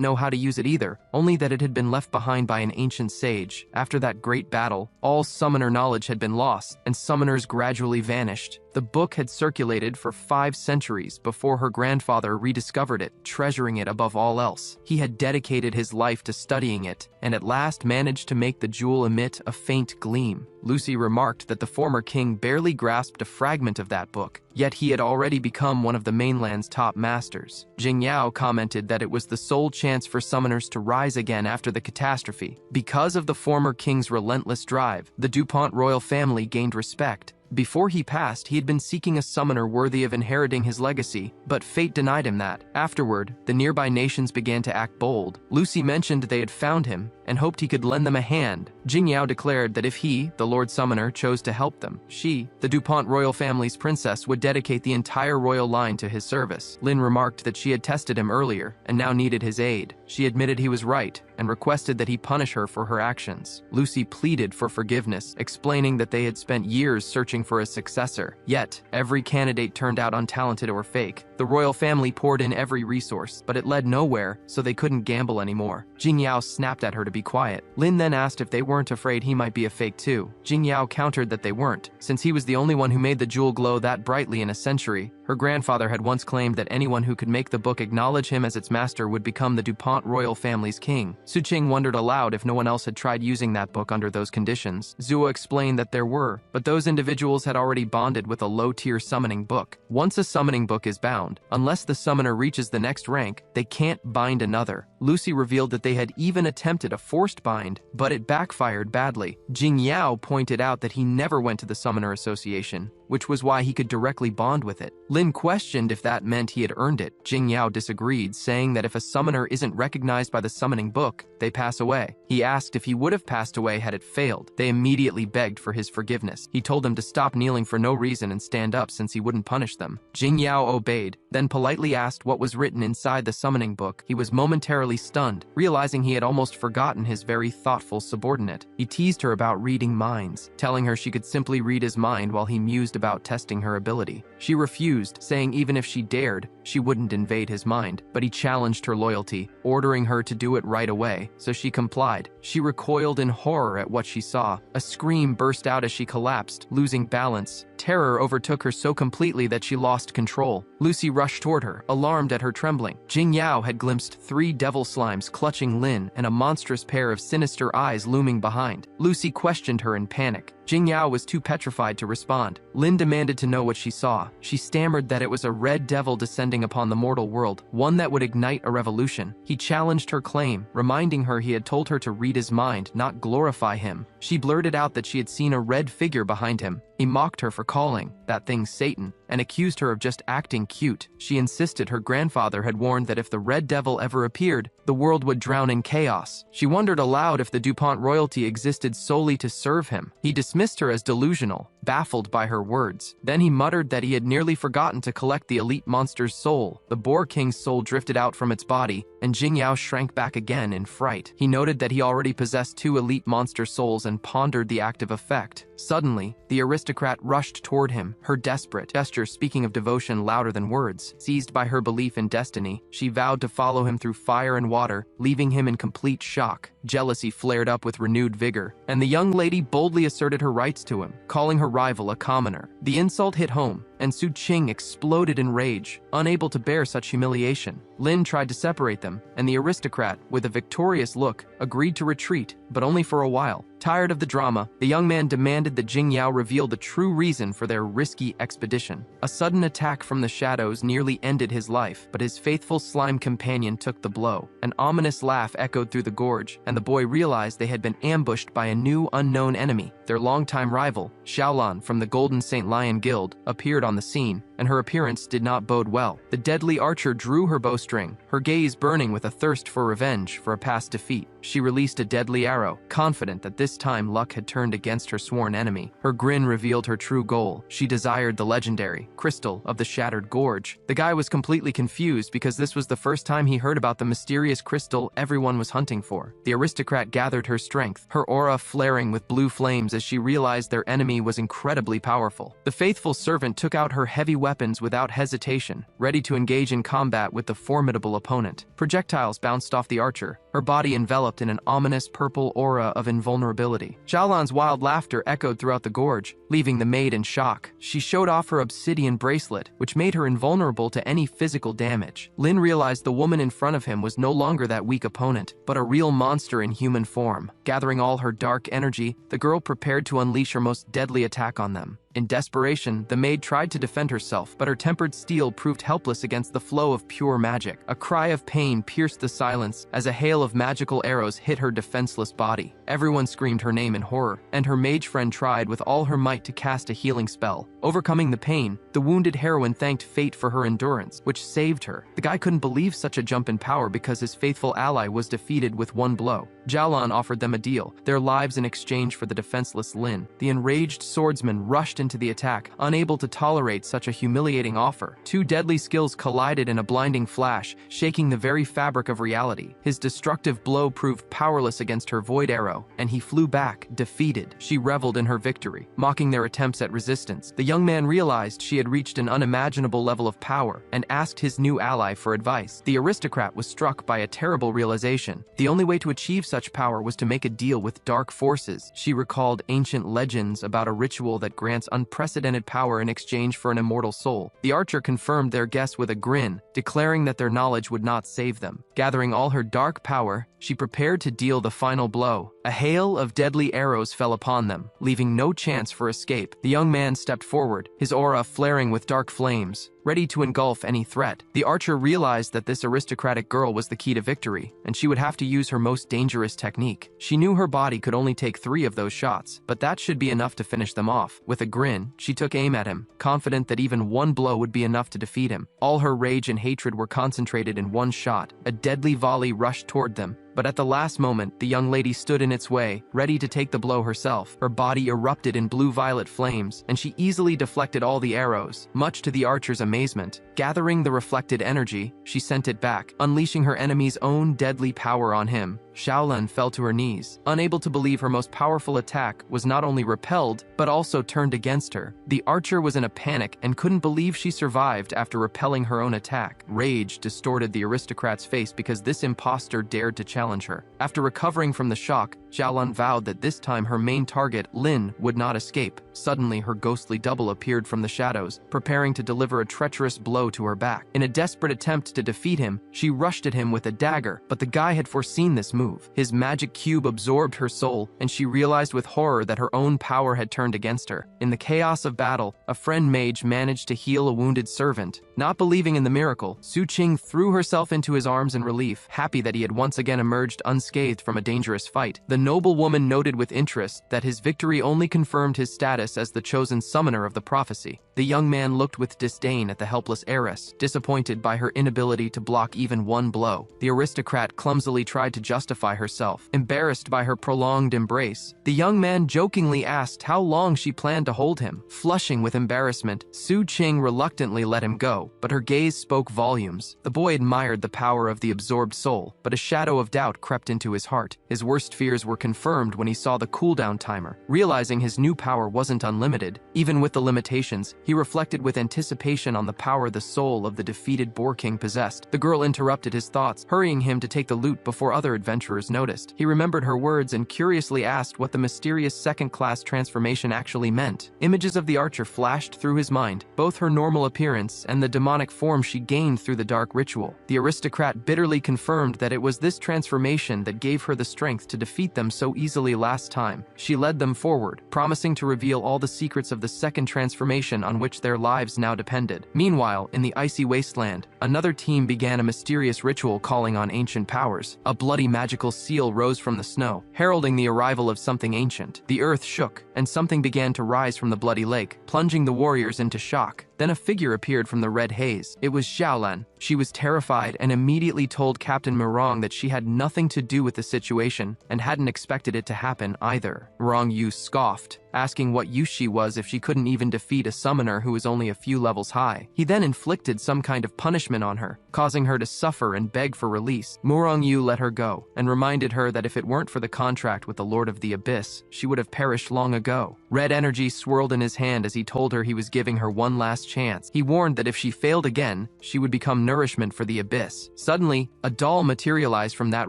know how to use it either, only that it had been left behind by an ancient sage. After that great battle, all summoner knowledge had been lost, and summoners gradually vanished. The book had circulated for 5 centuries before her grandfather rediscovered it, treasuring it above all else. He had dedicated his life to studying it, and at last managed to make the jewel emit a faint gleam. Lucy remarked that the former king barely grasped a fragment of that book, yet he had already become one of the mainland's top masters. Jing Yao commented that it was the sole chance for summoners to rise again after the catastrophe. Because of the former king's relentless drive, the DuPont royal family gained respect. Before he passed, he had been seeking a summoner worthy of inheriting his legacy, but fate denied him that. Afterward, the nearby nations began to act bold. Lucy mentioned they had found him and hoped he could lend them a hand. Jing Yao declared that if he, the Lord Summoner, chose to help them, she, the DuPont royal family's princess, would dedicate the entire royal line to his service. Lin remarked that she had tested him earlier and now needed his aid. She admitted he was right and requested that he punish her for her actions. Lucy pleaded for forgiveness, explaining that they had spent years searching for a successor. Yet, every candidate turned out untalented or fake. The royal family poured in every resource, but it led nowhere, so they couldn't gamble anymore. Jing Yao snapped at her to be quiet. Lin then asked if they weren't afraid he might be a fake too. Jing Yao countered that they weren't, since he was the only one who made the jewel glow that brightly in a century. Her grandfather had once claimed that anyone who could make the book acknowledge him as its master would become the DuPont royal family's king. Suqing wondered aloud if no one else had tried using that book under those conditions. Zuo explained that there were, but those individuals had already bonded with a low-tier summoning book. Once a summoning book is bound, unless the summoner reaches the next rank, they can't bind another. Lucy revealed that they had even attempted a forced bind, but it backfired badly. Jing Yao pointed out that he never went to the Summoner Association, which was why he could directly bond with it. Lin questioned if that meant he had earned it. Jing Yao disagreed, saying that if a summoner isn't recognized by the summoning book, they pass away. He asked if he would have passed away had it failed. They immediately begged for his forgiveness. He told them to stop kneeling for no reason and stand up since he wouldn't punish them. Jing Yao obeyed, then politely asked what was written inside the summoning book. He was momentarily stunned, realizing he had almost forgotten his very thoughtful subordinate. He teased her about reading minds, telling her she could simply read his mind while he mused about testing her ability. She refused, saying even if she dared, she wouldn't invade his mind, but he challenged her loyalty, ordering her to do it right away, so she complied. She recoiled in horror at what she saw. A scream burst out as she collapsed, losing balance. Terror overtook her so completely that she lost control. Lucy rushed toward her, alarmed at her trembling. Jing Yao had glimpsed 3 devil slimes clutching Lin and a monstrous pair of sinister eyes looming behind. Lucy questioned her in panic. Jing Yao was too petrified to respond. Lin demanded to know what she saw. She stammered that it was a red devil descending upon the mortal world, one that would ignite a revolution. He challenged her claim, reminding her he had told her to read his mind, not glorify him. She blurted out that she had seen a red figure behind him. He mocked her for calling that thing Satan and accused her of just acting cute. She insisted her grandfather had warned that if the red devil ever appeared, the world would drown in chaos. She wondered aloud if the DuPont royalty existed solely to serve him. He dismissed her as delusional, baffled by her words. Then he muttered that he had nearly forgotten to collect the elite monster's soul. The Boar King's soul drifted out from its body, and Jing Yao shrank back again in fright. He noted that he already possessed 2 elite monster souls and pondered the active effect. Suddenly, the aristocrat rushed toward him, her desperate gesture speaking of devotion louder than words. Seized by her belief in destiny, she vowed to follow him through fire and water, leaving him in complete shock. Jealousy flared up with renewed vigor, and the young lady boldly asserted her rights to him, calling her rival a commoner. The insult hit home, and Suqing exploded in rage, unable to bear such humiliation. Lin tried to separate them, and the aristocrat, with a victorious look, agreed to retreat, but only for a while. Tired of the drama, the young man demanded that Jing Yao reveal the true reason for their risky expedition. A sudden attack from the shadows nearly ended his life, but his faithful slime companion took the blow. An ominous laugh echoed through the gorge, and the boy realized they had been ambushed by a new unknown enemy. Their longtime rival, Xiaolan from the Golden Saint Lion Guild, appeared on the scene, and her appearance did not bode well. The deadly archer drew her bowstring, her gaze burning with a thirst for revenge for a past defeat. She released a deadly arrow, confident that this time luck had turned against her sworn enemy. Her grin revealed her true goal. She desired the legendary crystal of the Shattered Gorge. The guy was completely confused because this was the first time he heard about the mysterious crystal everyone was hunting for. The aristocrat gathered her strength, her aura flaring with blue flames as she realized their enemy was incredibly powerful. The faithful servant took out her heavy weapons without hesitation, ready to engage in combat with the formidable opponent. Projectiles bounced off the archer, her body enveloped in an ominous purple aura of invulnerability. Xiaolan's wild laughter echoed throughout the gorge, leaving the maid in shock. She showed off her obsidian bracelet, which made her invulnerable to any physical damage. Lin realized the woman in front of him was no longer that weak opponent, but a real monster in human form. Gathering all her dark energy, the girl prepared to unleash her most deadly attack on them. In desperation, the maid tried to defend herself, but her tempered steel proved helpless against the flow of pure magic. A cry of pain pierced the silence as a hail of magical arrows hit her defenseless body. Everyone screamed her name in horror, and her mage friend tried with all her might to cast a healing spell. Overcoming the pain, the wounded heroine thanked fate for her endurance, which saved her. The guy couldn't believe such a jump in power because his faithful ally was defeated with one blow. Xiaolan offered them a deal, their lives in exchange for the defenseless Lin. The enraged swordsman rushed into the attack, unable to tolerate such a humiliating offer. 2 deadly skills collided in a blinding flash, shaking the very fabric of reality. His destructive blow proved powerless against her void arrow, and he flew back, defeated. She reveled in her victory, mocking their attempts at resistance. The young man realized she had reached an unimaginable level of power, and asked his new ally for advice. The aristocrat was struck by a terrible realization. The only way to achieve such power was to make a deal with dark forces. She recalled ancient legends about a ritual that grants unprecedented power in exchange for an immortal soul. The archer confirmed their guess with a grin, declaring that their knowledge would not save them. Gathering all her dark power, she prepared to deal the final blow. A hail of deadly arrows fell upon them, leaving no chance for escape. The young man stepped forward, his aura flaring with dark flames, ready to engulf any threat. The archer realized that this aristocratic girl was the key to victory, and she would have to use her most dangerous technique. She knew her body could only take 3 of those shots, but that should be enough to finish them off. With a grin, she took aim at him, confident that even one blow would be enough to defeat him. All her rage and hatred were concentrated in one shot. A deadly volley rushed toward them, but at the last moment, the young lady stood in its way, ready to take the blow herself. Her body erupted in blue-violet flames, and she easily deflected all the arrows, much to the archer's amazement. Gathering the reflected energy, she sent it back, unleashing her enemy's own deadly power on him. Xiaolin fell to her knees, unable to believe her most powerful attack was not only repelled, but also turned against her. The archer was in a panic and couldn't believe she survived after repelling her own attack. Rage distorted the aristocrat's face because this imposter dared to challenge her. After recovering from the shock, Xiaolin vowed that this time her main target, Lin, would not escape. Suddenly, her ghostly double appeared from the shadows, preparing to deliver a treacherous blow to her back. In a desperate attempt to defeat him, she rushed at him with a dagger, but the guy had foreseen this move. His magic cube absorbed her soul, and she realized with horror that her own power had turned against her. In the chaos of battle, a friend mage managed to heal a wounded servant. Not believing in the miracle, Su Qing threw herself into his arms in relief, happy that he had once again emerged unscathed from a dangerous fight. The noble woman noted with interest that his victory only confirmed his status as the chosen summoner of the prophecy. The young man looked with disdain at the helpless heiress, disappointed by her inability to block even one blow. The aristocrat clumsily tried to justify herself, embarrassed by her prolonged embrace. The young man jokingly asked how long she planned to hold him. Flushing with embarrassment, Su Qing reluctantly let him go, but her gaze spoke volumes. The boy admired the power of the absorbed soul, but a shadow of doubt crept into his heart. His worst fears were confirmed when he saw the cooldown timer. Realizing his new power wasn't unlimited, even with the limitations, he reflected with anticipation on the power the soul of the defeated Boar King possessed. The girl interrupted his thoughts, hurrying him to take the loot before other adventurers noticed. He remembered her words and curiously asked what the mysterious second-class transformation actually meant. Images of the archer flashed through his mind, both her normal appearance and the demonic form she gained through the dark ritual. The aristocrat bitterly confirmed that it was this transformation that gave her the strength to defeat them so easily last time. She led them forward, promising to reveal all the secrets of the second transformation on which their lives now depended. Meanwhile, in the icy wasteland, another team began a mysterious ritual calling on ancient powers. A bloody magical seal rose from the snow, heralding the arrival of something ancient. The earth shook, and something began to rise from the bloody lake, plunging the warriors into shock. Then a figure appeared from the red haze. It was Xiaolin. She was terrified and immediately told Captain Murong that she had nothing to do with the situation and hadn't expected it to happen either. Murong Yu scoffed, asking what use she was if she couldn't even defeat a summoner who was only a few levels high. He then inflicted some kind of punishment on her, causing her to suffer and beg for release. Murong Yu let her go and reminded her that if it weren't for the contract with the Lord of the Abyss, she would have perished long ago. Red energy swirled in his hand as he told her he was giving her one last chance. He warned that if she failed again, she would become nourishment for the Abyss. Suddenly, a doll materialized from that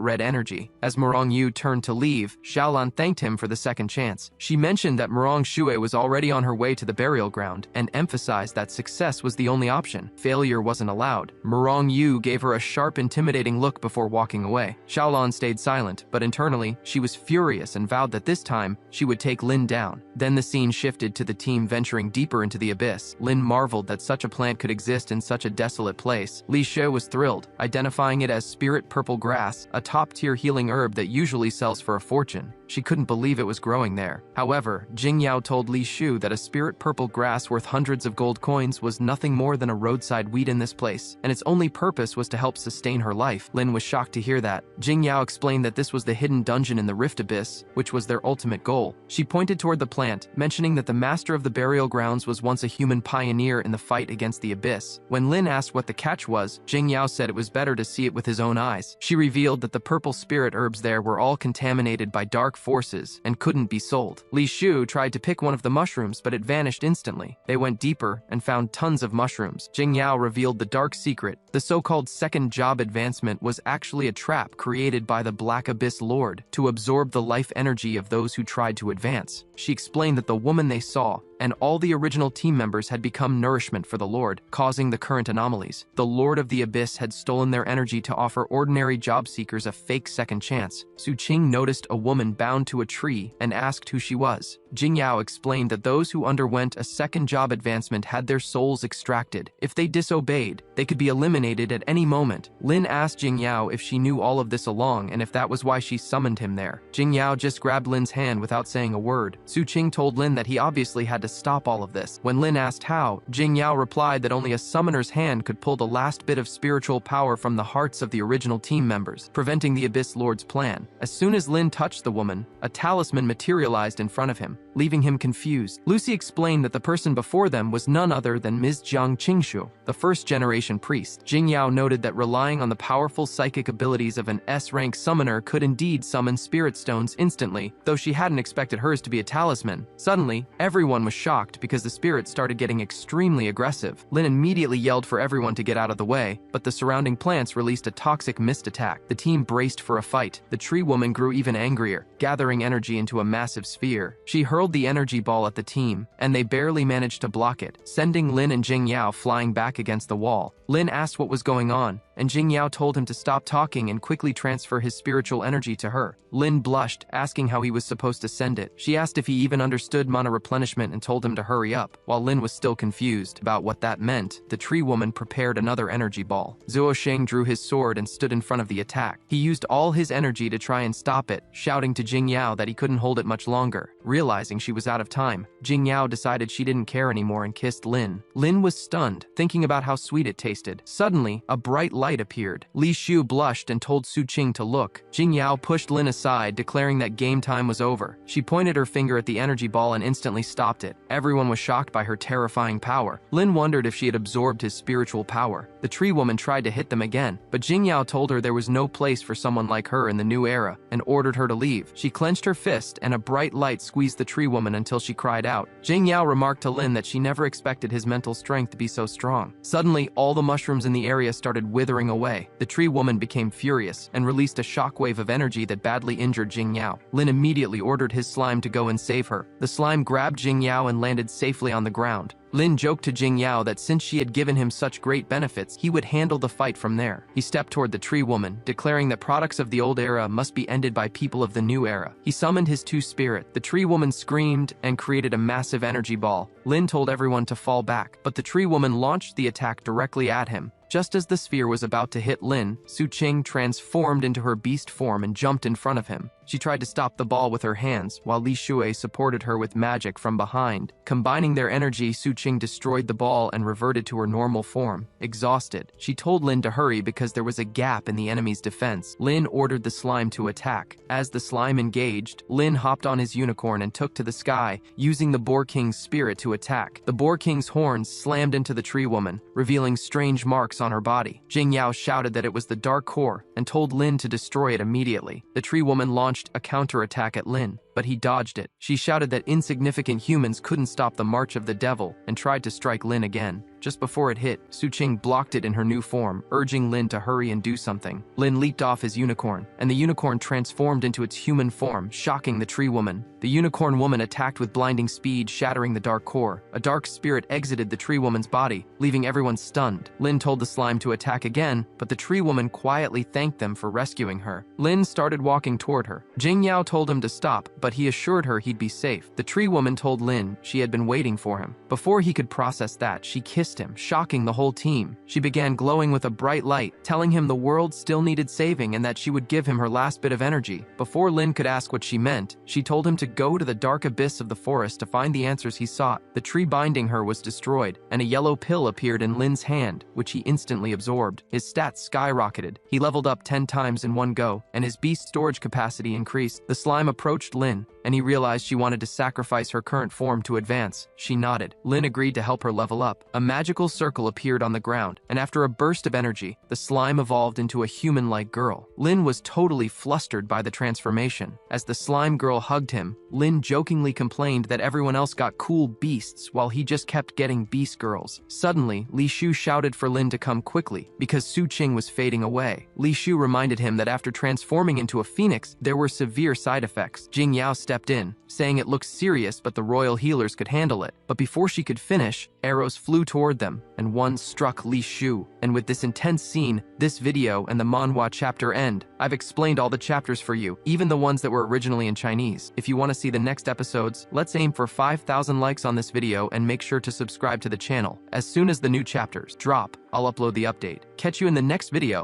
red energy. As Murong Yu turned to leave, Xiaolin thanked him for the second chance. She mentioned that Murong Shui was already on her way to the burial ground and emphasized that success was the only option. Failure wasn't allowed. Murong Yu gave her a sharp, intimidating look before walking away. Xiaolin stayed silent, but internally, she was furious and vowed that this time, she would take Lin down. Then the scene shifted to the team venturing deeper into the abyss. Lin marveled that such a plant could exist in such a desolate place. Li Shui was thrilled, identifying it as spirit purple grass, a top-tier healing herb that usually sells for a fortune. She couldn't believe it was growing there. However, Jing Yao told Li Shu that a spirit purple grass worth hundreds of gold coins was nothing more than a roadside weed in this place, and its only purpose was to help sustain her life. Lin was shocked to hear that. Jing Yao explained that this was the hidden dungeon in the Rift Abyss, which was their ultimate goal. She pointed toward the plant, mentioning that the master of the burial grounds was once a human pioneer in the fight against the Abyss. When Lin asked what the catch was, Jing Yao said it was better to see it with his own eyes. She revealed that the purple spirit herbs there were all contaminated by dark forces and couldn't be sold. Li Shu tried to pick one of the mushrooms, but it vanished instantly. They went deeper and found tons of mushrooms. Jing Yao revealed the dark secret. The so-called second job advancement was actually a trap created by the Black Abyss Lord to absorb the life energy of those who tried to advance. She explained that the woman they saw and all the original team members had become nourishment for the Lord, causing the current anomalies. The Lord of the Abyss had stolen their energy to offer ordinary job seekers a fake second chance. Su Qing noticed a woman bound to a tree and asked who she was. Jing Yao explained that those who underwent a second job advancement had their souls extracted. If they disobeyed, they could be eliminated at any moment. Lin asked Jing Yao if she knew all of this along and if that was why she summoned him there. Jing Yao just grabbed Lin's hand without saying a word. Su Qing told Lin that he obviously had to stop all of this. When Lin asked how, Jing Yao replied that only a summoner's hand could pull the last bit of spiritual power from the hearts of the original team members, preventing the Abyss Lord's plan. As soon as Lin touched the woman, a talisman materialized in front of him, leaving him confused. Lucy explained that the person before them was none other than Ms. Jiang Qingshu, the first-generation priest. Jing Yao noted that relying on the powerful psychic abilities of an S-rank summoner could indeed summon spirit stones instantly, though she hadn't expected hers to be a talisman. Suddenly, everyone was shocked because the spirit started getting extremely aggressive. Lin immediately yelled for everyone to get out of the way, but the surrounding plants released a toxic mist attack. The team braced for a fight. The tree woman grew even angrier, gathering energy into a massive sphere. She hurled the energy ball at the team, and they barely managed to block it, sending Lin and Jing Yao flying back against the wall. Lin asked what was going on, and Jing Yao told him to stop talking and quickly transfer his spiritual energy to her. Lin blushed, asking how he was supposed to send it. She asked if he even understood mana replenishment and told him to hurry up. While Lin was still confused about what that meant, the tree woman prepared another energy ball. Zuo Sheng drew his sword and stood in front of the attack. He used all his energy to try and stop it, shouting to Jing Yao that he couldn't hold it much longer. Realizing she was out of time, Jing Yao decided she didn't care anymore and kissed Lin. Lin was stunned, thinking about how sweet it tasted. Suddenly, a bright light appeared. Li Shu blushed and told Su Qing to look. Jing Yao pushed Lin aside, declaring that game time was over. She pointed her finger at the energy ball and instantly stopped it. Everyone was shocked by her terrifying power. Lin wondered if she had absorbed his spiritual power. The tree woman tried to hit them again, but Jing Yao told her there was no place for someone like her in the new era and ordered her to leave. She clenched her fist and a bright light squeezed the tree woman until she cried out. Jing Yao remarked to Lin that she never expected his mental strength to be so strong. Suddenly, all the mushrooms in the area started withering away. The tree woman became furious and released a shockwave of energy that badly injured Jing Yao. Lin immediately ordered his slime to go and save her. The slime grabbed Jing Yao and landed safely on the ground. Lin joked to Jing Yao that since she had given him such great benefits, he would handle the fight from there. He stepped toward the tree woman, declaring that products of the old era must be ended by people of the new era. He summoned his two spirits. The tree woman screamed and created a massive energy ball. Lin told everyone to fall back, but the tree woman launched the attack directly at him. Just as the sphere was about to hit Lin, Su Qing transformed into her beast form and jumped in front of him. She tried to stop the ball with her hands, while Li Shui supported her with magic from behind. Combining their energy, Su Qing destroyed the ball and reverted to her normal form. Exhausted, she told Lin to hurry because there was a gap in the enemy's defense. Lin ordered the slime to attack. As the slime engaged, Lin hopped on his unicorn and took to the sky, using the Boar King's spirit to attack. The Boar King's horns slammed into the tree woman, revealing strange marks on her body. Jing Yao shouted that it was the Dark Core and told Lin to destroy it immediately. The tree woman launched a counterattack at Lin, but he dodged it. She shouted that insignificant humans couldn't stop the march of the devil and tried to strike Lin again. Just before it hit, Su Qing blocked it in her new form, urging Lin to hurry and do something. Lin leaped off his unicorn, and the unicorn transformed into its human form, shocking the tree woman. The unicorn woman attacked with blinding speed, shattering the dark core. A dark spirit exited the tree woman's body, leaving everyone stunned. Lin told the slime to attack again, but the tree woman quietly thanked them for rescuing her. Lin started walking toward her. Jing Yao told him to stop, but he assured her he'd be safe. The tree woman told Lin she had been waiting for him. Before he could process that, she kissed him, shocking the whole team. She began glowing with a bright light, telling him the world still needed saving and that she would give him her last bit of energy. Before Lin could ask what she meant, she told him to go to the dark abyss of the forest to find the answers he sought. The tree binding her was destroyed, and a yellow pill appeared in Lin's hand, which he instantly absorbed. His stats skyrocketed. He leveled up 10 times in one go, and his beast storage capacity increased. The slime approached Lin, and he realized she wanted to sacrifice her current form to advance. She nodded. Lin agreed to help her level up. A magical circle appeared on the ground, and after a burst of energy, the slime evolved into a human-like girl. Lin was totally flustered by the transformation. As the slime girl hugged him, Lin jokingly complained that everyone else got cool beasts while he just kept getting beast girls. Suddenly, Li Shu shouted for Lin to come quickly because Su Qing was fading away. Li Shu reminded him that after transforming into a phoenix, there were severe side effects. Jing Yao stepped stepped in, saying it looked serious but the royal healers could handle it. But before she could finish, arrows flew toward them, and one struck Li Shu. And with this intense scene, this video and the manhwa chapter end. I've explained all the chapters for you, even the ones that were originally in Chinese. If you want to see the next episodes, let's aim for 5,000 likes on this video and make sure to subscribe to the channel. As soon as the new chapters drop, I'll upload the update. Catch you in the next video.